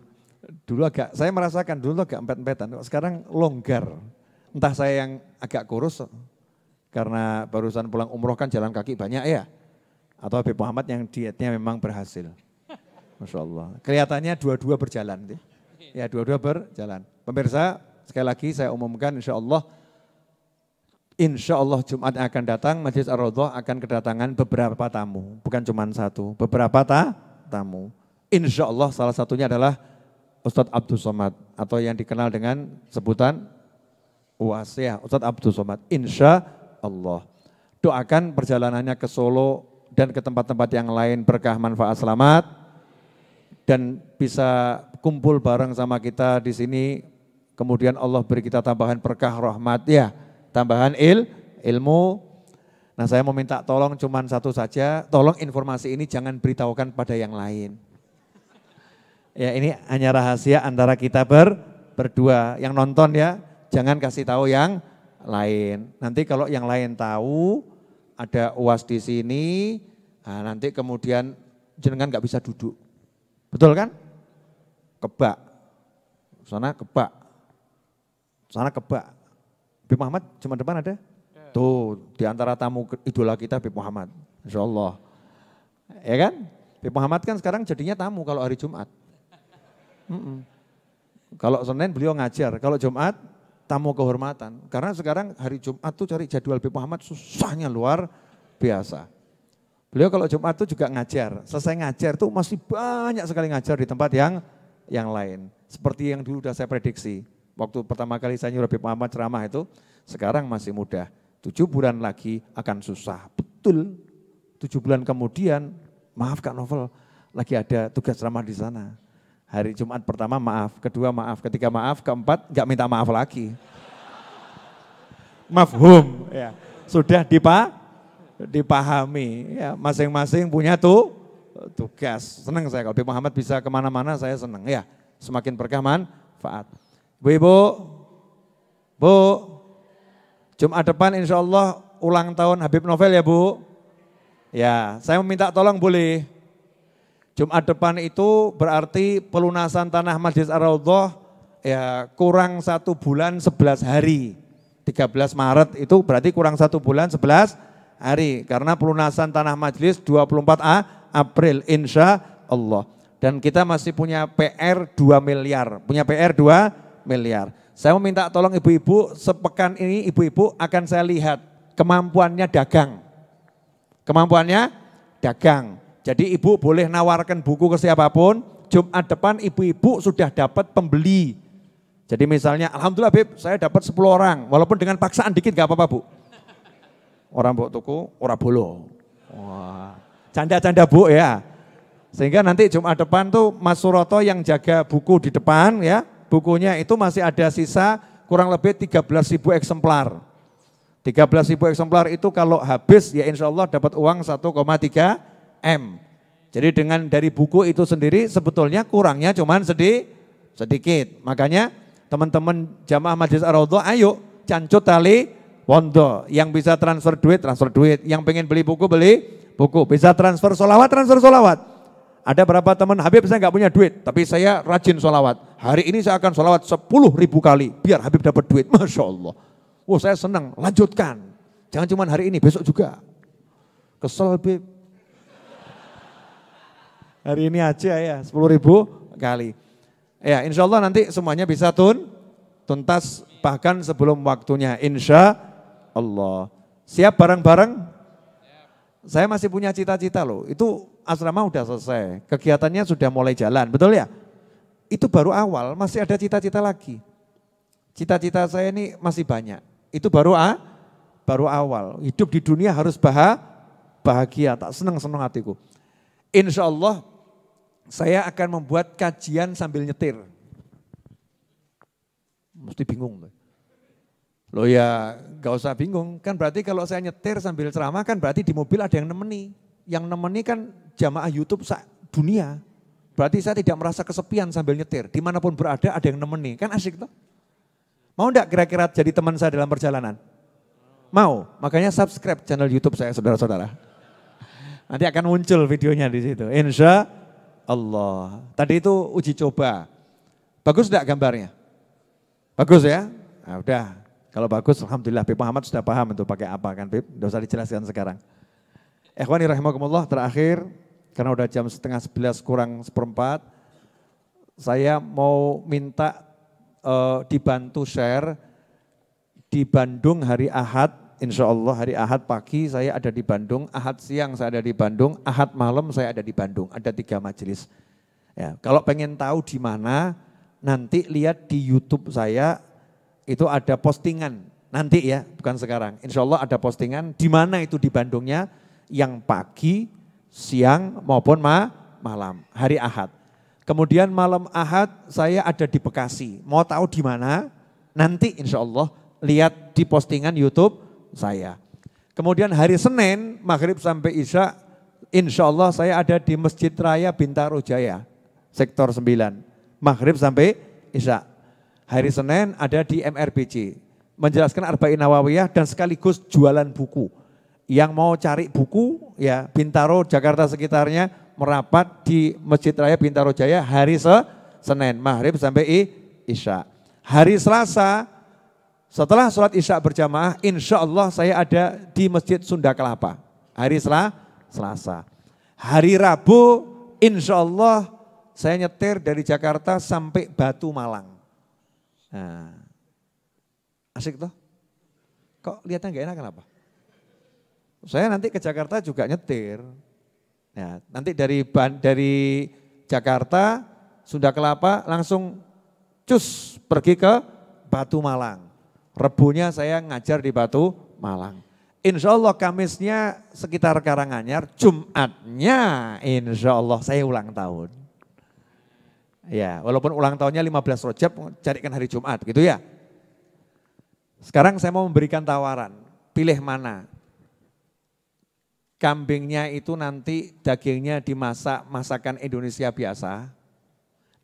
Dulu saya merasakan dulu agak empet-empetan, sekarang longgar. Entah saya yang agak kurus, karena barusan pulang umroh kan jalan kaki banyak ya. Atau Habib Muhammad yang dietnya memang berhasil. Masya Allah. Kelihatannya dua-dua berjalan. Ya dua-dua berjalan. Pemirsa, sekali lagi saya umumkan Insya Allah Jumat yang akan datang, Majelis Ar-Raudhah akan kedatangan beberapa tamu. Bukan cuma satu, beberapa tamu. Insya Allah salah satunya adalah Ustadz Abdul Somad. Atau yang dikenal dengan sebutan UAS ya, Ustadz Abdul Somad. Insya Allah. Doakan perjalanannya ke Solo dan ke tempat-tempat yang lain berkah manfaat selamat. Dan bisa kumpul bareng sama kita di sini. Kemudian Allah beri kita tambahan berkah rahmat ya. Tambahan ilmu. Nah saya mau minta tolong cuman satu saja, tolong informasi ini jangan beritahukan pada yang lain. Ya ini hanya rahasia antara kita berdua. Yang nonton ya, jangan kasih tahu yang lain. Nanti kalau yang lain tahu, ada UAS di sini, nah nanti kemudian jenengan nggak bisa duduk. Betul kan? Kebak. Sana kebak. Sana kebak. Habib Muhammad Jumat depan ada? Tuh, di antara tamu idola kita Habib Muhammad. Insya Allah. Ya kan? Habib Muhammad kan sekarang jadinya tamu kalau hari Jumat. Kalau Senin beliau ngajar, kalau Jumat tamu kehormatan. Karena sekarang hari Jumat tuh cari jadwal Habib Muhammad susahnya luar biasa. Beliau kalau Jumat tuh juga ngajar. Selesai ngajar tuh masih banyak sekali ngajar di tempat yang lain. Seperti yang dulu sudah saya prediksi. Waktu pertama kali saya nyuruh Habib Muhammad ceramah itu, sekarang masih mudah. 7 bulan lagi akan susah. Betul. 7 bulan kemudian, maaf Kak Novel, lagi ada tugas ceramah di sana. Hari Jumat pertama maaf, kedua maaf, ketiga maaf, keempat enggak minta maaf lagi. Mafhum, ya. Sudah dipahami, ya. Masing-masing punya tugas. Senang saya kalau Habib Muhammad bisa kemana-mana, saya senang ya. Semakin berkah manfaat. Bu, Jumat depan insya Allah ulang tahun Habib Novel ya Bu. Ya, saya meminta tolong boleh. Jumat depan itu berarti pelunasan tanah Masjid Ar-Raudhah ya kurang 1 bulan 11 hari. 13 Maret itu berarti kurang 1 bulan 11 hari. Karena pelunasan tanah majelis 24 April insya Allah. Dan kita masih punya PR 2 miliar. Punya PR 2 miliar. Saya meminta tolong ibu-ibu, sepekan ini ibu-ibu akan saya lihat kemampuannya dagang. Kemampuannya dagang. Jadi ibu boleh nawarkan buku ke siapapun, Jumat depan ibu-ibu sudah dapat pembeli. Jadi misalnya, alhamdulillah Bib, saya dapat 10 orang, walaupun dengan paksaan dikit gak apa-apa Bu. Orang mbok tuku, ora bolo. Wah, canda-canda Bu ya. Sehingga nanti Jumat depan tuh Mas Suroto yang jaga buku di depan ya. Bukunya itu masih ada sisa kurang lebih 13.000 eksemplar. 13.000 eksemplar itu kalau habis ya insya Allah dapat uang 1,3 M. Jadi dengan dari buku itu sendiri sebetulnya kurangnya cuman sedikit. Makanya teman-teman jamaah Masjid Ar-Raudhah ayo cancut tali wondo. Yang bisa transfer duit. Yang pengen beli buku. Bisa transfer solawat. Ada berapa teman Habib saya nggak punya duit, tapi saya rajin sholawat. Hari ini saya akan sholawat 10.000 kali, biar Habib dapat duit. Masya Allah. Oh saya senang, lanjutkan. Jangan cuma hari ini, besok juga. Kesel Habib. Hari ini aja ya, 10.000 kali. Ya insya Allah nanti semuanya bisa tuntas bahkan sebelum waktunya. Insya Allah. Siap bareng-bareng? Saya masih punya cita-cita loh, itu asrama udah selesai, kegiatannya sudah mulai jalan, betul ya? Itu baru awal, masih ada cita-cita lagi. Cita-cita saya ini masih banyak, itu baru awal. Hidup di dunia harus bahagia, tak senang-senang hatiku. Insya Allah saya akan membuat kajian sambil nyetir. Mesti bingung tuh. Loh ya gak usah bingung, kan berarti kalau saya nyetir sambil ceramah kan berarti di mobil ada yang nemeni. Yang nemeni kan jamaah YouTube dunia. Berarti saya tidak merasa kesepian sambil nyetir. Dimanapun berada ada yang nemeni, kan asik tuh. Mau enggak kira-kira jadi teman saya dalam perjalanan? Mau, makanya subscribe channel YouTube saya saudara-saudara. Nanti akan muncul videonya di situ, insya Allah. Tadi itu uji coba, bagus enggak gambarnya? Bagus ya? Nah, udah. Kalau bagus, alhamdulillah Habib Muhammad sudah paham untuk pakai apa kan Habib, tidak usah dijelaskan sekarang. Ikhwani rahimakumullah, terakhir, karena udah jam 10:30 kurang 1/4, saya mau minta dibantu share di Bandung hari Ahad, insya Allah hari Ahad pagi saya ada di Bandung, Ahad siang saya ada di Bandung, Ahad malam saya ada di Bandung, ada 3 majelis. Ya, kalau pengen tahu di mana, nanti lihat di YouTube saya. Itu ada postingan nanti ya, bukan sekarang. Insya Allah ada postingan di mana itu di Bandungnya, yang pagi, siang maupun malam, hari Ahad. Kemudian malam Ahad saya ada di Bekasi. Mau tahu di mana? Nanti insya Allah lihat di postingan YouTube saya. Kemudian hari Senin, maghrib sampai Isya, insya Allah saya ada di Masjid Raya Bintaro Jaya, sektor 9, maghrib sampai Isya. Hari Senin ada di MRBC, menjelaskan Arba'in Nawawiyah dan sekaligus jualan buku. Yang mau cari buku ya Bintaro Jakarta sekitarnya merapat di Masjid Raya Bintaro Jaya hari Senin maghrib sampai Isya. Hari Selasa setelah sholat Isya berjamaah insya Allah saya ada di Masjid Sunda Kelapa. Hari Selasa. Hari Rabu insya Allah saya nyetir dari Jakarta sampai Batu Malang. Nah, asik toh? Kok lihatnya gak enak kenapa? Saya nanti ke Jakarta juga nyetir. Ya, nanti dari Jakarta, Sunda Kelapa langsung cus pergi ke Batu Malang. Rebunya saya ngajar di Batu Malang. Insya Allah Kamisnya sekitar Karanganyar, Jumatnya insya Allah saya ulang tahun. Ya, walaupun ulang tahunnya 15 Rajab, carikan hari Jumat gitu ya. Sekarang saya mau memberikan tawaran, pilih mana? Kambingnya itu nanti dagingnya dimasak masakan Indonesia biasa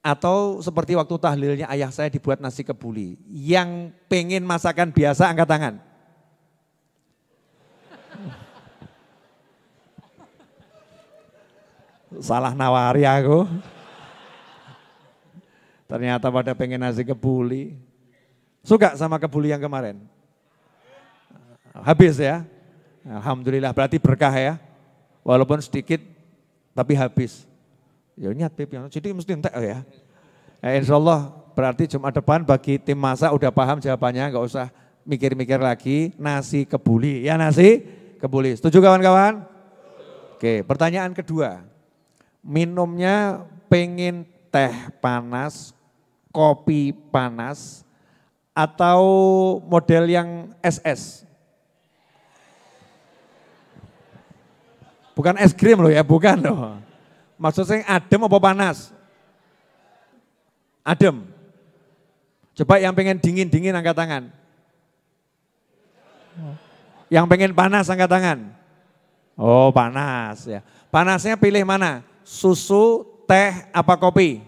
atau seperti waktu tahlilnya ayah saya dibuat nasi kebuli. Yang pengen masakan biasa angkat tangan. Salah nawari aku. Ternyata pada pengen nasi kebuli. Suka sama kebuli yang kemarin? Habis ya? Alhamdulillah berarti berkah ya, walaupun sedikit tapi habis. Ya niat Beb, jadi mesti entek ya. Insya Allah berarti Jumat depan bagi tim masak udah paham jawabannya, nggak usah mikir-mikir lagi. Nasi kebuli, ya nasi kebuli. Setuju kawan-kawan? Oke, pertanyaan kedua. Minumnya pengen teh panas, kopi panas, atau model yang SS? Bukan es krim loh ya, bukan loh. Maksudnya adem apa panas? Adem. Coba yang pengen dingin-dingin angkat tangan. Yang pengen panas angkat tangan. Oh panas ya. Panasnya pilih mana? Susu, teh, apa kopi?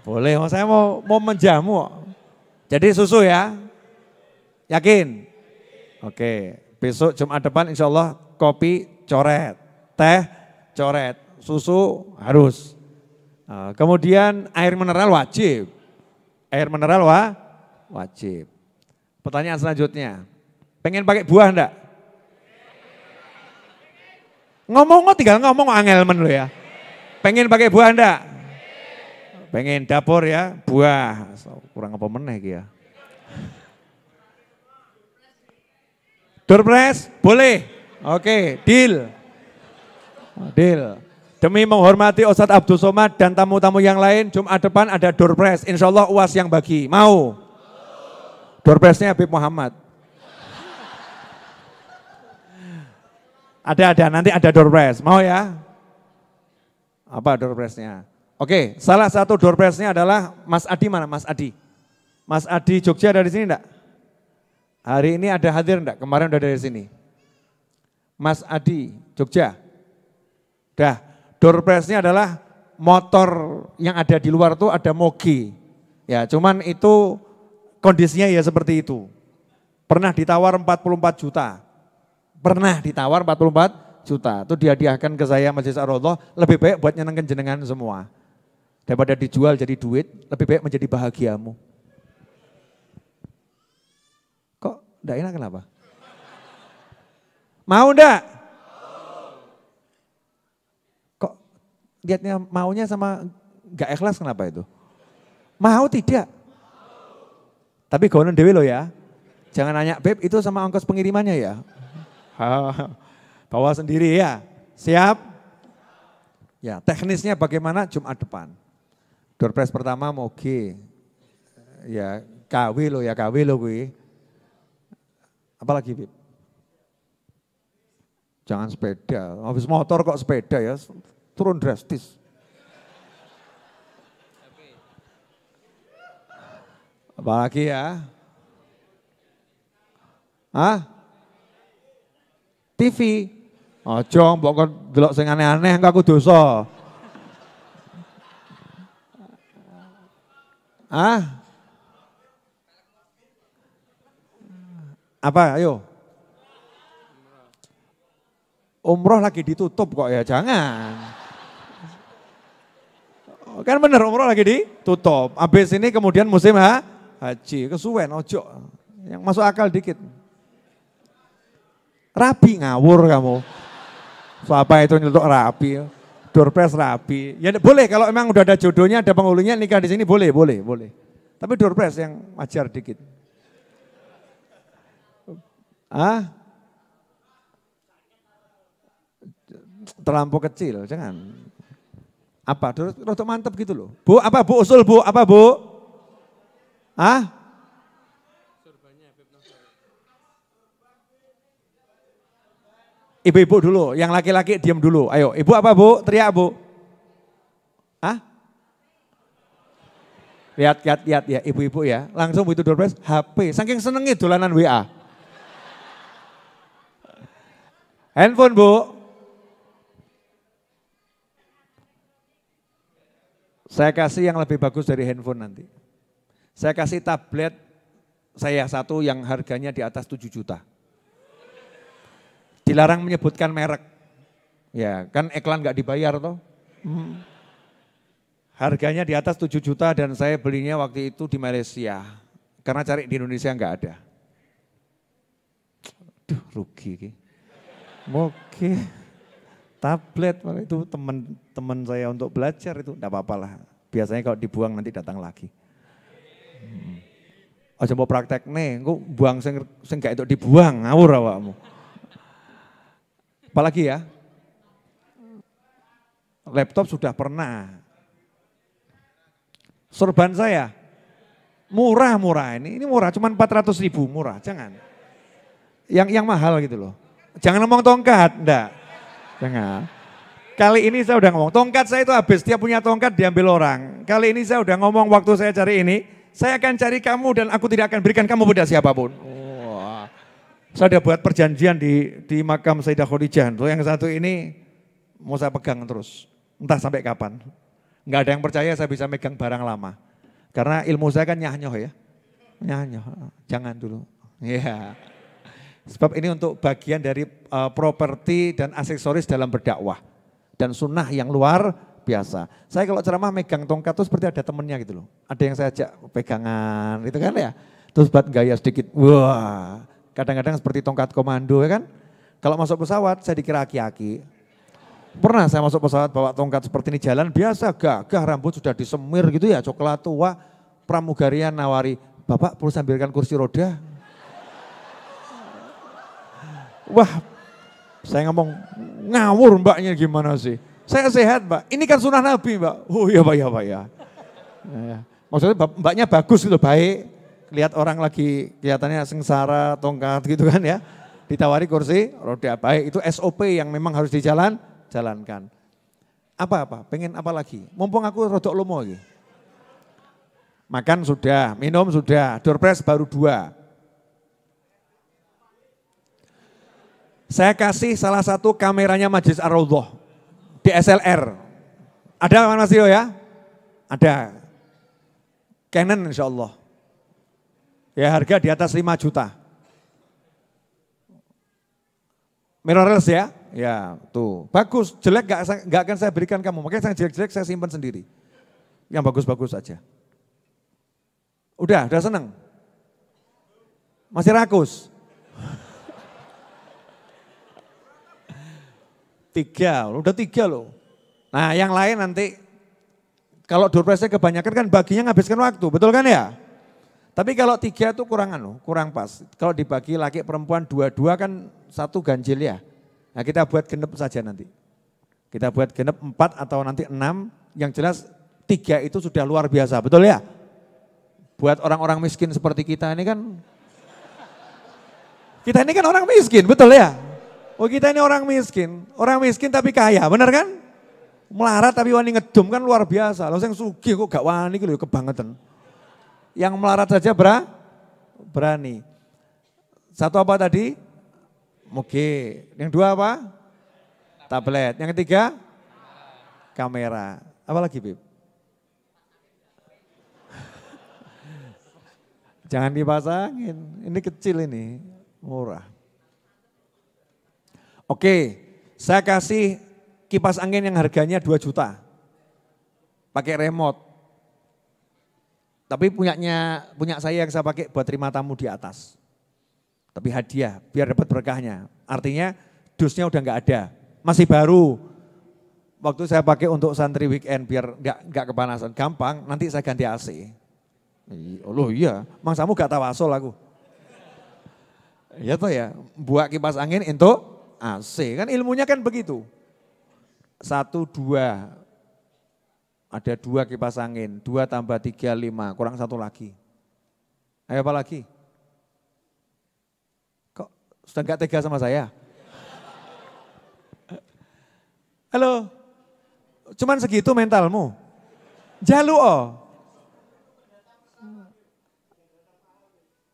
Boleh, saya mau menjamu. Jadi susu ya? Yakin? Oke, besok Jumat depan insya Allah kopi coret, teh coret, susu harus. Nah, kemudian air mineral wajib. Air mineral wajib. Pertanyaan selanjutnya, pengen pakai buah enggak? Ngomong tinggal ngomong angelmen lo ya. Pengen pakai buah enggak? Pengen dapur ya, buah. Kurang apa meneh ya. Door prize? Boleh. Oke, deal. Deal. Demi menghormati Ustadz Abdul Somad dan tamu-tamu yang lain, Jumat depan ada door prize. Insya Allah UAS yang bagi. Mau? Door prize-nya Habib Muhammad. Ada, nanti ada door prize. Mau ya? Apa door prize-nya? Oke, salah satu door prize-nya adalah Mas Adi mana? Mas Adi. Mas Adi Jogja ada di sini enggak? Hari ini ada hadir enggak? Kemarin udah dari sini. Mas Adi, Jogja. Dah, door prize-nya adalah motor yang ada di luar tuh ada moge. Ya, cuman itu kondisinya ya seperti itu. Pernah ditawar 44 juta. Pernah ditawar 44 juta. Itu dihadiahkan ke saya Masjid Ar-Raudhah, lebih baik buat nyenengkan jenengan semua. Daripada dijual jadi duit, lebih baik menjadi bahagiamu. Enggak enak kenapa? Mau enggak? Kok lihatnya maunya sama enggak ikhlas kenapa itu? Mau tidak? Tapi gonen dewe lo ya. Jangan nanya, Beb itu sama ongkos pengirimannya ya. Bawa sendiri ya. Siap? Ya, teknisnya bagaimana Jumat depan. Door prize pertama moge. Ya, KW lo ya, KW lo gue. Apalagi Bib? Jangan sepeda, habis motor kok sepeda ya, turun drastis. Apalagi ya? Hah? TV. Ojo mbok kon delok sing aneh-aneh engko aku dosa. Hah? Apa? Ayo. Umroh lagi ditutup kok ya, jangan. Kan bener umroh lagi ditutup. Habis ini kemudian musim haji, kesuwen ojo. Yang masuk akal dikit. Rabi ngawur kamu. Siapa itu nyelutuk rabi? Doorpress rabi. Ya boleh kalau memang udah ada jodohnya, ada penghulunya nikah di sini boleh. Tapi doorpress yang wajar dikit. Terlampau kecil, jangan. Apa? Rotok mantep gitu loh. Bu, apa Bu usul Bu? Apa Bu? Ibu-ibu dulu, yang laki-laki diam dulu. Ayo, ibu apa Bu? Teriak Bu. Lihat ya, ibu-ibu ya. Langsung itu doorpress, HP. Saking senengnya dolanan WA. Handphone Bu. Saya kasih yang lebih bagus dari handphone nanti. Saya kasih tablet saya satu yang harganya di atas 7 juta. Dilarang menyebutkan merek. Ya kan iklan gak dibayar toh. Harganya di atas 7 juta dan saya belinya waktu itu di Malaysia. Karena cari di Indonesia gak ada. Duh rugi. Oke. Tablet itu teman saya untuk belajar itu enggak apa-apa lah. Biasanya kalau dibuang nanti datang lagi. Aja mau praktek nih, engko buang sing gak itu dibuang, ngawur awakmu. Apalagi ya? Laptop sudah pernah. Sorban saya murah ini murah, cuma 400.000 murah, jangan. Yang mahal gitu loh. Jangan ngomong tongkat, enggak. Jangan. Kali ini saya udah ngomong, tongkat saya itu habis, dia punya tongkat diambil orang. Kali ini saya udah ngomong waktu saya cari ini, saya akan cari kamu dan aku tidak akan berikan kamu pada siapapun. Wah. Saya udah buat perjanjian di makam Sayyidah Khadijah. Yang satu ini mau saya pegang terus, entah sampai kapan. Enggak ada yang percaya saya bisa megang barang lama. Karena ilmu saya kan nyah-nyoh ya. Nyah-nyoh, jangan dulu. Iya. Sebab ini untuk bagian dari properti dan aksesoris dalam berdakwah. Dan sunnah yang luar biasa. Saya kalau ceramah megang tongkat itu seperti ada temennya gitu loh. Ada yang saya ajak pegangan gitu kan ya. Terus buat gaya sedikit, wah kadang-kadang seperti tongkat komando ya kan. Kalau masuk pesawat saya dikira aki-aki. Pernah saya masuk pesawat bawa tongkat seperti ini jalan biasa gagah rambut sudah disemir gitu ya coklat tua. Pramugarian nawari, Bapak perlu sambilkan kursi roda. Wah, saya ngomong ngawur mbaknya gimana sih? Saya sehat mbak, ini kan sunnah Nabi mbak. Oh iya pak ya. Maksudnya mbaknya bagus gitu, baik. Lihat orang lagi kelihatannya sengsara, tongkat gitu kan ya. Ditawari kursi roda, baik itu SOP yang memang harus jalankan. Apa? Pengen apa lagi? Mumpung aku rodok lomo lagi. Makan sudah, minum sudah, doorpress baru 2. Saya kasih salah satu kameranya Majlis Ar-Raudhah, DSLR. Ada Mas Tio ya? Ada. Canon insya Allah. Ya harga di atas 5 juta. Mirrorless ya? Ya tuh, bagus. Jelek gak akan saya berikan kamu, makanya yang jelek-jelek saya simpan sendiri. Yang bagus-bagus saja. Udah seneng? Masih rakus? 3, udah 3 loh. Nah yang lain nanti, kalau doorpressnya kebanyakan kan baginya ngabiskan waktu, betul kan ya? Tapi kalau 3 itu kurang pas. Kalau dibagi laki perempuan 2 kan 1 ganjil ya. Nah kita buat genep saja nanti. Kita buat genep 4 atau nanti 6, yang jelas 3 itu sudah luar biasa, betul ya? Buat orang-orang miskin seperti kita ini kan orang miskin, betul ya? Oh kita ini orang miskin tapi kaya, benar kan? Melarat tapi wani ngedum kan luar biasa. Lalu yang sugih kok gak wani gitu kebangetan. Yang melarat saja berani. 1 apa tadi? Moge. Yang 2 apa? Tablet. Yang 3? Kamera. Apa lagi Bib? Jangan dipasangin, ini kecil ini. Murah. Oke, saya kasih kipas angin yang harganya 2 juta. Pakai remote. Tapi punya saya yang saya pakai buat terima tamu di atas. Tapi hadiah, biar dapat berkahnya. Artinya dusnya udah nggak ada, masih baru. Waktu saya pakai untuk santri weekend biar nggak kepanasan, gampang. Nanti saya ganti AC. Loh iya, mangsamu gak tawasul aku. Ya toh ya, buat kipas angin untuk AC, kan ilmunya kan begitu. 1, 2, ada 2 kipas angin, 2 tambah 3, 5, kurang 1 lagi. Ayo apa lagi? Kok sudah gak tega sama saya? Halo, cuman segitu mentalmu? Jalu oh.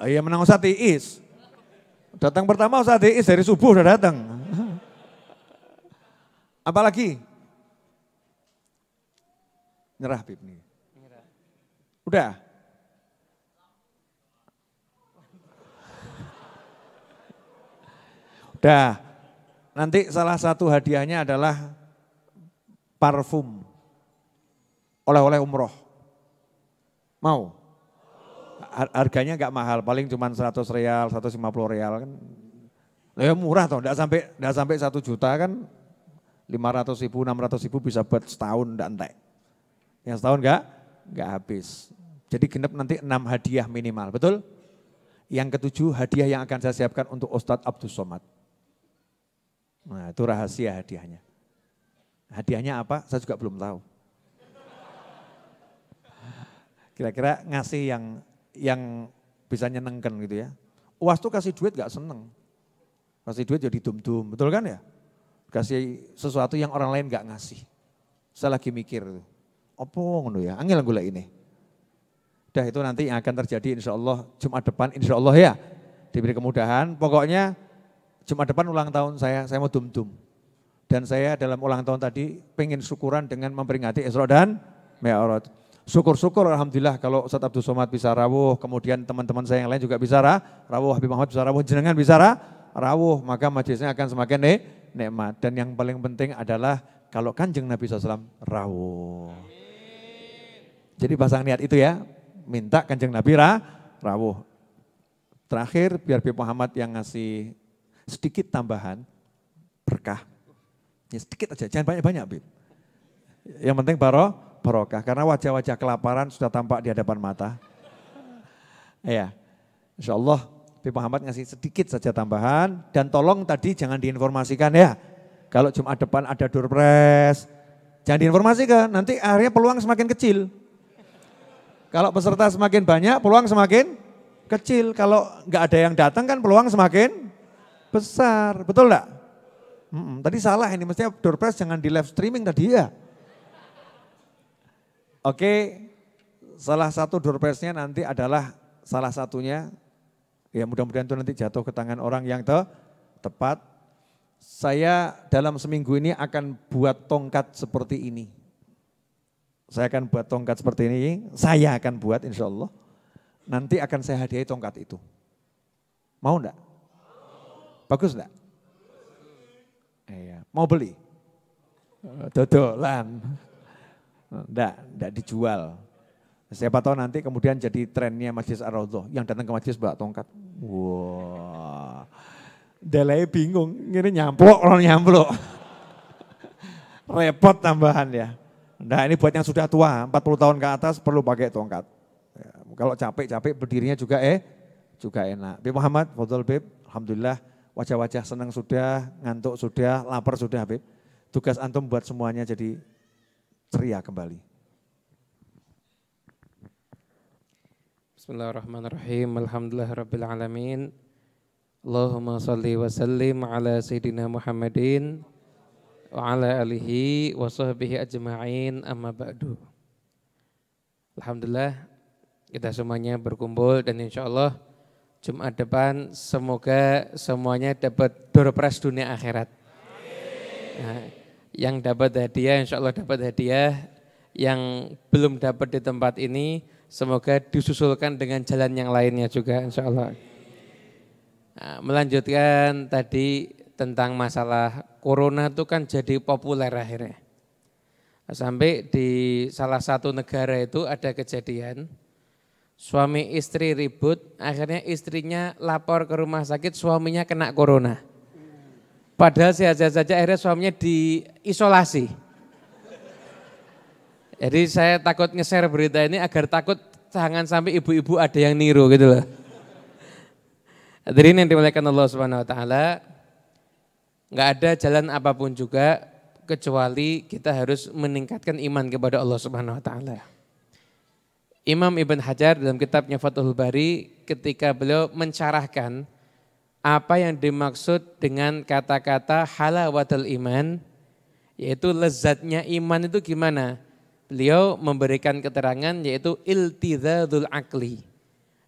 Oh iya menang Ustadz Iis. Datang pertama Ustadz Iis dari subuh udah datang. Apalagi? Nyerah Bib nih. Udah? Udah. Nanti salah satu hadiahnya adalah parfum. Oleh-oleh umroh. Mau? Harganya enggak mahal, paling cuma 100 real, 150 real kan. Ya murah toh, enggak sampai 1 juta kan. 500 ribu, 600 ribu bisa buat setahun enggak entek. Yang setahun enggak habis. Jadi genep nanti 6 hadiah minimal, betul? Yang ke-7 hadiah yang akan saya siapkan untuk Ustadz Abdus Somad. Nah itu rahasia hadiahnya. Hadiahnya apa? Saya juga belum tahu. Kira-kira ngasih yang bisa nyenengkan gitu ya. UAS tuh kasih duit gak seneng. Kasih duit jadi dum-dum, betul kan ya? Kasih sesuatu yang orang lain gak ngasih. Saya lagi mikir, apa ngono ya, angel gula ini. Udah itu nanti yang akan terjadi insya Allah Jumat depan, insya Allah ya. Diberi kemudahan, pokoknya Jumat depan ulang tahun saya mau dum-dum. Dan saya dalam ulang tahun tadi pengen syukuran dengan memperingati Isra dan Mi'raj. Syukur-syukur alhamdulillah kalau Ustadz Abdus Somad bisa rawuh, kemudian teman-teman saya yang lain juga bisa rawuh, Habib Muhammad bisa rawuh, jenengan bisa rawuh, maka majelisnya akan semakin nikmat. Dan yang paling penting adalah kalau Kanjeng Nabi SAW rawuh. Jadi pasang niat itu ya, minta Kanjeng Nabi rawuh. Terakhir biar Habib Muhammad yang ngasih sedikit tambahan berkah. Ya sedikit aja, jangan banyak-banyak Habib. Yang penting barokah, karena wajah-wajah kelaparan sudah tampak di hadapan mata. Ya, insya Allah Habib Muhammad ngasih sedikit saja tambahan, dan tolong tadi jangan diinformasikan ya. Kalau Jumat depan ada door prize, jangan diinformasikan, nanti akhirnya peluang semakin kecil. Kalau peserta semakin banyak, peluang semakin kecil. Kalau nggak ada yang datang kan peluang semakin besar, betul enggak? Tadi salah ini, mestinya door prize jangan di live streaming tadi ya. Oke, salah satu door prize-nya nanti adalah salah satunya, ya mudah-mudahan itu nanti jatuh ke tangan orang yang tepat. Saya dalam seminggu ini akan buat tongkat seperti ini. Saya akan buat tongkat seperti ini, saya akan buat insya Allah. Nanti akan saya hadiahi tongkat itu. Mau enggak? Bagus enggak? Iya. Mau beli? Dodolan. Enggak dijual. Siapa tahu nanti kemudian jadi trennya Majelis Ar-Raudhah, yang datang ke majelis bawa tongkat. Wah. Delay bingung, ini nyamplok, orang nyamplok. Repot tambahan ya. Nah ini buat yang sudah tua, 40 tahun ke atas perlu pakai tongkat. Ya, kalau capek-capek berdirinya juga enak. Habib Muhammad, Fadhol Habib, alhamdulillah wajah-wajah senang sudah, ngantuk sudah, lapar sudah Habib. Tugas antum buat semuanya jadi ceria kembali. Bismillahirrahmanirrahim. Alhamdulillahirabbil alamin. Allahumma shalli wa sallim ala sayyidina Muhammadin wa ala alihi wa sahbihi ajma'in, amma ba'du. Alhamdulillah kita semuanya berkumpul dan insya Allah Jumat depan semoga semuanya dapat door prize dunia akhirat. Nah, yang dapat hadiah insya Allah dapat hadiah, yang belum dapat di tempat ini semoga disusulkan dengan jalan yang lainnya juga insya Allah. Nah, melanjutkan tadi tentang masalah corona itu kan jadi populer akhirnya. Sampai di salah satu negara itu ada kejadian suami istri ribut, akhirnya istrinya lapor ke rumah sakit suaminya kena corona. Padahal sehat-sehat saja akhirnya suaminya diisolasi. Jadi saya takut nge-share berita ini agar takut jangan sampai ibu-ibu ada yang niru gitu loh. Hadirin yang dimuliakan Allah Subhanahu wa taala, enggak ada jalan apapun juga kecuali kita harus meningkatkan iman kepada Allah Subhanahu wa taala. Imam Ibn Hajar dalam kitabnya Fathul Bari ketika beliau mencarahkan apa yang dimaksud dengan kata-kata halawatul iman, yaitu lezatnya iman itu gimana? Beliau memberikan keterangan yaitu iltizadul akli,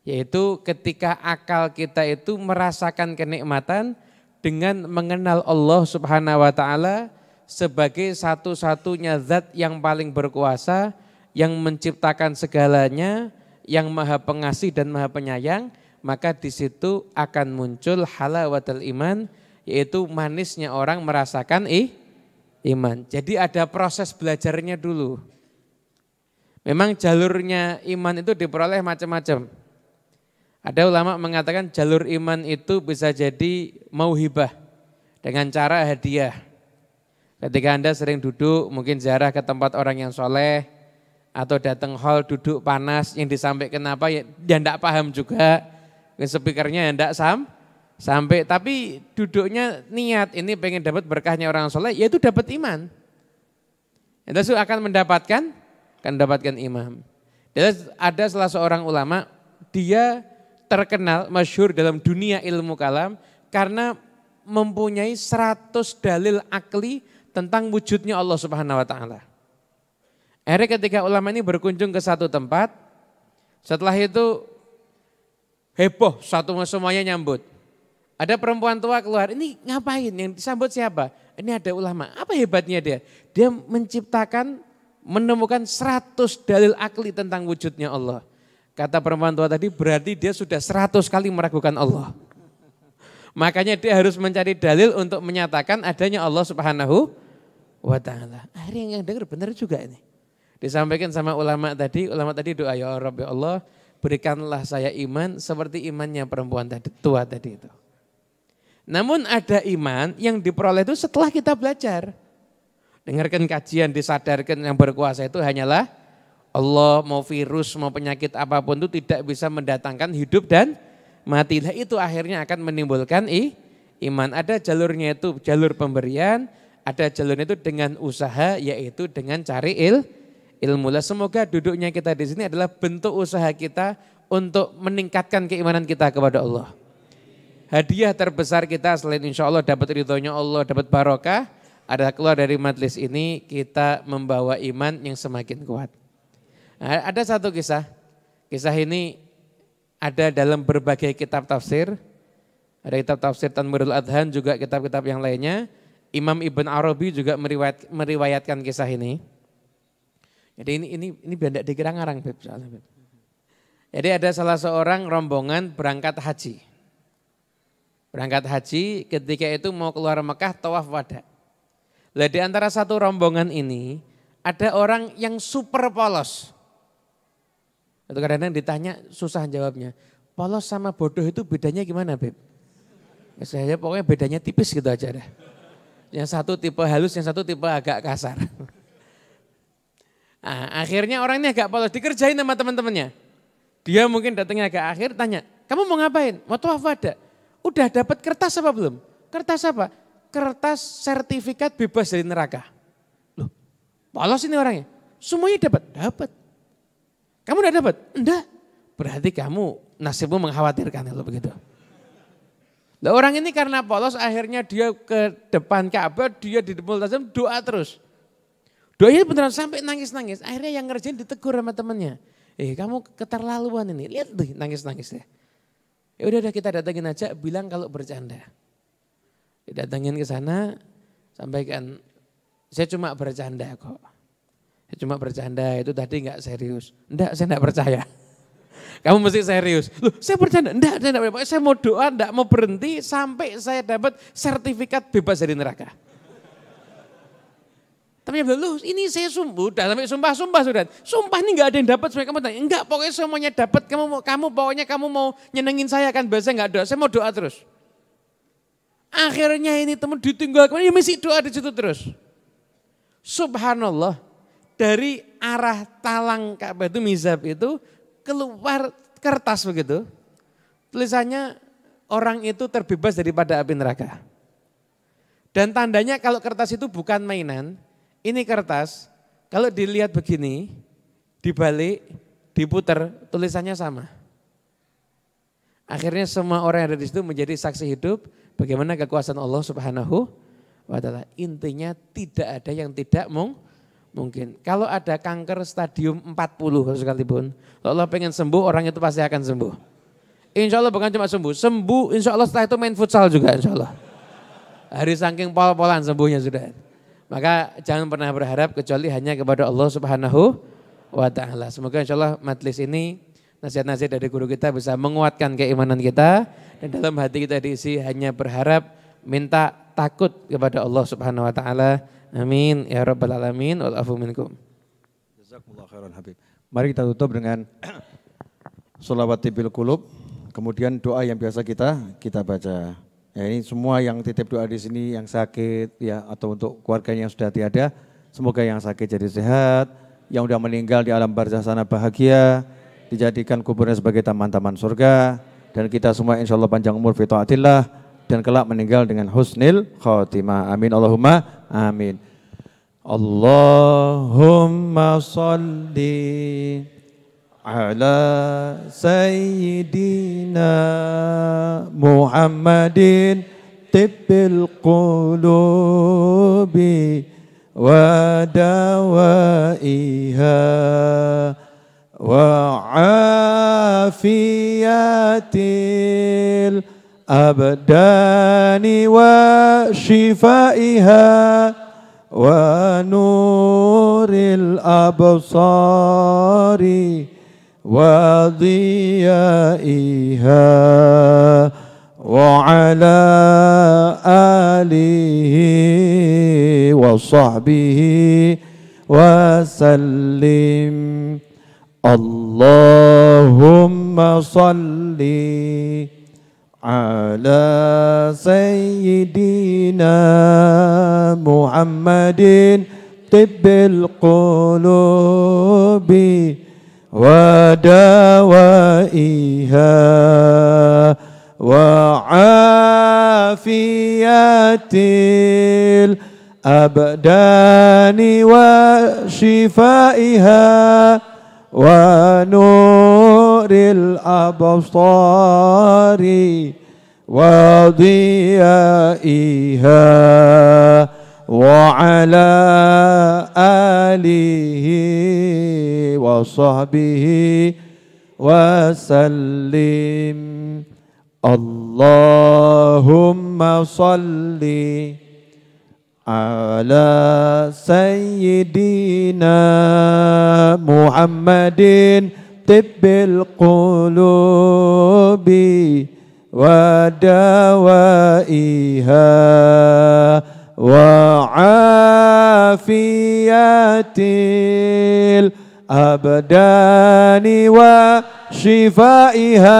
yaitu ketika akal kita itu merasakan kenikmatan dengan mengenal Allah Subhanahu wa taala sebagai satu-satunya zat yang paling berkuasa, yang menciptakan segalanya, yang maha pengasih dan maha penyayang, maka di situ akan muncul halawatul iman, yaitu manisnya orang merasakan iman. Jadi ada proses belajarnya dulu. Memang jalurnya iman itu diperoleh macam-macam. Ada ulama mengatakan jalur iman itu bisa jadi mauhibah dengan cara hadiah. Ketika Anda sering duduk mungkin ziarah ke tempat orang yang soleh, atau datang hall duduk panas yang disampaikan apa ya tidak paham juga, speakernya tidak sampai, tapi duduknya niat ini pengen dapat berkahnya orang soleh, yaitu dapat iman. Itu akan mendapatkan imam. Dan ada salah seorang ulama, dia terkenal masyhur dalam dunia ilmu kalam karena mempunyai 100 dalil akli tentang wujudnya Allah Subhanahu wa taala. Akhirnya ketika ulama ini berkunjung ke satu tempat, setelah itu heboh, semuanya nyambut. Ada perempuan tua keluar, ini ngapain? Yang disambut siapa? Ini ada ulama. Apa hebatnya dia? Dia menemukan 100 dalil akli tentang wujudnya Allah. Kata perempuan tua tadi, berarti dia sudah 100 kali meragukan Allah. Makanya dia harus mencari dalil untuk menyatakan adanya Allah Subhanahu wa taala. Akhirnya yang dengar benar juga ini. Disampaikan sama ulama tadi doa, ya Rabbi Allah, berikanlah saya iman seperti imannya perempuan tua tadi itu. Namun ada iman yang diperoleh itu setelah kita belajar. Dengarkan kajian, disadarkan yang berkuasa itu hanyalah Allah, mau virus, mau penyakit apapun itu tidak bisa mendatangkan hidup dan mati. Itu akhirnya akan menimbulkan iman. Ada jalurnya itu jalur pemberian, ada jalurnya itu dengan usaha, yaitu dengan cari ilmu. Semoga duduknya kita di sini adalah bentuk usaha kita untuk meningkatkan keimanan kita kepada Allah. Hadiah terbesar kita selain insya Allah dapat ridhonya Allah, dapat barokah, adalah keluar dari majelis ini kita membawa iman yang semakin kuat. Nah, ada satu kisah ini ada dalam berbagai kitab tafsir, ada kitab tafsir Tanwirul Adhan, juga kitab-kitab yang lainnya. Imam Ibn Arabi juga meriwayatkan kisah ini. Jadi ini biar tidak dikira ngarang, Beb. Jadi ada salah seorang rombongan berangkat haji. Ketika itu mau keluar Mekah tawaf wada. Lah di antara satu rombongan ini ada orang yang super polos. Itu kadang-kadang ditanya susah jawabnya. Polos sama bodoh itu bedanya gimana, Beb? Saya pokoknya bedanya tipis gitu aja deh. Yang satu tipe halus, yang satu tipe agak kasar. Nah, akhirnya orang ini agak polos, dikerjain sama teman-temannya. Dia mungkin datangnya agak akhir, tanya, kamu mau ngapain? Mau tawaf wada? Udah dapat kertas apa belum? Kertas apa? Kertas sertifikat bebas dari neraka. Loh, polos ini orangnya. Semuanya dapat. Kamu udah dapat? Enggak. Berarti kamu nasibmu mengkhawatirkan kalau begitu. Nah, orang ini karena polos akhirnya dia ke depan Ka'bah, dia di Multazam doa terus. Doanya beneran sampai nangis-nangis. Akhirnya yang ngerjain ditegur sama temannya. Kamu keterlaluan ini. Lihat tuh nangis-nangis ya. Ya udah kita datangin aja, bilang kalau bercanda. Datangin ke sana, sampaikan, saya cuma bercanda kok. Saya cuma bercanda, itu tadi enggak serius. Enggak, saya enggak percaya. Kamu mesti serius. Loh, saya bercanda. Enggak, saya mau doa, enggak mau berhenti sampai saya dapat sertifikat bebas dari neraka. Tapi dia bilang, loh ini saya udah sampai sumpah sudah. Sumpah ini enggak ada yang dapat. Kamu tanya, enggak pokoknya semuanya dapat. Kamu mau nyenengin saya kan. Biasanya enggak doa, saya mau doa terus. Akhirnya ini teman ditinggalkan, ya mesti doa di situ terus. Subhanallah, dari arah talang Ka'bah itu mizab itu keluar kertas begitu. Tulisannya orang itu terbebas daripada api neraka. Dan tandanya kalau kertas itu bukan mainan, ini kertas kalau dilihat begini, dibalik, diputer, tulisannya sama. Akhirnya semua orang yang ada di situ menjadi saksi hidup bagaimana kekuasaan Allah Subhanahu wa Ta'ala. Intinya tidak ada yang tidak mungkin. Kalau ada kanker stadium 40 sekalipun, kalau Allah pengen sembuh, orang itu pasti akan sembuh. Insya Allah bukan cuma sembuh insya Allah setelah itu main futsal juga insya Allah. Hari saking pol-polan sembuhnya sudah. Maka jangan pernah berharap kecuali hanya kepada Allah Subhanahu wa Ta'ala. Semoga insya Allah majelis ini, nasihat-nasihat dari guru kita bisa menguatkan keimanan kita. Dan dalam hati kita diisi hanya berharap, minta takut kepada Allah Subhanahu wa Ta'ala. Amin ya rabbal alamin wal afu minkum. Jazakumullah khairan Habib. Mari kita tutup dengan sholawat bil qulub, kemudian doa yang biasa kita baca. Ya, ini semua yang titip doa di sini yang sakit ya atau untuk keluarganya yang sudah tiada, semoga yang sakit jadi sehat, yang sudah meninggal di alam barzah sana bahagia, dijadikan kuburnya sebagai taman-taman surga, dan kita semua insya Allah panjang umur fi taatillah dan kelak meninggal dengan husnil khotimah. Amin Allahumma amin. Allahumma salli ala sayyidina Muhammadin tibbil qulubi wa dawaiha wa afiyatil abdani wa shifaiha wa nuril absari wa dhiyaiha wa ala alihi wa sahbihi wa sallim. Allahumma salli ala sayyidina Muhammadin tibbil qulubi wa dawaiha wa afiyatil abdani wa shifaiha wa nuril absari wa dhiyaiha wa ala alihi wa sahbihi wa sallim. Allahumma salli ala sayyidina Muhammadin tibbil qulubi wa dawaiha wa afiyatil abdani wa shifaiha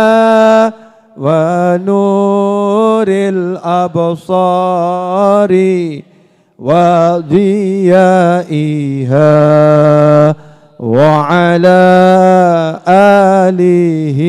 wa nuril absari wa dhiyaiha wa ala alihi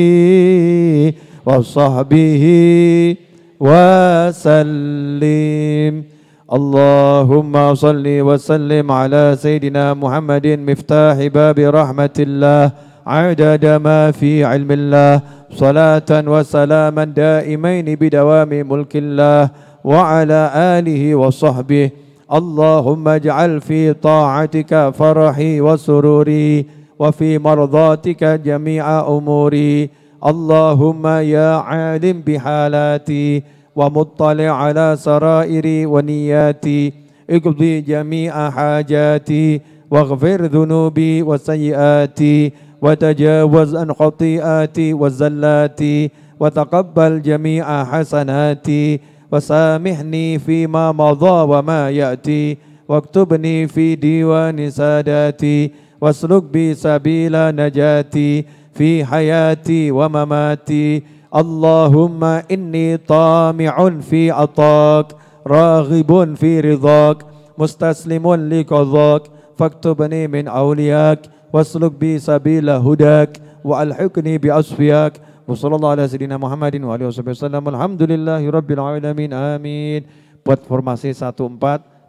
wa sahbihi wa sallim. Allahumma salli wa sallim ala sayyidina Muhammadin miftahi babi rahmatillah adada ma fi ilmillah salatan wa salaman daimaini bidawami mulkillah wa ala alihi wa sahbihi. Allahumma ij'al fi ta'atika farahi wa sururi wa fi mardatika jami'a umuri. Allahumma ya alim bihalati wa muttali' ala sarairi wa niyati iqdi jami'a hajati waghfir dhunubi wa sayyiati وتجاوز عن خطيئاتي وزلاتي وتقبل جميع حسناتي وسامحني فيما مضى وما يأتي واكتبني في ديوان ساداتي واسلك بي سبيل نجاتي في حياتي ومماتي اللهم إني طامع في عطاك راغب في رضاك مستسلم لقضاك فاكتبني من أولياك واسلك بي سبيل هداك وألحقني بأصفياك وصلى الله على سيدنا Muhammadin wa alihi wasallam. Alhamdulillahi rabbil alamin. Amin. Buat formasi 14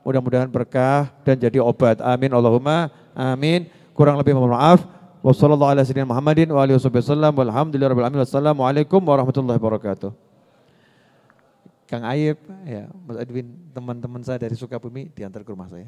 mudah-mudahan berkah dan jadi obat. Amin Allahumma amin. Kurang lebih mohon maaf. Wassallallahu ala sayyidina Muhammadin wa alihi wasallam. Walhamdulillahi rabbil alamin. Wassalamualaikum warahmatullahi wabarakatuh. Kang Ayib, ya, Mas Edwin, teman-teman saya dari Sukabumi diantar ke rumah saya.